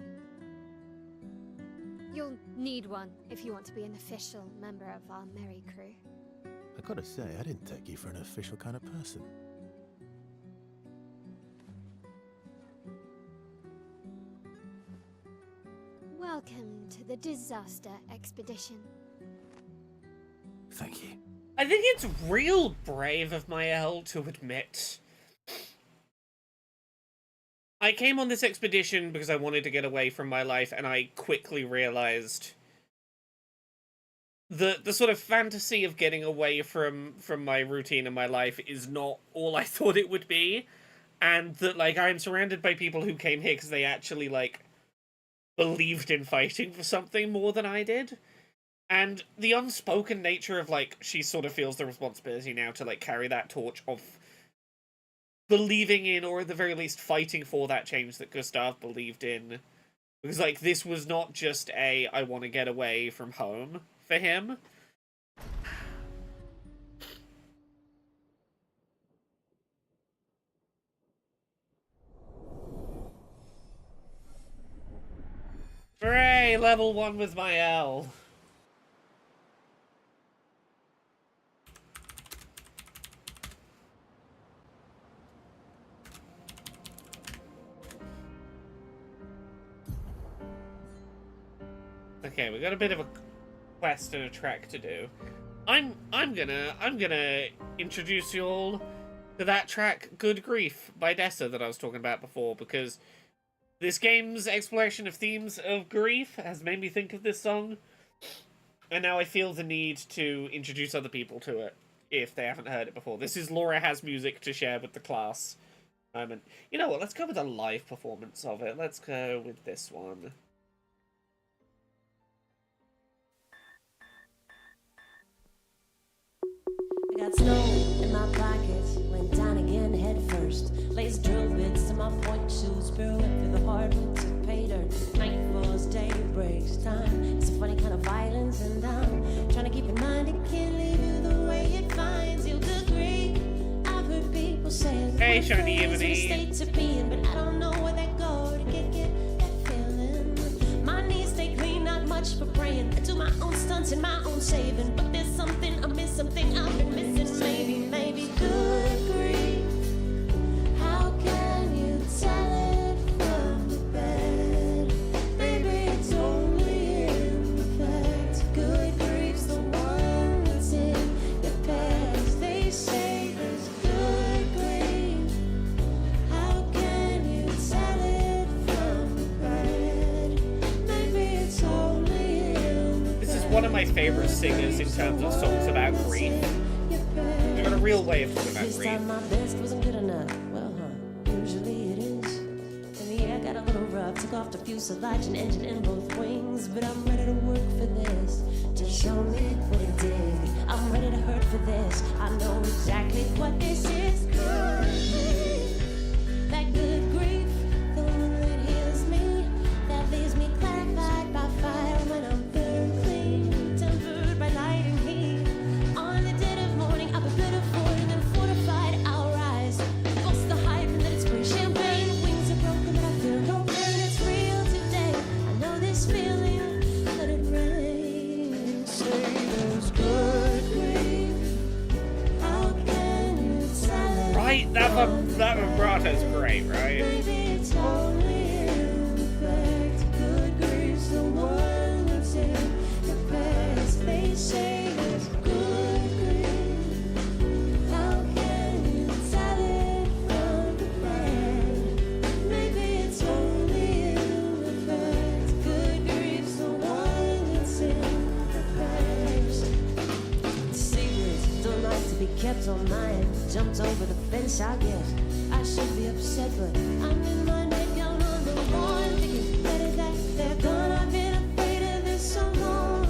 You'll need one if you want to be an official member of our merry crew. I gotta say, I didn't take you for an official kind of person. Welcome to the disaster expedition. Thank you. I think it's real brave of Mael to admit. I came on this expedition because I wanted to get away from my life, and I quickly realized the sort of fantasy of getting away from my routine and my life is not all I thought it would be, and that, like, I'm surrounded by people who came here because they actually, like, believed in fighting for something more than I did. And the unspoken nature of, like, she sort of feels the responsibility now to, like, carry that torch of believing in, or at the very least fighting for that change that Gustav believed in. Because, like, this was not just a, I want to get away from home for him. Hooray! Level 1 with Mael. Okay, we got a bit of a quest and a track to do. I'm gonna introduce you all to that track, Good Grief, by Dessa, that I was talking about before, because this game's exploration of themes of grief has made me think of this song, and now I feel the need to introduce other people to it, if they haven't heard it before. This is Laura Has Music to share with the class. You know what, let's go with a live performance of it. Let's go with this one. I got snow in my pockets, went down again head first. Lace drill bits to my point shoes, spirit whip through the hardwoods of pay dirt. Night falls, day breaks, time. It's a funny kind of violence, and I'm trying to keep in mind it can't leave you the way it finds you. Good grief, I've heard people say hey, Shiny Yiminy, to be in, but I don't know where they go to get that feeling. My knees stay clean, not much for praying. I do my own stunts and my own saving, but there's something I miss, something I've been missing. Maybe good grief. How can you tell it from the bed? Maybe it's only in the facts. Good grief's the one that's in your past. They say there's good grief. How can you tell it from the bed? Maybe it's only in the This is one of my favorite singers in terms of songs about grief. They've got a real way of talking about this grief. time my best wasn't good enough. Well, usually it is. And the air got a little rough. Took off the fuselage and engine in both wings. But I'm ready to work for this. Just show me what it did. I'm ready to hurt for this. I know exactly what this is. Good grief. That good grief. The one that heals me. That leaves me clarified by fire when I'm burned clean. Tempered by light and heat. On the dead of morning, I'll be better for it than fortified. I'll rise. What's the hype and let it spray champagne? Wings are broken, but I feel no pain. It's real today. I know this feeling. Let it rain. Say there's good grief. How can you tell it? Right? That vibrato's great, right? Maybe it's only in the fact. Good grief's the one that's in your past. They say there's good grief. How can you tell it from the bad? Maybe it's only in the fact. Good grief's the one that's in your past. Secrets don't like to be kept on mine. Jumped over the fence, I guess. I should be upset, but I'm in my nightgown on the lawn, thinking better that they're gone. I've been afraid of this so long.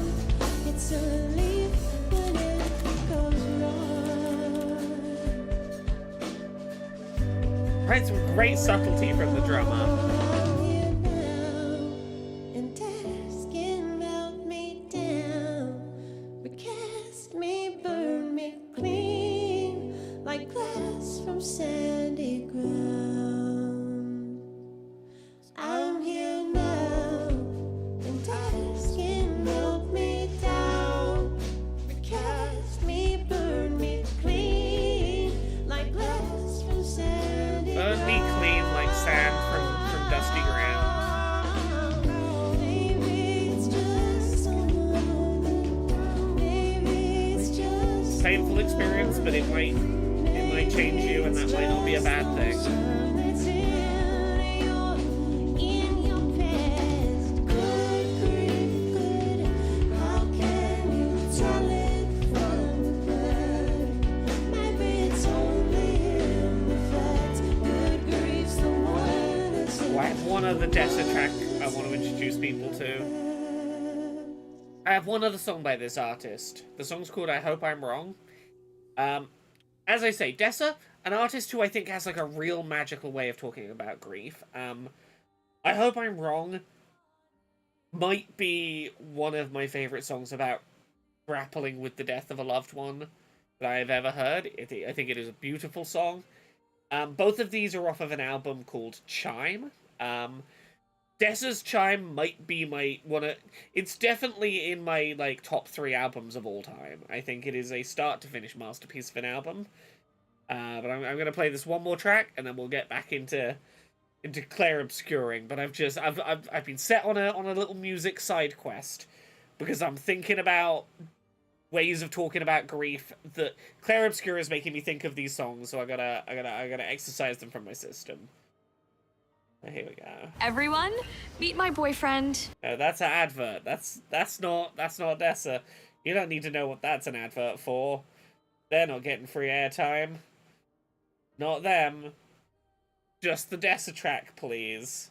It's a relief when it goes wrong. Right, some great subtlety from the drummer. I'm here now, and death can melt me down, recast me, burn me clean, like glass from sandy ground. I'm here now, and death can melt me down, recast me, burn me clean, like glass from sandy ground. Burn me clean like sand from dusty ground. Maybe it's just a moment. Maybe it's just Painful experience, but it might change you, and that might not be a bad thing. that's in your past. Good grief, good. How can you tell it from the bad? Maybe it's only in the facts. Good grief's the one that's in Well, I have one other Dessa track I want to introduce people to. I have one other song by this artist. The song's called I Hope I'm Wrong. As I say, Dessa, an artist who I think has like a real magical way of talking about grief. I Hope I'm Wrong might be one of my favorite songs about grappling with the death of a loved one that I have ever heard. I think it is a beautiful song. Both of these are off of an album called Chime. Dessa's Chime might be my it's definitely in my like top 3 albums of all time. I think it is a start to finish masterpiece of an album. But I'm going to play this one more track, and then we'll get back into Clair obscuring. But I've been set on a little music side quest because I'm thinking about ways of talking about grief that Clair Obscur is making me think of these songs, so I gotta exercise them from my system. Here we go. Everyone, meet my boyfriend. No, that's an advert. That's not Dessa. You don't need to know what that's an advert for. They're not getting free airtime. Not them. Just the Dessa track, please.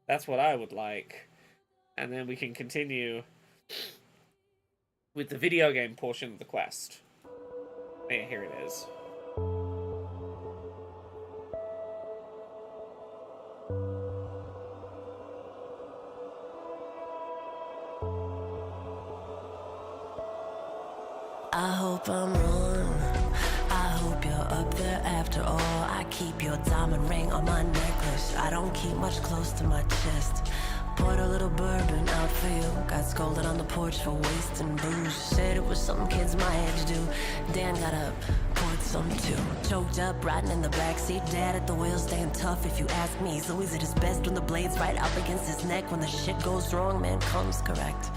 That's what I would like. And then we can continue with the video game portion of the quest. Yeah, here it is. I hope I'm wrong. I hope you're up there after all. I keep your diamond ring on my necklace. I don't keep much close to my chest. Poured a little bourbon out for you. Got scolded on the porch for wasting booze. Said it was something kids my age do. Dan got up, poured some too. Choked up, riding in the backseat. Dad at the wheel, staying tough if you ask me. He's always at his best when the blade's right up against his neck. When the shit goes wrong, man comes correct.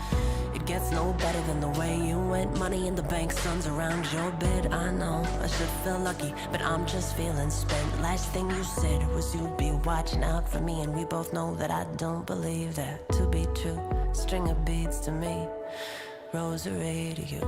It gets no better than the way you went. Money in the bank, sun's around your bed. I know I should feel lucky, but I'm just feeling spent. Last thing you said was you'd be watching out for me, and we both know that I don't believe that to be true. String of beads to me, rosary to you.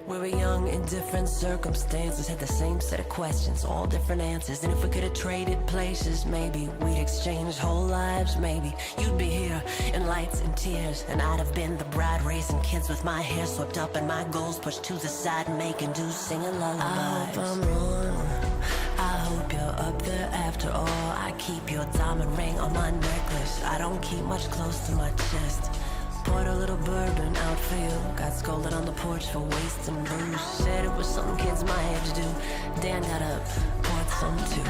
We were young in different circumstances, had the same set of questions, all different answers. And if we could have traded places, maybe we'd exchange whole lives. Maybe you'd be here in lights and tears, and I'd have been the bride raising kids with my hair swept up and my goals pushed to the side, making do singing lullabies. I hope I'm wrong. I hope you're up there after all. I keep your diamond ring on my necklace. I don't keep much close to my chest. Poured a little bourbon out for you. Got scolded on the porch for wasting booze. Said it was something kids my age do. Dan got up, poured some too.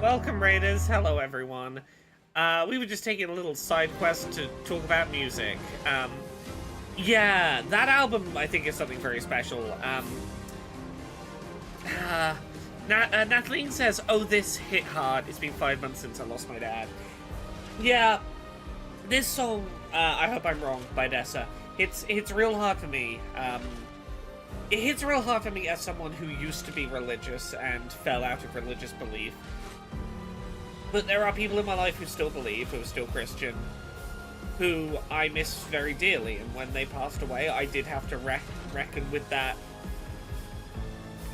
Welcome, Raiders. Hello, everyone. We were just taking a little side quest to talk about music. Yeah, that album, I think, is something very special. Nathalie says, oh, this hit hard. It's been 5 months since I lost my dad. Yeah, this song, I Hope I'm Wrong, by Dessa, it's real hard for me. It hits real hard for me as someone who used to be religious and fell out of religious belief. But there are people in my life who still believe, who are still Christian, who I miss very dearly, and when they passed away, I did have to reckon with that.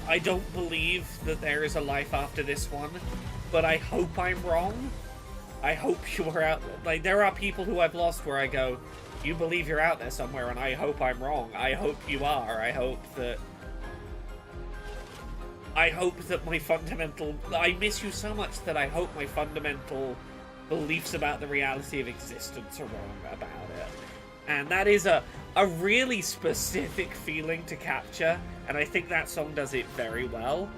I don't believe that there is a life after this one, but I hope I'm wrong. I hope you are out there. Like, there are people who I've lost where I go, you believe you're out there somewhere, and I hope I'm wrong. I hope you are. I hope that my fundamental... I miss you so much that I hope my fundamental beliefs about the reality of existence are wrong about it. And that is a really specific feeling to capture, and I think that song does it very well.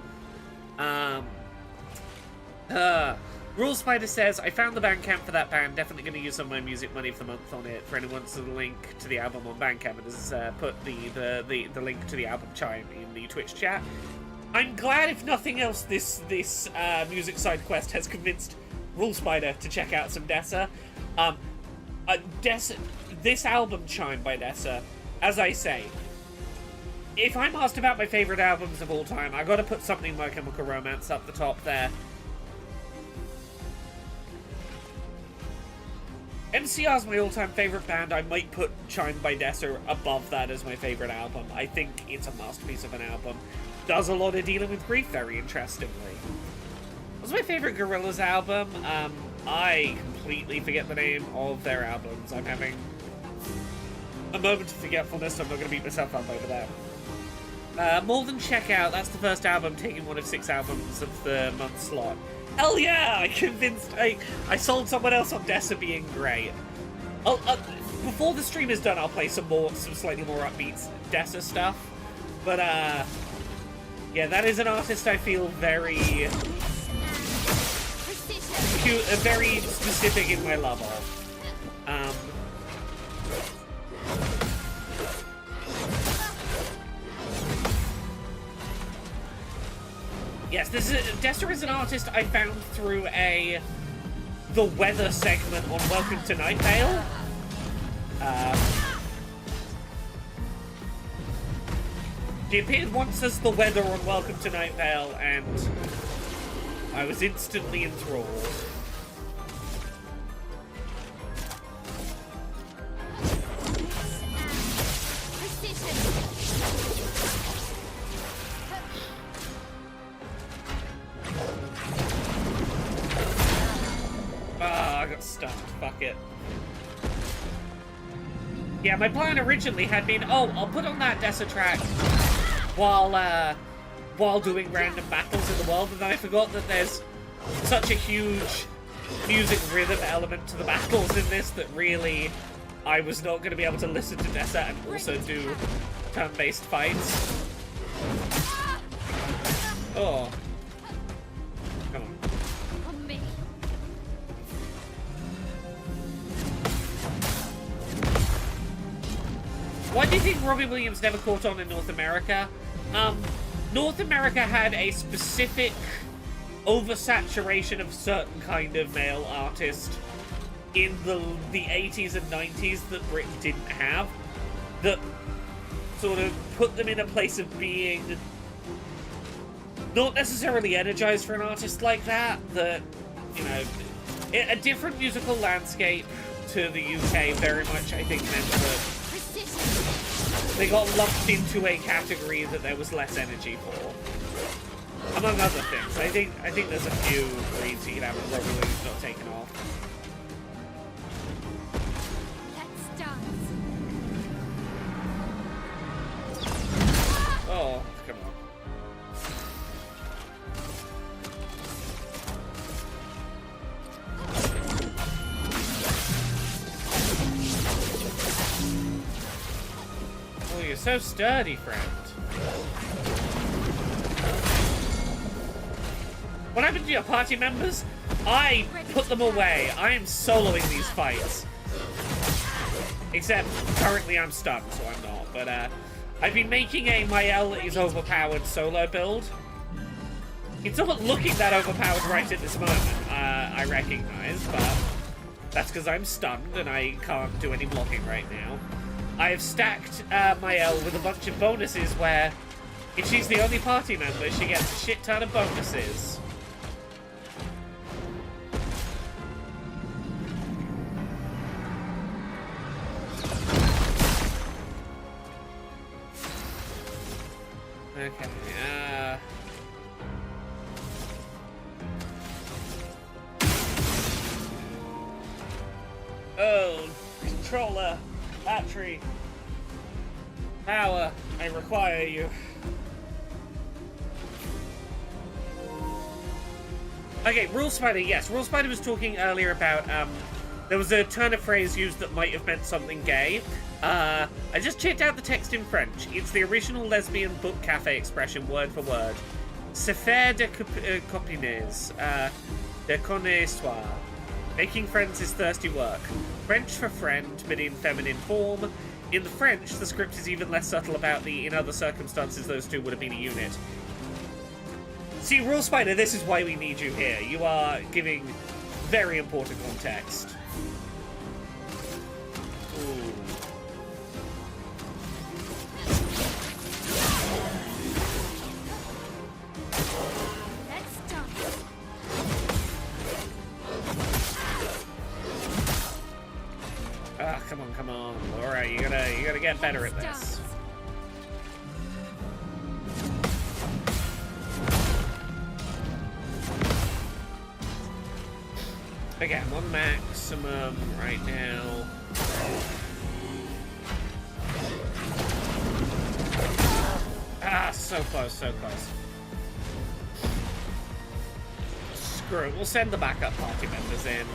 Rule Spider says, I found the Bandcamp for that band, definitely going to use some of my music money for the month on it. For anyone who wants the link to the album on Bandcamp, it has put the link to the album chime in the Twitch chat. I'm glad, if nothing else, this music side quest has convinced Rule Spider to check out some Dessa. This album chime by Dessa, as I say, if I'm asked about my favourite albums of all time, I gotta put something My Chemical Romance up the top there. MCR's my all-time favourite band. I might put Chime by Dessa above that as my favourite album. I think it's a masterpiece of an album. Does a lot of dealing with grief very interestingly. What's my favourite Gorillaz album? I completely forget the name of their albums. I'm having a moment of forgetfulness. I'm not going to beat myself up over that. More Than Checkout, that's the first album taking one of 6 albums of the month slot. Hell yeah! I sold someone else on Dessa being great. Before the stream is done, I'll play some slightly more upbeat Dessa stuff. But, yeah, that is an artist I feel very cute, very specific in my love of. Yes, Dessa is an artist I found through the weather segment on Welcome to Night Vale. She appeared once as the weather on Welcome to Night Vale, and I was instantly enthralled. I got stuck. Fuck it. Yeah, my plan originally had been, I'll put on that Dessa track while doing random battles in the world, and then I forgot that there's such a huge music rhythm element to the battles in this that really I was not going to be able to listen to Dessa and also do turn-based fights. Oh. Come on. Why do you think Robbie Williams never caught on in North America? North America had a specific oversaturation of certain kind of male artist in the 80s and 90s that Britain didn't have, that sort of put them in a place of being not necessarily energized for an artist like that, you know, a different musical landscape to the UK very much, I think, meant that they got lumped into a category that there was less energy for. Among other things. I think there's a few reads you could have with Robbie Williams not taken off. Let's dance. Oh, come on. Oh, you're so sturdy, friend. What happened to your party members? I put them away. I am soloing these fights. Except, currently I'm stunned, so I'm not. But, I've been making a Mael is overpowered solo build. It's not looking that overpowered right at this moment, I recognize, but that's because I'm stunned and I can't do any blocking right now. I have stacked Mael with a bunch of bonuses where, if she's the only party member, she gets a shit ton of bonuses. Okay, oh, controller, battery, power, I require you. Okay, Rule Spider, yes. Rule Spider was talking earlier about, there was a turn of phrase used that might have meant something gay. I just checked out the text in French. It's the original lesbian book cafe expression, word for word. Se faire de copines, de connaissoir. Making friends is thirsty work. French for friend, but in feminine form. In the French, the script is even less subtle about in other circumstances, those two would have been a unit. See, Rule Spider, this is why we need you here. You are giving very important context. Ooh. Ah, come on. Alright, you gotta get better at this. Okay, I'm on maximum right now. Ah, so close, so close. Screw it, we'll send the backup party members in.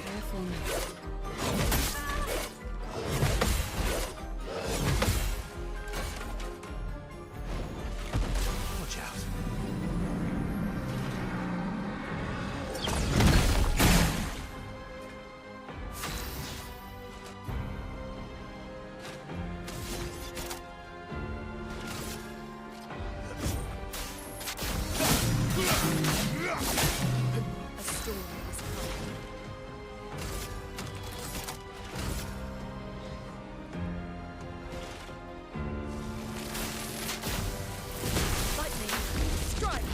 Careful now. Watch out. A storm is coming. Lightning, strike!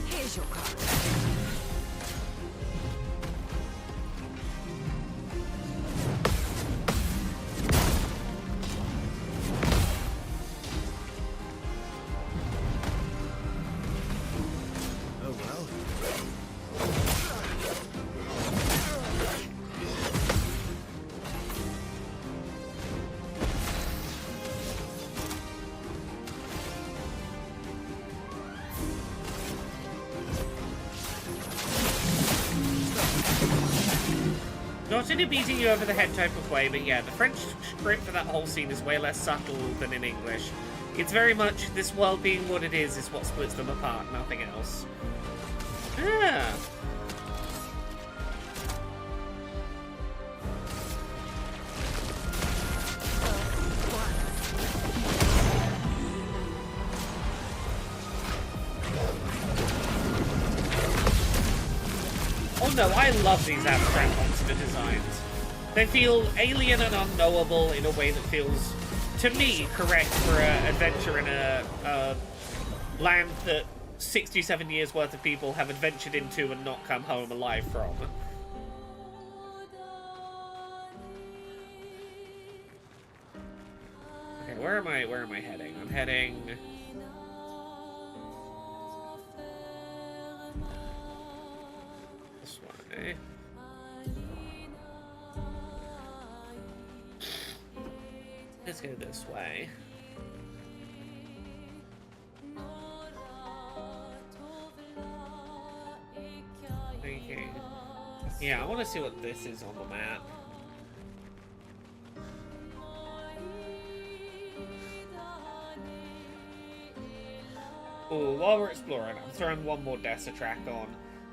Here's your card. Oh well. Not in a beating you over the head type of way, but yeah, the French script for that whole scene is way less subtle than in English. It's very much, this world being what it is what splits them apart, nothing else. Yeah. Oh no, I love these abstract monster designs. They feel alien and unknowable in a way that feels, to me, correct for an adventure in a land that 67 years worth of people have adventured into and not come home alive from. Okay, where am I heading? I'm heading... this way. Let's go this way. Okay. Yeah, I want to see what this is on the map. Oh, while we're exploring, I'm throwing one more Dessa track on.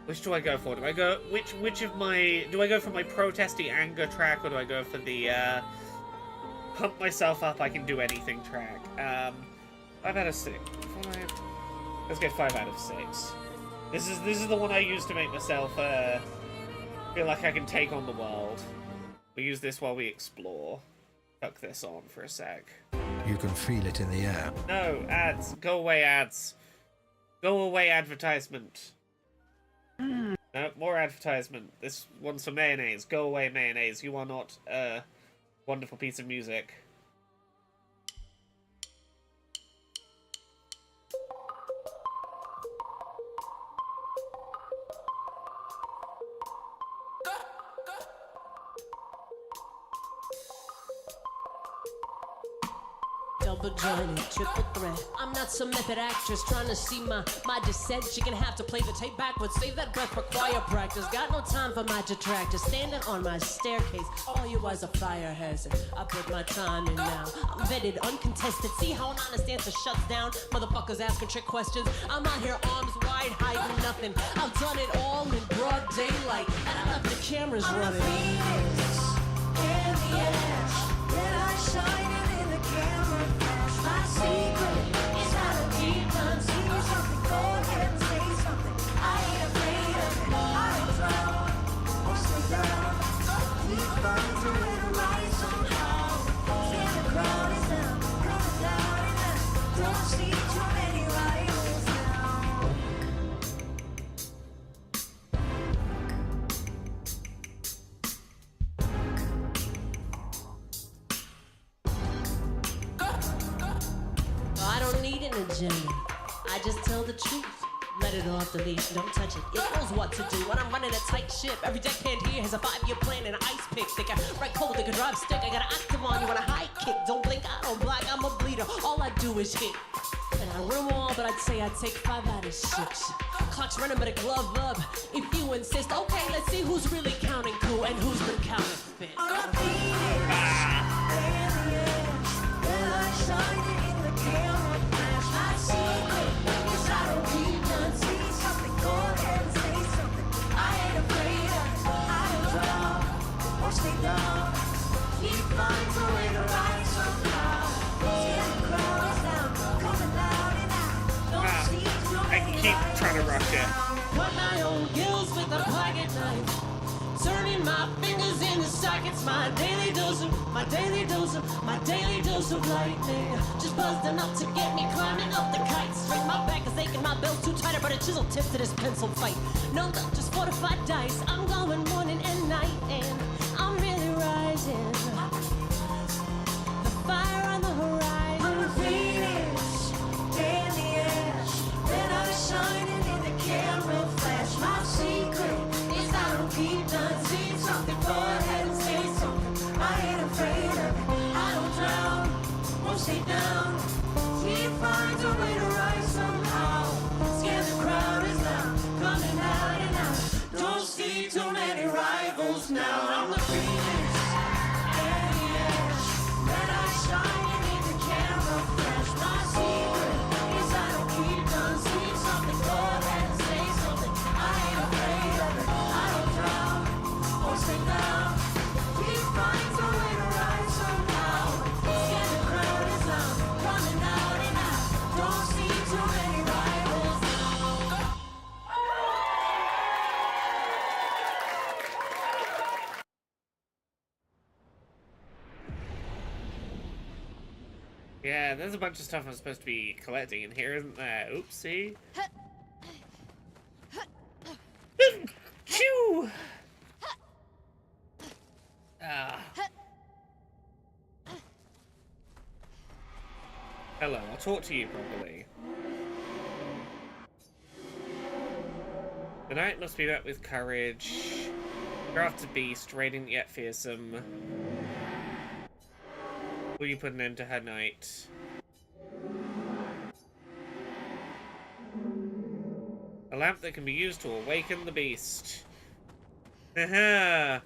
Which do I go for? Do I go which of my do I go for my protesty anger track, or do I go for the pump myself up I can do anything track? 5 out of 6. 5. Let's get 5 out of 6. This is the one I use to make myself feel like I can take on the world. We use this while we explore. Tuck this on for a sec. You can feel it in the air. No, ads. Go away, ads. Go away, advertisement. No, more advertisement. This one's for mayonnaise. Go away, mayonnaise. You are not a wonderful piece of music. Double jointed, triple threat. I'm not some method actress trying to see my descent. You're gonna have to play the tape backwards. Save that breath for choir practice. Got no time for my detractors. Standing on my staircase, all you was a fire hazard. I put my time in now. I'm vetted, uncontested. See how an honest answer shuts down motherfuckers asking trick questions. I'm out here arms wide, hiding nothing. I've done it all in broad daylight, and I left the cameras running. In the ash, then I shine in the camera. My secret is how to demons see something. Go ahead and say something. I ain't afraid of it. I'm proud. Push me down. These buttons are in the light somehow. See the crowd is down, coming down, and I don't see too many rivals now. agenda. I just tell the truth. Let it off the leash, don't touch it. It knows what to do when I'm running a tight ship. Every deckhand here has a 5-year plan and an ice pick. They can write code, they can drive stick. I got an active on you and a high kick. Don't blink, I don't block, I'm a bleeder. All I do is hit. And I run them all, but I'd say I take 5 out of 6. Clock's running, but a glove up. If you insist, okay, let's see who's really counting cool and who's been counterfeit. I keep trying to rush it. Cut my own gills with a pocket knife. Turning my fingers into sockets. My daily dose of lightning. Just buzzed enough to get me climbing up the kite. Straight my back is aching, my belt's too tight. I brought a chisel tip to this pencil fight. No luck, just fortified dice. I'm going morning and night, and I'm really rising. The fire on the horizon. I'm the Venus in the ash. Then I was shining in the camera flash. My secret is I don't keep done. See something, go ahead and say something. I ain't afraid of it. I don't drown, won't stay down. He finds a way to rise somehow. Scare the crowd is now coming out and out. Don't see too many rivals now. I'm the Venus and the ash. Then I shining in the camera flash. My secret is I don't keep done. See something, go ahead and say something. I ain't afraid of it. I don't drown, won't stay down. He finds a way to rise somehow. Scare the crowd is now coming out and out. Don't see too many rivals now. Yeah, there's a bunch of stuff I'm supposed to be collecting in here, isn't there? Oopsie. Choo! Ah. Hello, I'll talk to you properly. The night must be met with courage. Crafted beast, radiant yet fearsome. Will you put an end to her night? A lamp that can be used to awaken the beast. Haha!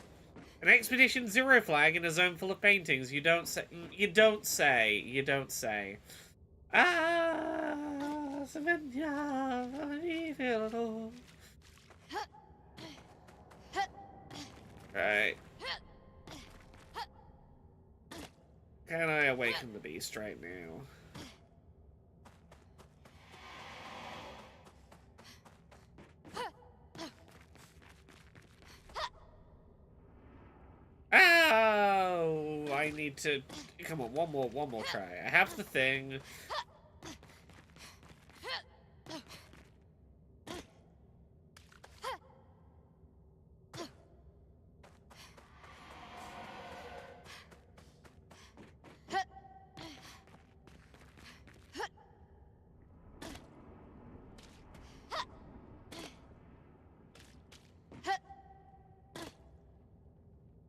An Expedition Zero flag in a zone full of paintings. You don't say. You don't say. You don't say. Ah, right. Can I awaken the beast right now? Oh, I need to. Come on, one more try. I have the thing.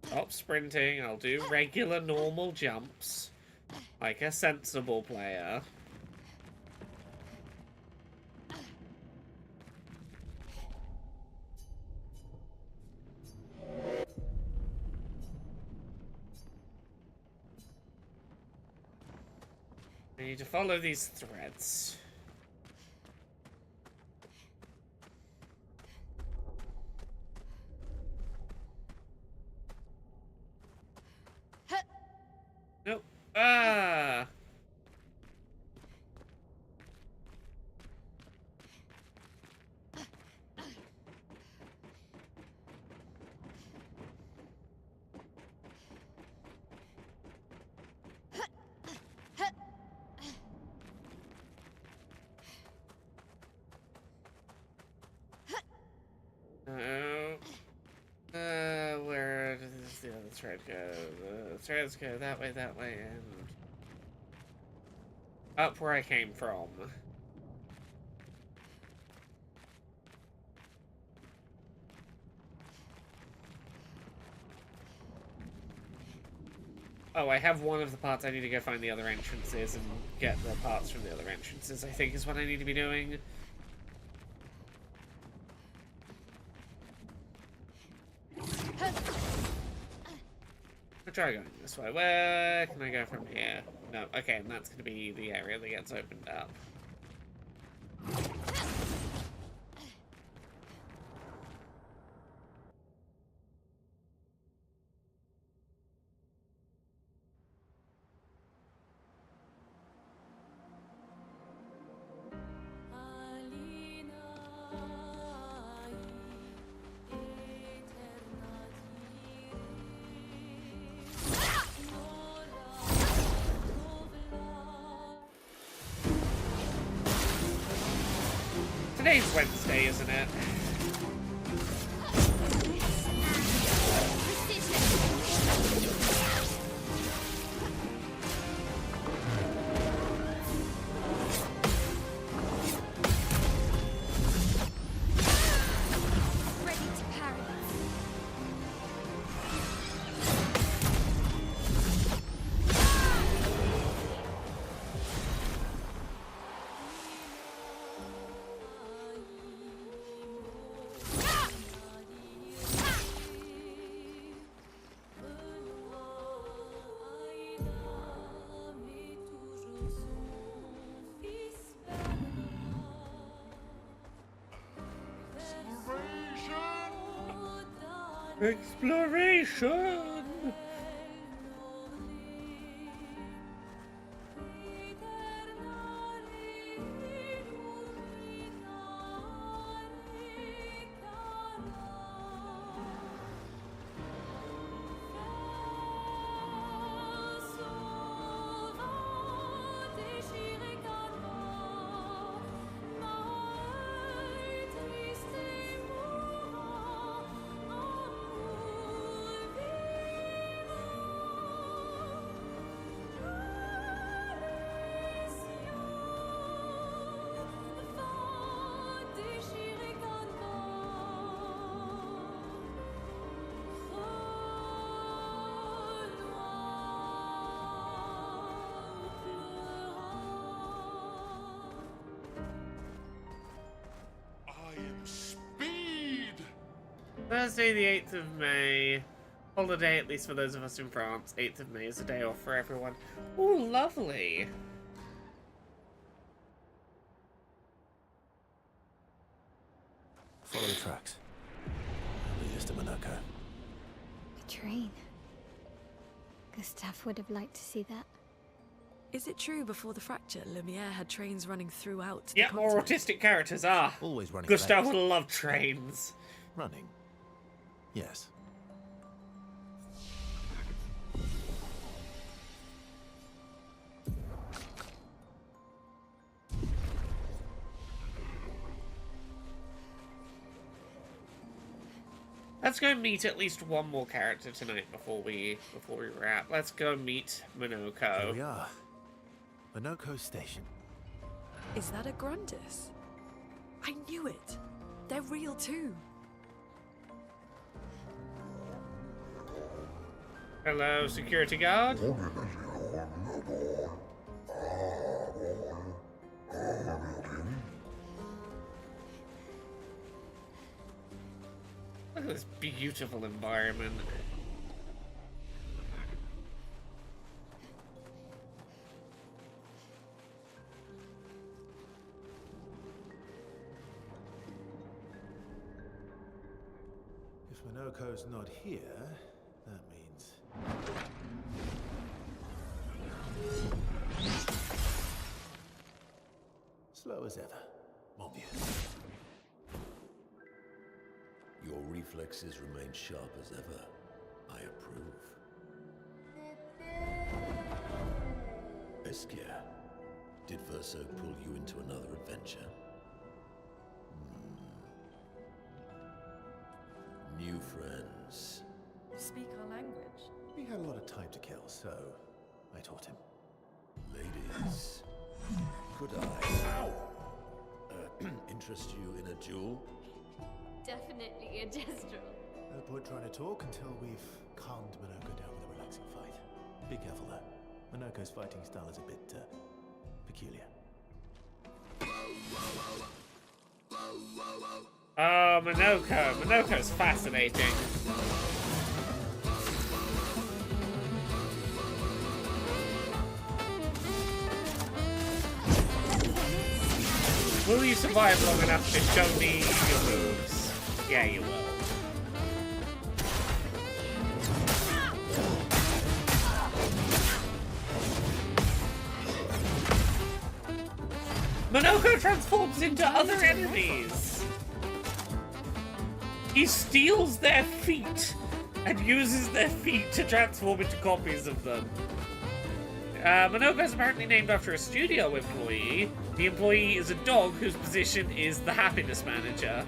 Stop sprinting, I'll do regular normal jumps. Like a sensible player. I need to follow these threads. Nope. Ah! Where does the other thread go? The threads go that way, and... Up where I came from. Oh, I have one of the parts. I need to go find the other entrances and get the parts from the other entrances, I think is what I need to be doing. I'll try going this way. Where can I go from here? No, okay, and that's going to be the area that gets opened up. Today's Wednesday, isn't it? Exploration! Thursday, the 8th of May. Holiday, at least for those of us in France. 8th of May is a day off for everyone. Ooh, lovely. Follow the tracks. Lead us to Monaco. A train. Gustave would have liked to see that. Is it true before the fracture, Lumiere had trains running throughout? Yeah, more autistic characters are. Always running. Gustave would love trains. Running. Yes. Let's go meet at least one more character tonight before we wrap. Let's go meet Monoko. Here we are. Monoko Station. Is that a Grundis? I knew it. They're real too. Hello, security guard. Look at this beautiful environment. If Monoko's not here, that means... slow as ever. Obvious. Your reflexes remain sharp as ever. I approve. Obscur, did Verso pull you into another adventure? New friends. Speak our language. He had a lot of time to kill, so I taught him. Ladies, could I? Interest you in a duel? Definitely a gestural. No point trying to talk until we've calmed Minoko down with a relaxing fight. Be careful though. Minoko's fighting style is a bit peculiar. Oh, Minoko. Minoko's fascinating. Will you survive long enough to show me your moves? Yeah, you will. Minoko transforms into other enemies! He steals their feet and uses their feet to transform into copies of them. Minoko is apparently named after a studio employee. The employee is a dog whose position is the happiness manager.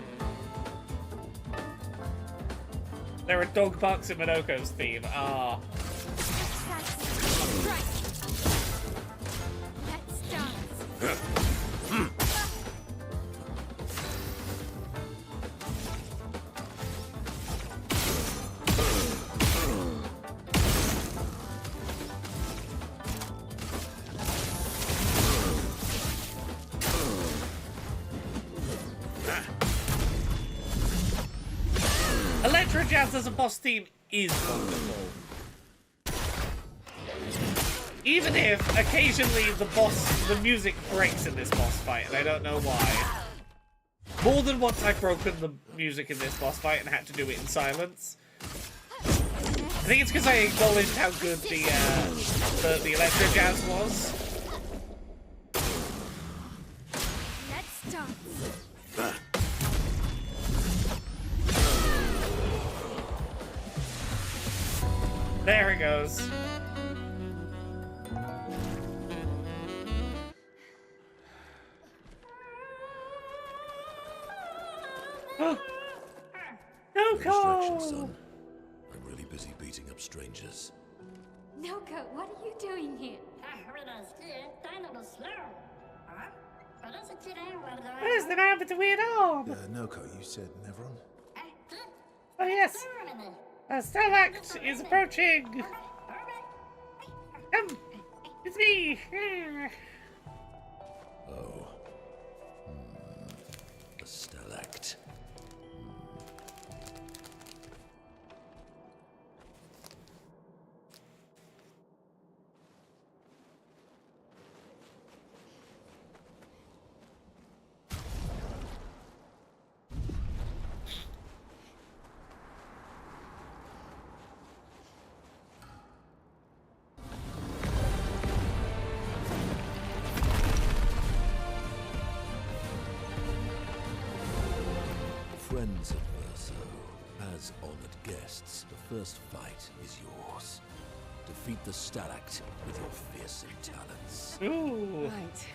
There are dog barks in Minoko's theme. Ah. Let's dance. Electro Jazz as a boss theme is wonderful. Even if occasionally the music breaks in this boss fight, and I don't know why. More than once I've broken the music in this boss fight and had to do it in silence. I think it's because I acknowledged how good the Electro Jazz was. Let's dance. There it goes. Oh. No Distraction, call. son. I'm really busy beating up strangers. Noko, what are you doing here? What is the man with the weird arm? Noko, you said Nevron? Oh yes. A Stalact is approaching. Come, it's me. Oh. A stalact. Friends of Verso, as honored guests, the first fight is yours. Defeat the Stalact with your fearsome talents. Ooh. Right.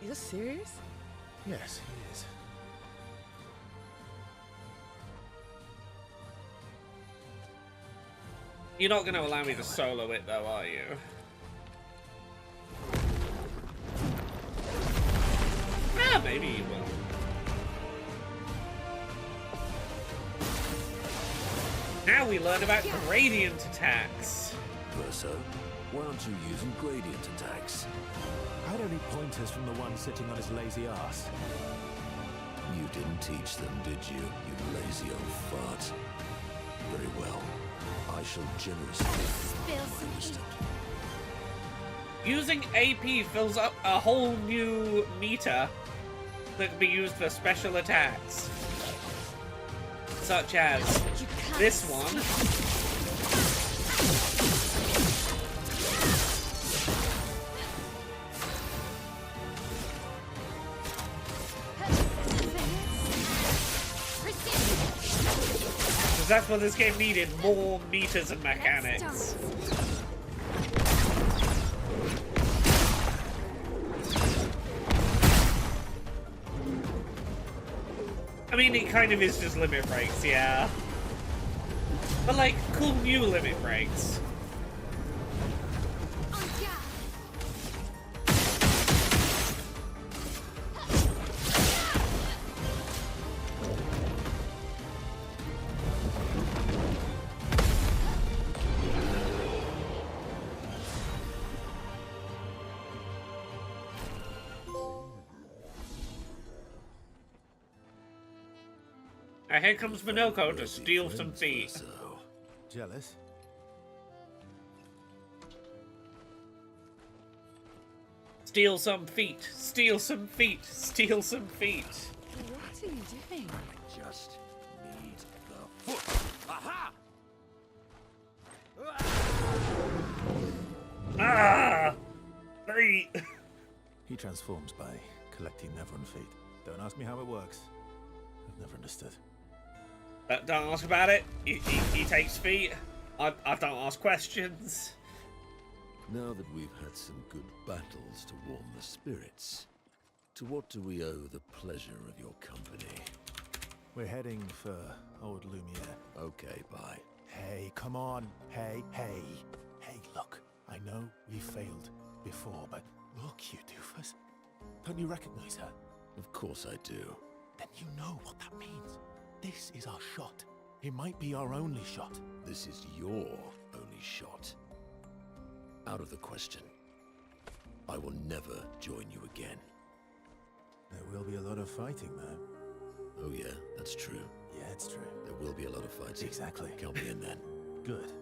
You're serious? Yes, he is. You're not going to allow me to solo it, though, are you? Ah, maybe you will. Now we learn about gradient attacks. Verso, why aren't you using gradient attacks? Had any pointers from the one sitting on his lazy ass? You didn't teach them, did you, you lazy old fart? Very well. I shall generously Spill my some wisdom. Using AP fills up a whole new meter that can be used for special attacks. Such as this one. Because that's what this game needed, more meters and mechanics. I mean, it kind of is just limit breaks, yeah. But like, cool new limit breaks. Here comes Minoko to steal some feet. Jealous? Steal some feet. Steal some feet. Steal some feet. What are you doing? Just need the foot. Aha! Ah! Feet! He transforms by collecting Neveron feet. Don't ask me how it works. I've never understood. Don't ask about it. He takes feet. I don't ask questions. Now that we've had some good battles to warm the spirits, to what do we owe the pleasure of your company? We're heading for Old Lumiere. Okay, bye. Hey, come on. Hey. Hey, look. I know we failed before, but look, you doofus. Don't you recognize her? Of course I do. Then you know what that means. This is our shot. It might be our only shot. This is your only shot. Out of the question. I will never join you again. There will be a lot of fighting, though. Oh yeah, that's true. Yeah, it's true. There will be a lot of fighting. Exactly. Count me in then. Good.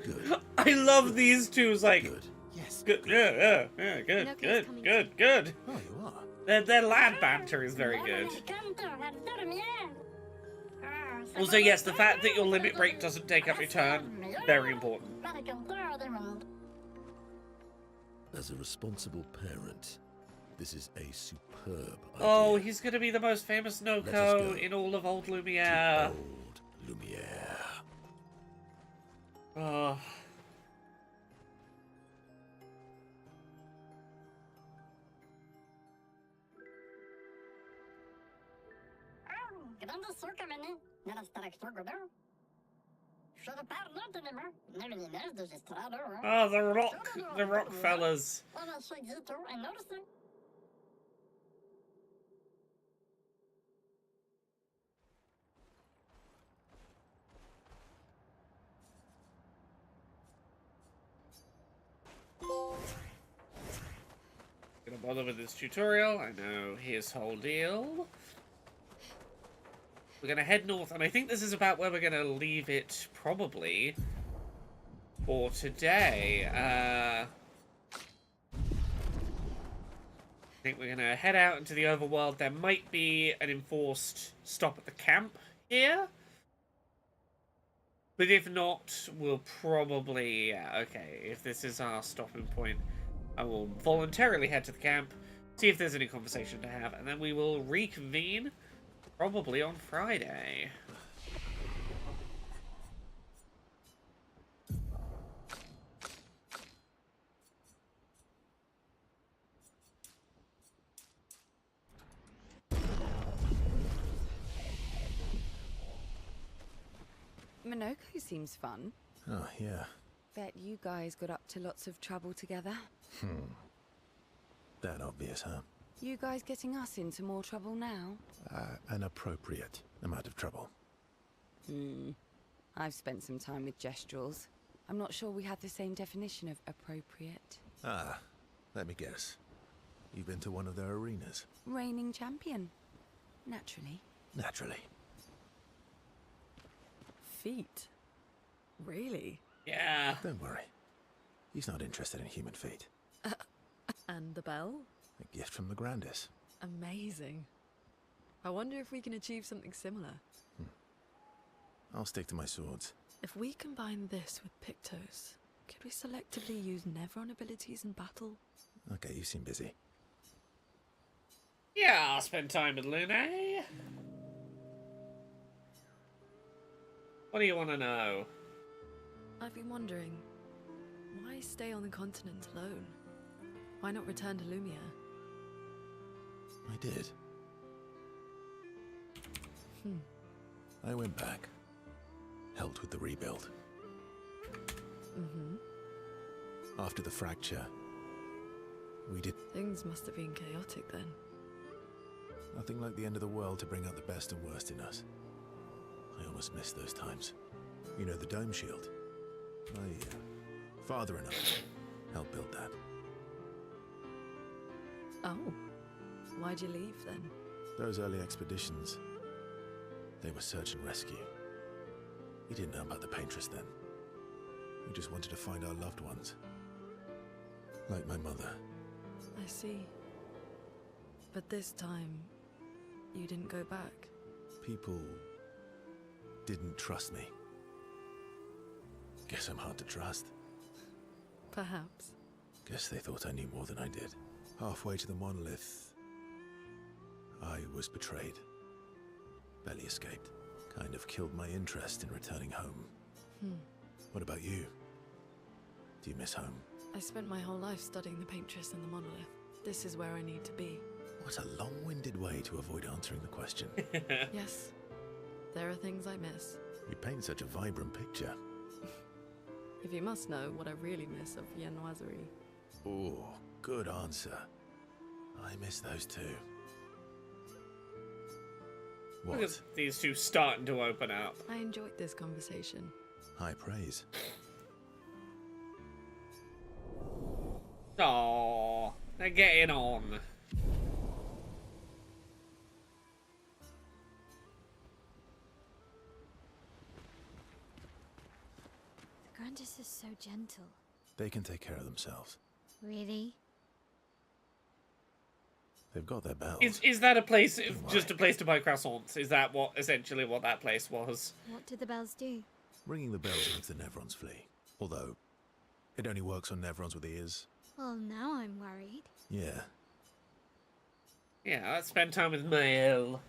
Good. I love these two. Like, good. Yes. Good. Yeah. Good. Oh, you are. Their lad banter is very good. Also, yes, the fact that your limit break doesn't take up your turn, very important. As a responsible parent, this is a superb idea. Oh, he's gonna be the most famous Let us Noko go in all of Old to Lumiere. Old Lumiere. Oh. Oh, the rock fellas. Gonna bother with this tutorial. I know his whole deal. We're gonna head north, and I think this is about where we're gonna leave it, probably, for today. I think we're gonna head out into the overworld. There might be an enforced stop at the camp here. But if not, we'll probably... Yeah, okay, if this is our stopping point, I will voluntarily head to the camp, see if there's any conversation to have, and then we will reconvene, probably on Friday. Minoko seems fun. Oh, yeah. Bet you guys got up to lots of trouble together. That obvious, huh? You guys getting us into more trouble now? An appropriate amount of trouble. I've spent some time with Gestrals. I'm not sure we had the same definition of appropriate. Let me guess. You've been to one of their arenas? Reigning champion. Naturally. Naturally. Feet? Really? Yeah. Don't worry. He's not interested in human feet. And the bell? A gift from the Grandis. Amazing. I wonder if we can achieve something similar. I'll stick to my swords. If we combine this with Pictos, could we selectively use Neveron abilities in battle? Okay, you seem busy. Yeah, I'll spend time with Lune. What do you want to know? I've been wondering, why stay on the continent alone? Why not return to Lumiere? I did. I went back. helped with the rebuild. Mm-hmm. After the fracture, we did Things must have been chaotic then. nothing like the end of the world to bring out the best and worst in us. I almost missed those times. You know, the dome shield. My father and I helped build that. Oh. Why'd you leave then? Those early expeditions, they were search and rescue. We didn't know about the Paintress then. We just wanted to find our loved ones. Like my mother. I see. But this time, you didn't go back. People didn't trust me. Guess I'm hard to trust. Perhaps. Guess they thought I knew more than I did. Halfway to the monolith, I was betrayed. Barely escaped. Kind of killed my interest in returning home. What about you? Do you miss home? I spent my whole life studying the Paintress and the monolith. This is where I need to be. What a long-winded way to avoid answering the question. Yes. There are things I miss. You paint such a vibrant picture. If you must know what I really miss of Viennoiserie. Oh, good answer. I miss those too. Look What? at these two starting to open up. I enjoyed this conversation. High praise. Aww, they're getting on. The Grandis is so gentle. They can take care of themselves. Really? They've got their bells. Is that a place, Don't just worry. a place to buy croissants? Is that what, essentially what that place was? What do the bells do? Ringing the bells makes the Nevrons flee. Although, it only works on Nevrons with ears. Well, now I'm worried. Yeah. Yeah, let's spend time with Mael.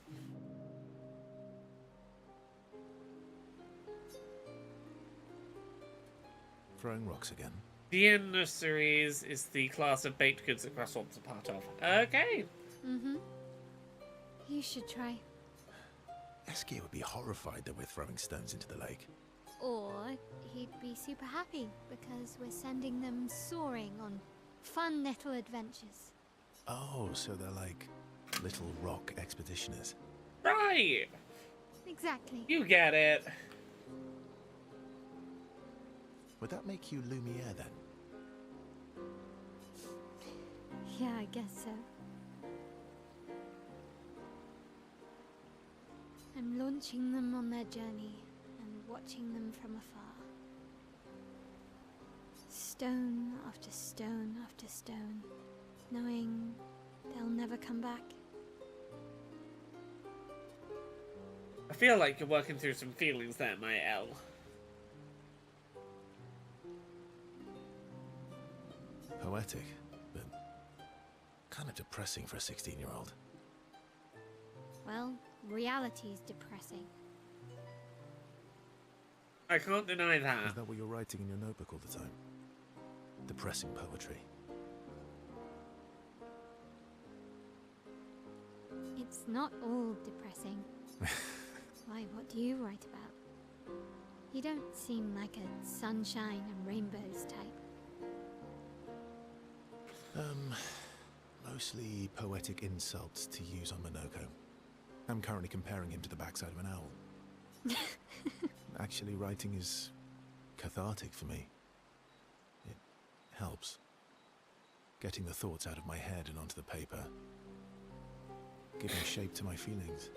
Throwing rocks again. The Emissaries is the class of baked goods that croissants are part of. Okay. Mm-hmm. You should try. Eskia would be horrified that we're throwing stones into the lake. Or he'd be super happy because we're sending them soaring on fun little adventures. Oh, so they're like little rock expeditioners. Right. Exactly. You get it. Would that make you Lumiere then? Yeah, I guess so. I'm launching them on their journey and watching them from afar. Stone after stone after stone, knowing they'll never come back. I feel like you're working through some feelings there, Mael. Poetic, but kind of depressing for a 16-year-old. Well, reality's depressing. I can't deny Is that. that what you're writing in your notebook all the time? Depressing poetry. It's not all depressing. Why, what do you write about? You don't seem like a sunshine and rainbows type. Mostly poetic insults to use on Monoko. I'm currently comparing him to the backside of an owl. Actually, writing is cathartic for me. It helps. Getting the thoughts out of my head and onto the paper. Giving shape to my feelings.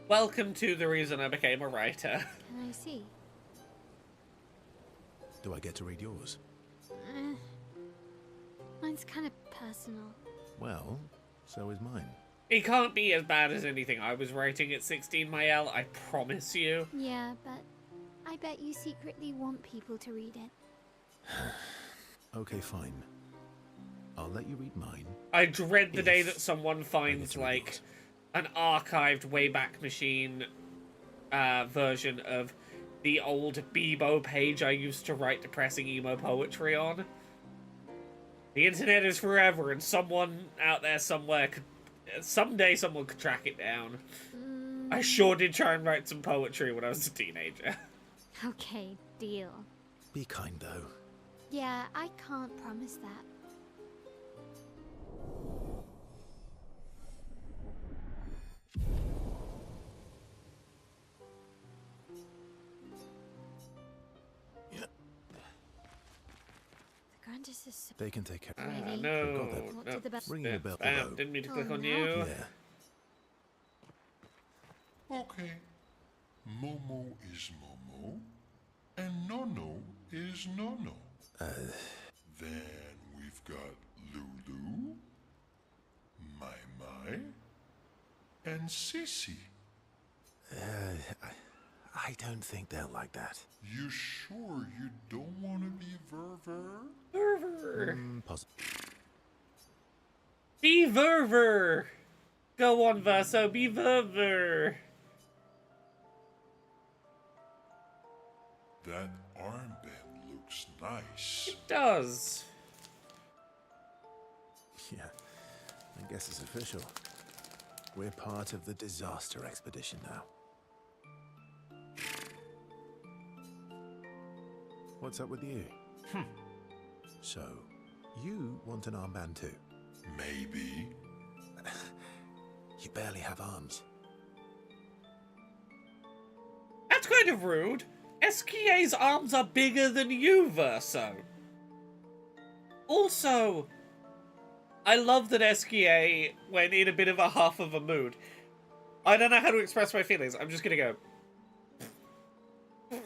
Welcome to the reason I became a writer. Can I see? Do I get to read yours? Mine's kind of personal. Well, so is mine. It can't be as bad as anything I was writing at 16, Mael, I promise you. Yeah, but I bet you secretly want people to read it. Okay, fine. I'll let you read mine. I dread the day If that someone I get finds, to read like, yours. an archived Wayback Machine version of the old Bebo page I used to write depressing emo poetry on. The internet is forever, and someone out there somewhere could... Someday someone could track it down. I sure did try and write some poetry when I was a teenager. Okay, deal. Be kind, though. Yeah, I can't promise that. The Grandis is so They can take care. Really? No. What No. did the bell? Ringing the bell. Bam, Although, didn't mean to Oh, click on no. you. yeah. Okay. Momo is Momo, and Nono is Nono. Then we've got Lulu, Mai Mai, and Sissy. I don't think they'll like that. You sure you don't want to be Verver? Verver. Be Be Verver. Go on, Verso. Be Verver. That armband looks nice. It does. Yeah, I guess it's official. We're part of the disaster expedition now. What's up with you? So, you want an armband too? Maybe. You barely have arms. That's kind of rude. SKA's arms are bigger than you, Verso. Also, I love that SKA went in a bit of a huff of a mood. I don't know how to express my feelings. I'm just gonna go. I'm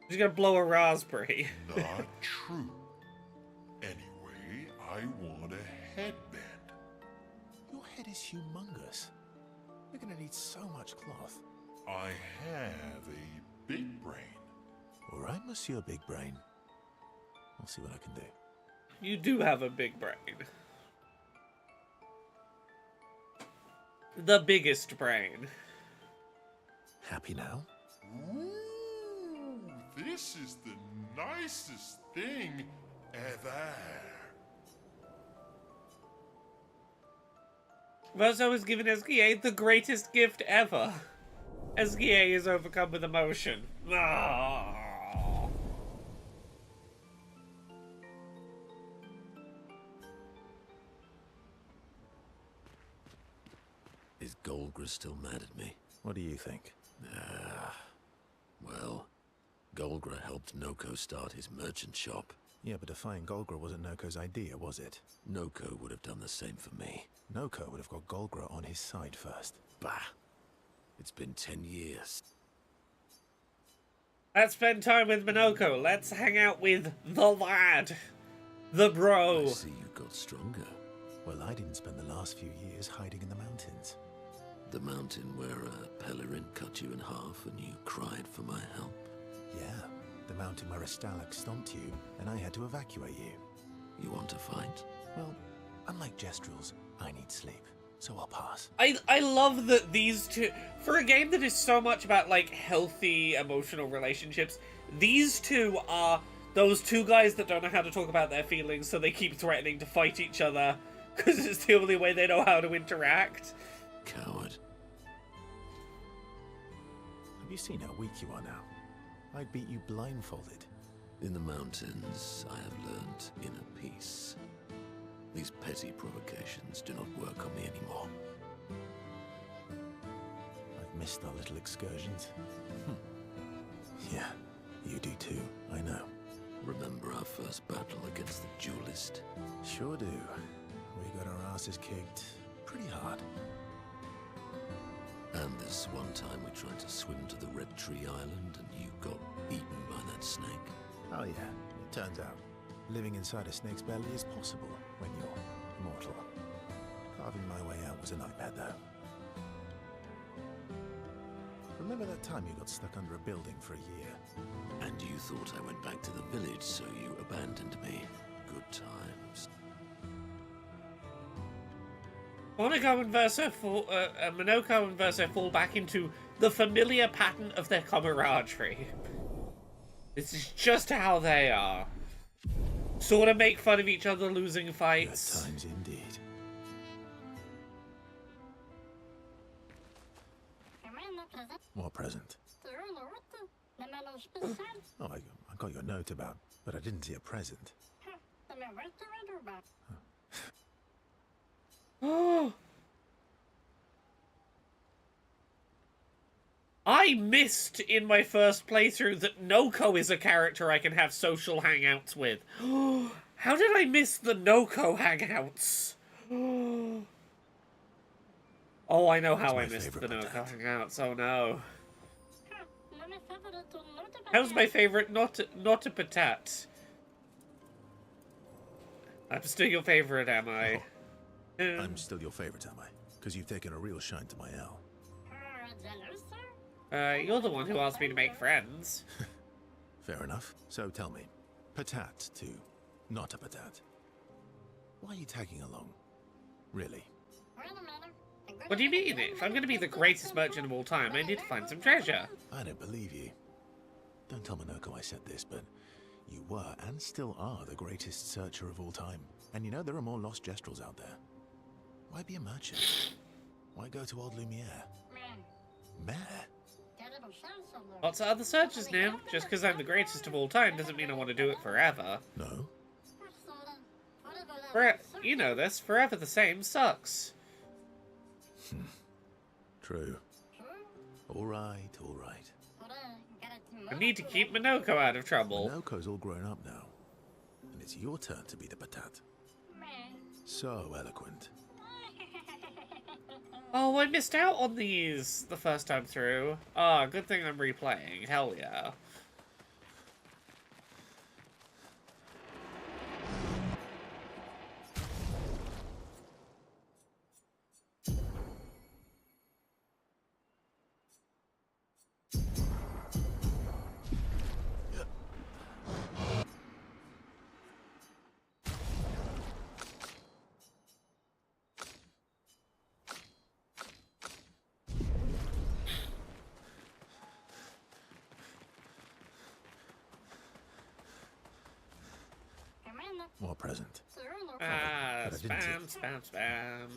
just gonna blow a raspberry. Not true. Anyway, I want a headband. Your head is humongous. You're gonna need so much cloth. I have a big brain. All right, Monsieur Big Brain. I'll see what I can do. You do have a big brain. The biggest brain. Happy now? Ooh, this is the nicest thing ever. Verso has given SKA the greatest gift ever. SKA is overcome with emotion. Ah. Is Golgra still mad at me? What do you think? Well, Golgra helped Noko start his merchant shop. Yeah, but defying Golgra wasn't Noko's idea, was it? Noko would have done the same for me. Noko would have got Golgra on his side first. Bah! It's been 10 years. Let's spend time with Minoko. Let's hang out with the lad. The bro. I see you got stronger. Well, I didn't spend the last few years hiding in the mountains. The mountain where a Pellerin cut you in half and you cried for my help. Yeah, the mountain where a Stalag stomped you, and I had to evacuate you. You want to fight? Well, unlike Gestrels, I need sleep, so I'll pass. I love that these two, for a game that is so much about like healthy emotional relationships, these two are those two guys that don't know how to talk about their feelings, so they keep threatening to fight each other because it's the only way they know how to interact. Coward. Have you seen how weak you are now? I'd beat you blindfolded. In the mountains, I have learned inner peace. These petty provocations do not work on me anymore. I've missed our little excursions. Yeah, you do too, I know. Remember our first battle against the duelist? Sure do. We got our asses kicked pretty hard. And this one time we tried to swim to the Red Tree Island and you got eaten by that snake. Oh yeah, it turns out living inside a snake's belly is possible when you're mortal. Carving my way out was a nightmare though. Remember that time you got stuck under a building for a year? And you thought I went back to the village, so you abandoned me. Good times. Minoko and Verso fall back into the familiar pattern of their camaraderie. This is just how they are. Sort of make fun of each other losing fights. Good times indeed. What present? Oh, I got your note about, but I didn't see a present. I missed in my first playthrough that Noko is a character I can have social hangouts with. How did I miss the Noko hangouts? Oh, I know how I missed the Noko hangouts. Oh no. How's my favorite not a patat? I'm still your favorite, am I? Oh, I'm still your favorite, am I? Because you've taken a real shine to my L. You're the one who asked me to make friends. Fair enough. So tell me, patat to not a patat. Why are you tagging along? Really? What do you mean? If I'm going to be the greatest merchant of all time, I need to find some treasure. I don't believe you. Don't tell Minoko I said this, but you were and still are the greatest searcher of all time. And you know there are more lost Jestrels out there. Why be a merchant? Why go to old Lumiere? Mare? Lots of other searchers now. Just because I'm the greatest of all time doesn't mean I want to do it forever. No? You know this. Forever the same sucks. True. All right, all right. I need to keep Minoko out of trouble. Minoko's all grown up now. And it's your turn to be the patat. So eloquent. Oh, I missed out on these the first time through. Ah, good thing I'm replaying. Hell yeah. More present. Ah, But I didn't spam, spam, spam.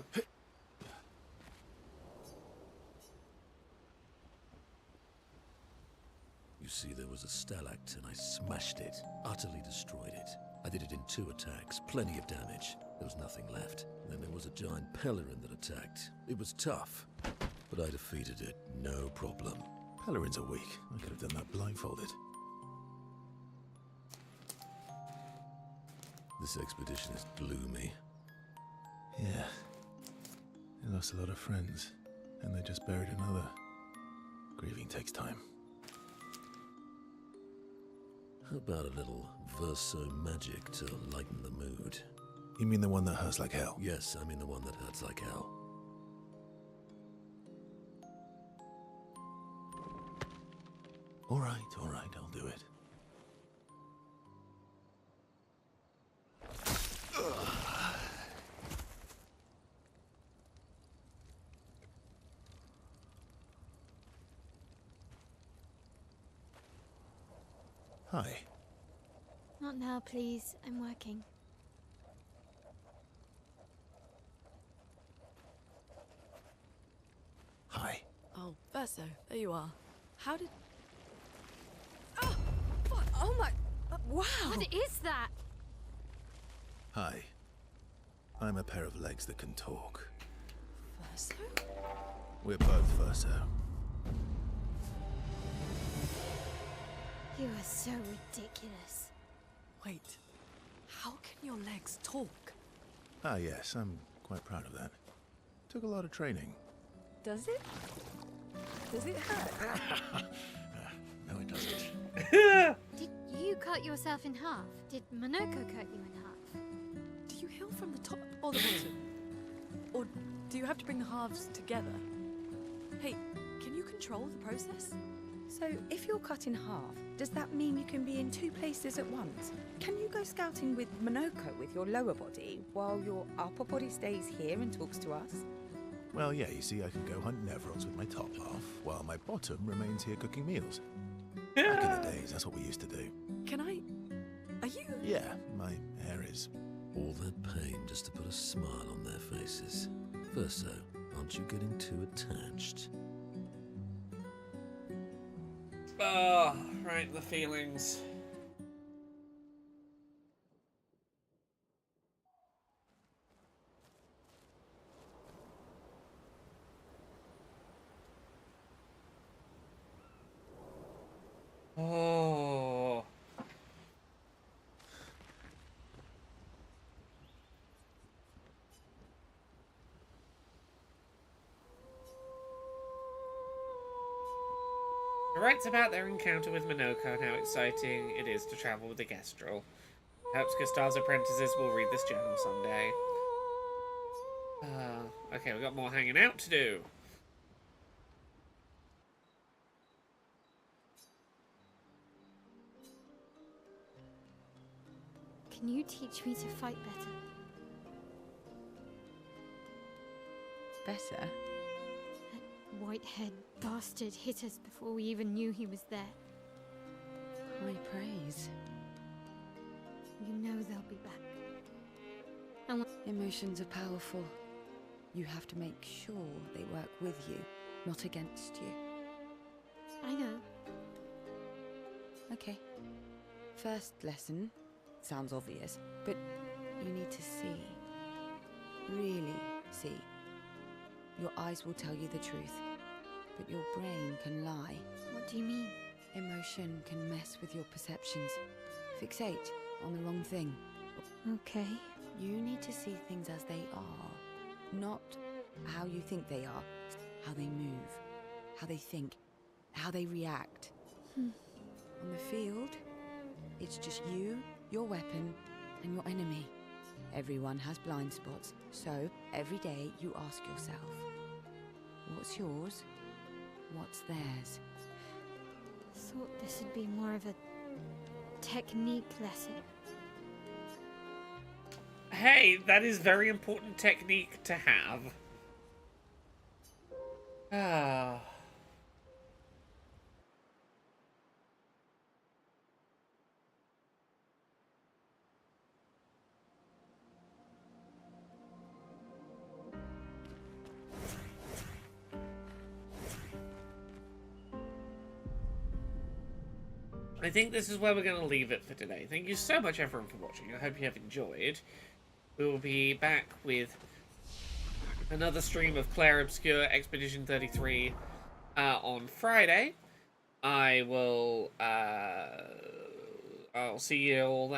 You see, there was a stalact, and I smashed it, utterly destroyed it. I did it in 2 attacks, plenty of damage. There was nothing left. And then there was a giant pelerin that attacked. It was tough, but I defeated it, no problem. Pelerins are weak. I could have done that blindfolded. This expedition is gloomy. Yeah. They lost a lot of friends, and they just buried another. Grieving takes time. How about a little verso magic to lighten the mood? You mean the one that hurts like hell? Yes, I mean the one that hurts like hell. All right, I'll do it. Hi. Not now, please. I'm working. Hi. Oh, Verso, there you are. How did... Oh, fuck, oh my... wow! What is that? Hi. I'm a pair of legs that can talk. Verso? We're both Verso. You are so ridiculous. Wait, how can your legs talk? Ah, yes, I'm quite proud of that. Took a lot of training. Does it? Does it hurt? No, it doesn't. Did you cut yourself in half? Did Minoko cut you in half? Do you heal from the top or the bottom? Or do you have to bring the halves together? Hey, can you control the process? So, if you're cut in half, does that mean you can be in 2 places at once? Can you go scouting with Minoko with your lower body, while your upper body stays here and talks to us? Well, yeah, you see, I can go hunt Nevrons with my top half, while my bottom remains here cooking meals. Back in the days, that's what we used to do. Can I... Are you... Yeah, my hair is... All that pain just to put a smile on their faces. Verso, aren't you getting too attached? Oh, right, the feelings. Oh. It writes about their encounter with Minoko and how exciting it is to travel with the Gestrel. Perhaps Gustav's apprentices will read this journal someday. Okay, we've got more hanging out to do. Can you teach me to fight better? Better? That white-haired bastard hit us before we even knew he was there. High praise. You know they'll be back. Emotions are powerful. You have to make sure they work with you, not against you. I know. Okay. First lesson. Sounds obvious, but you need to see. Really see. Your eyes will tell you the truth, but your brain can lie. What do you mean? Emotion can mess with your perceptions. Fixate on the wrong thing. Okay. You need to see things as they are, not how you think they are. How they move, how they think, how they react. On the field, it's just you, your weapon, and your enemy. Everyone has blind spots, so every day you ask yourself, what's yours? What's theirs? Thought this would be more of a technique lesson. Hey, that is very important technique to have. Ah. I think this is where we're going to leave it for today. Thank you so much, everyone, for watching. I hope you have enjoyed. We will be back with another stream of Clair, Obscur, Expedition 33 on Friday. I'll see you all then.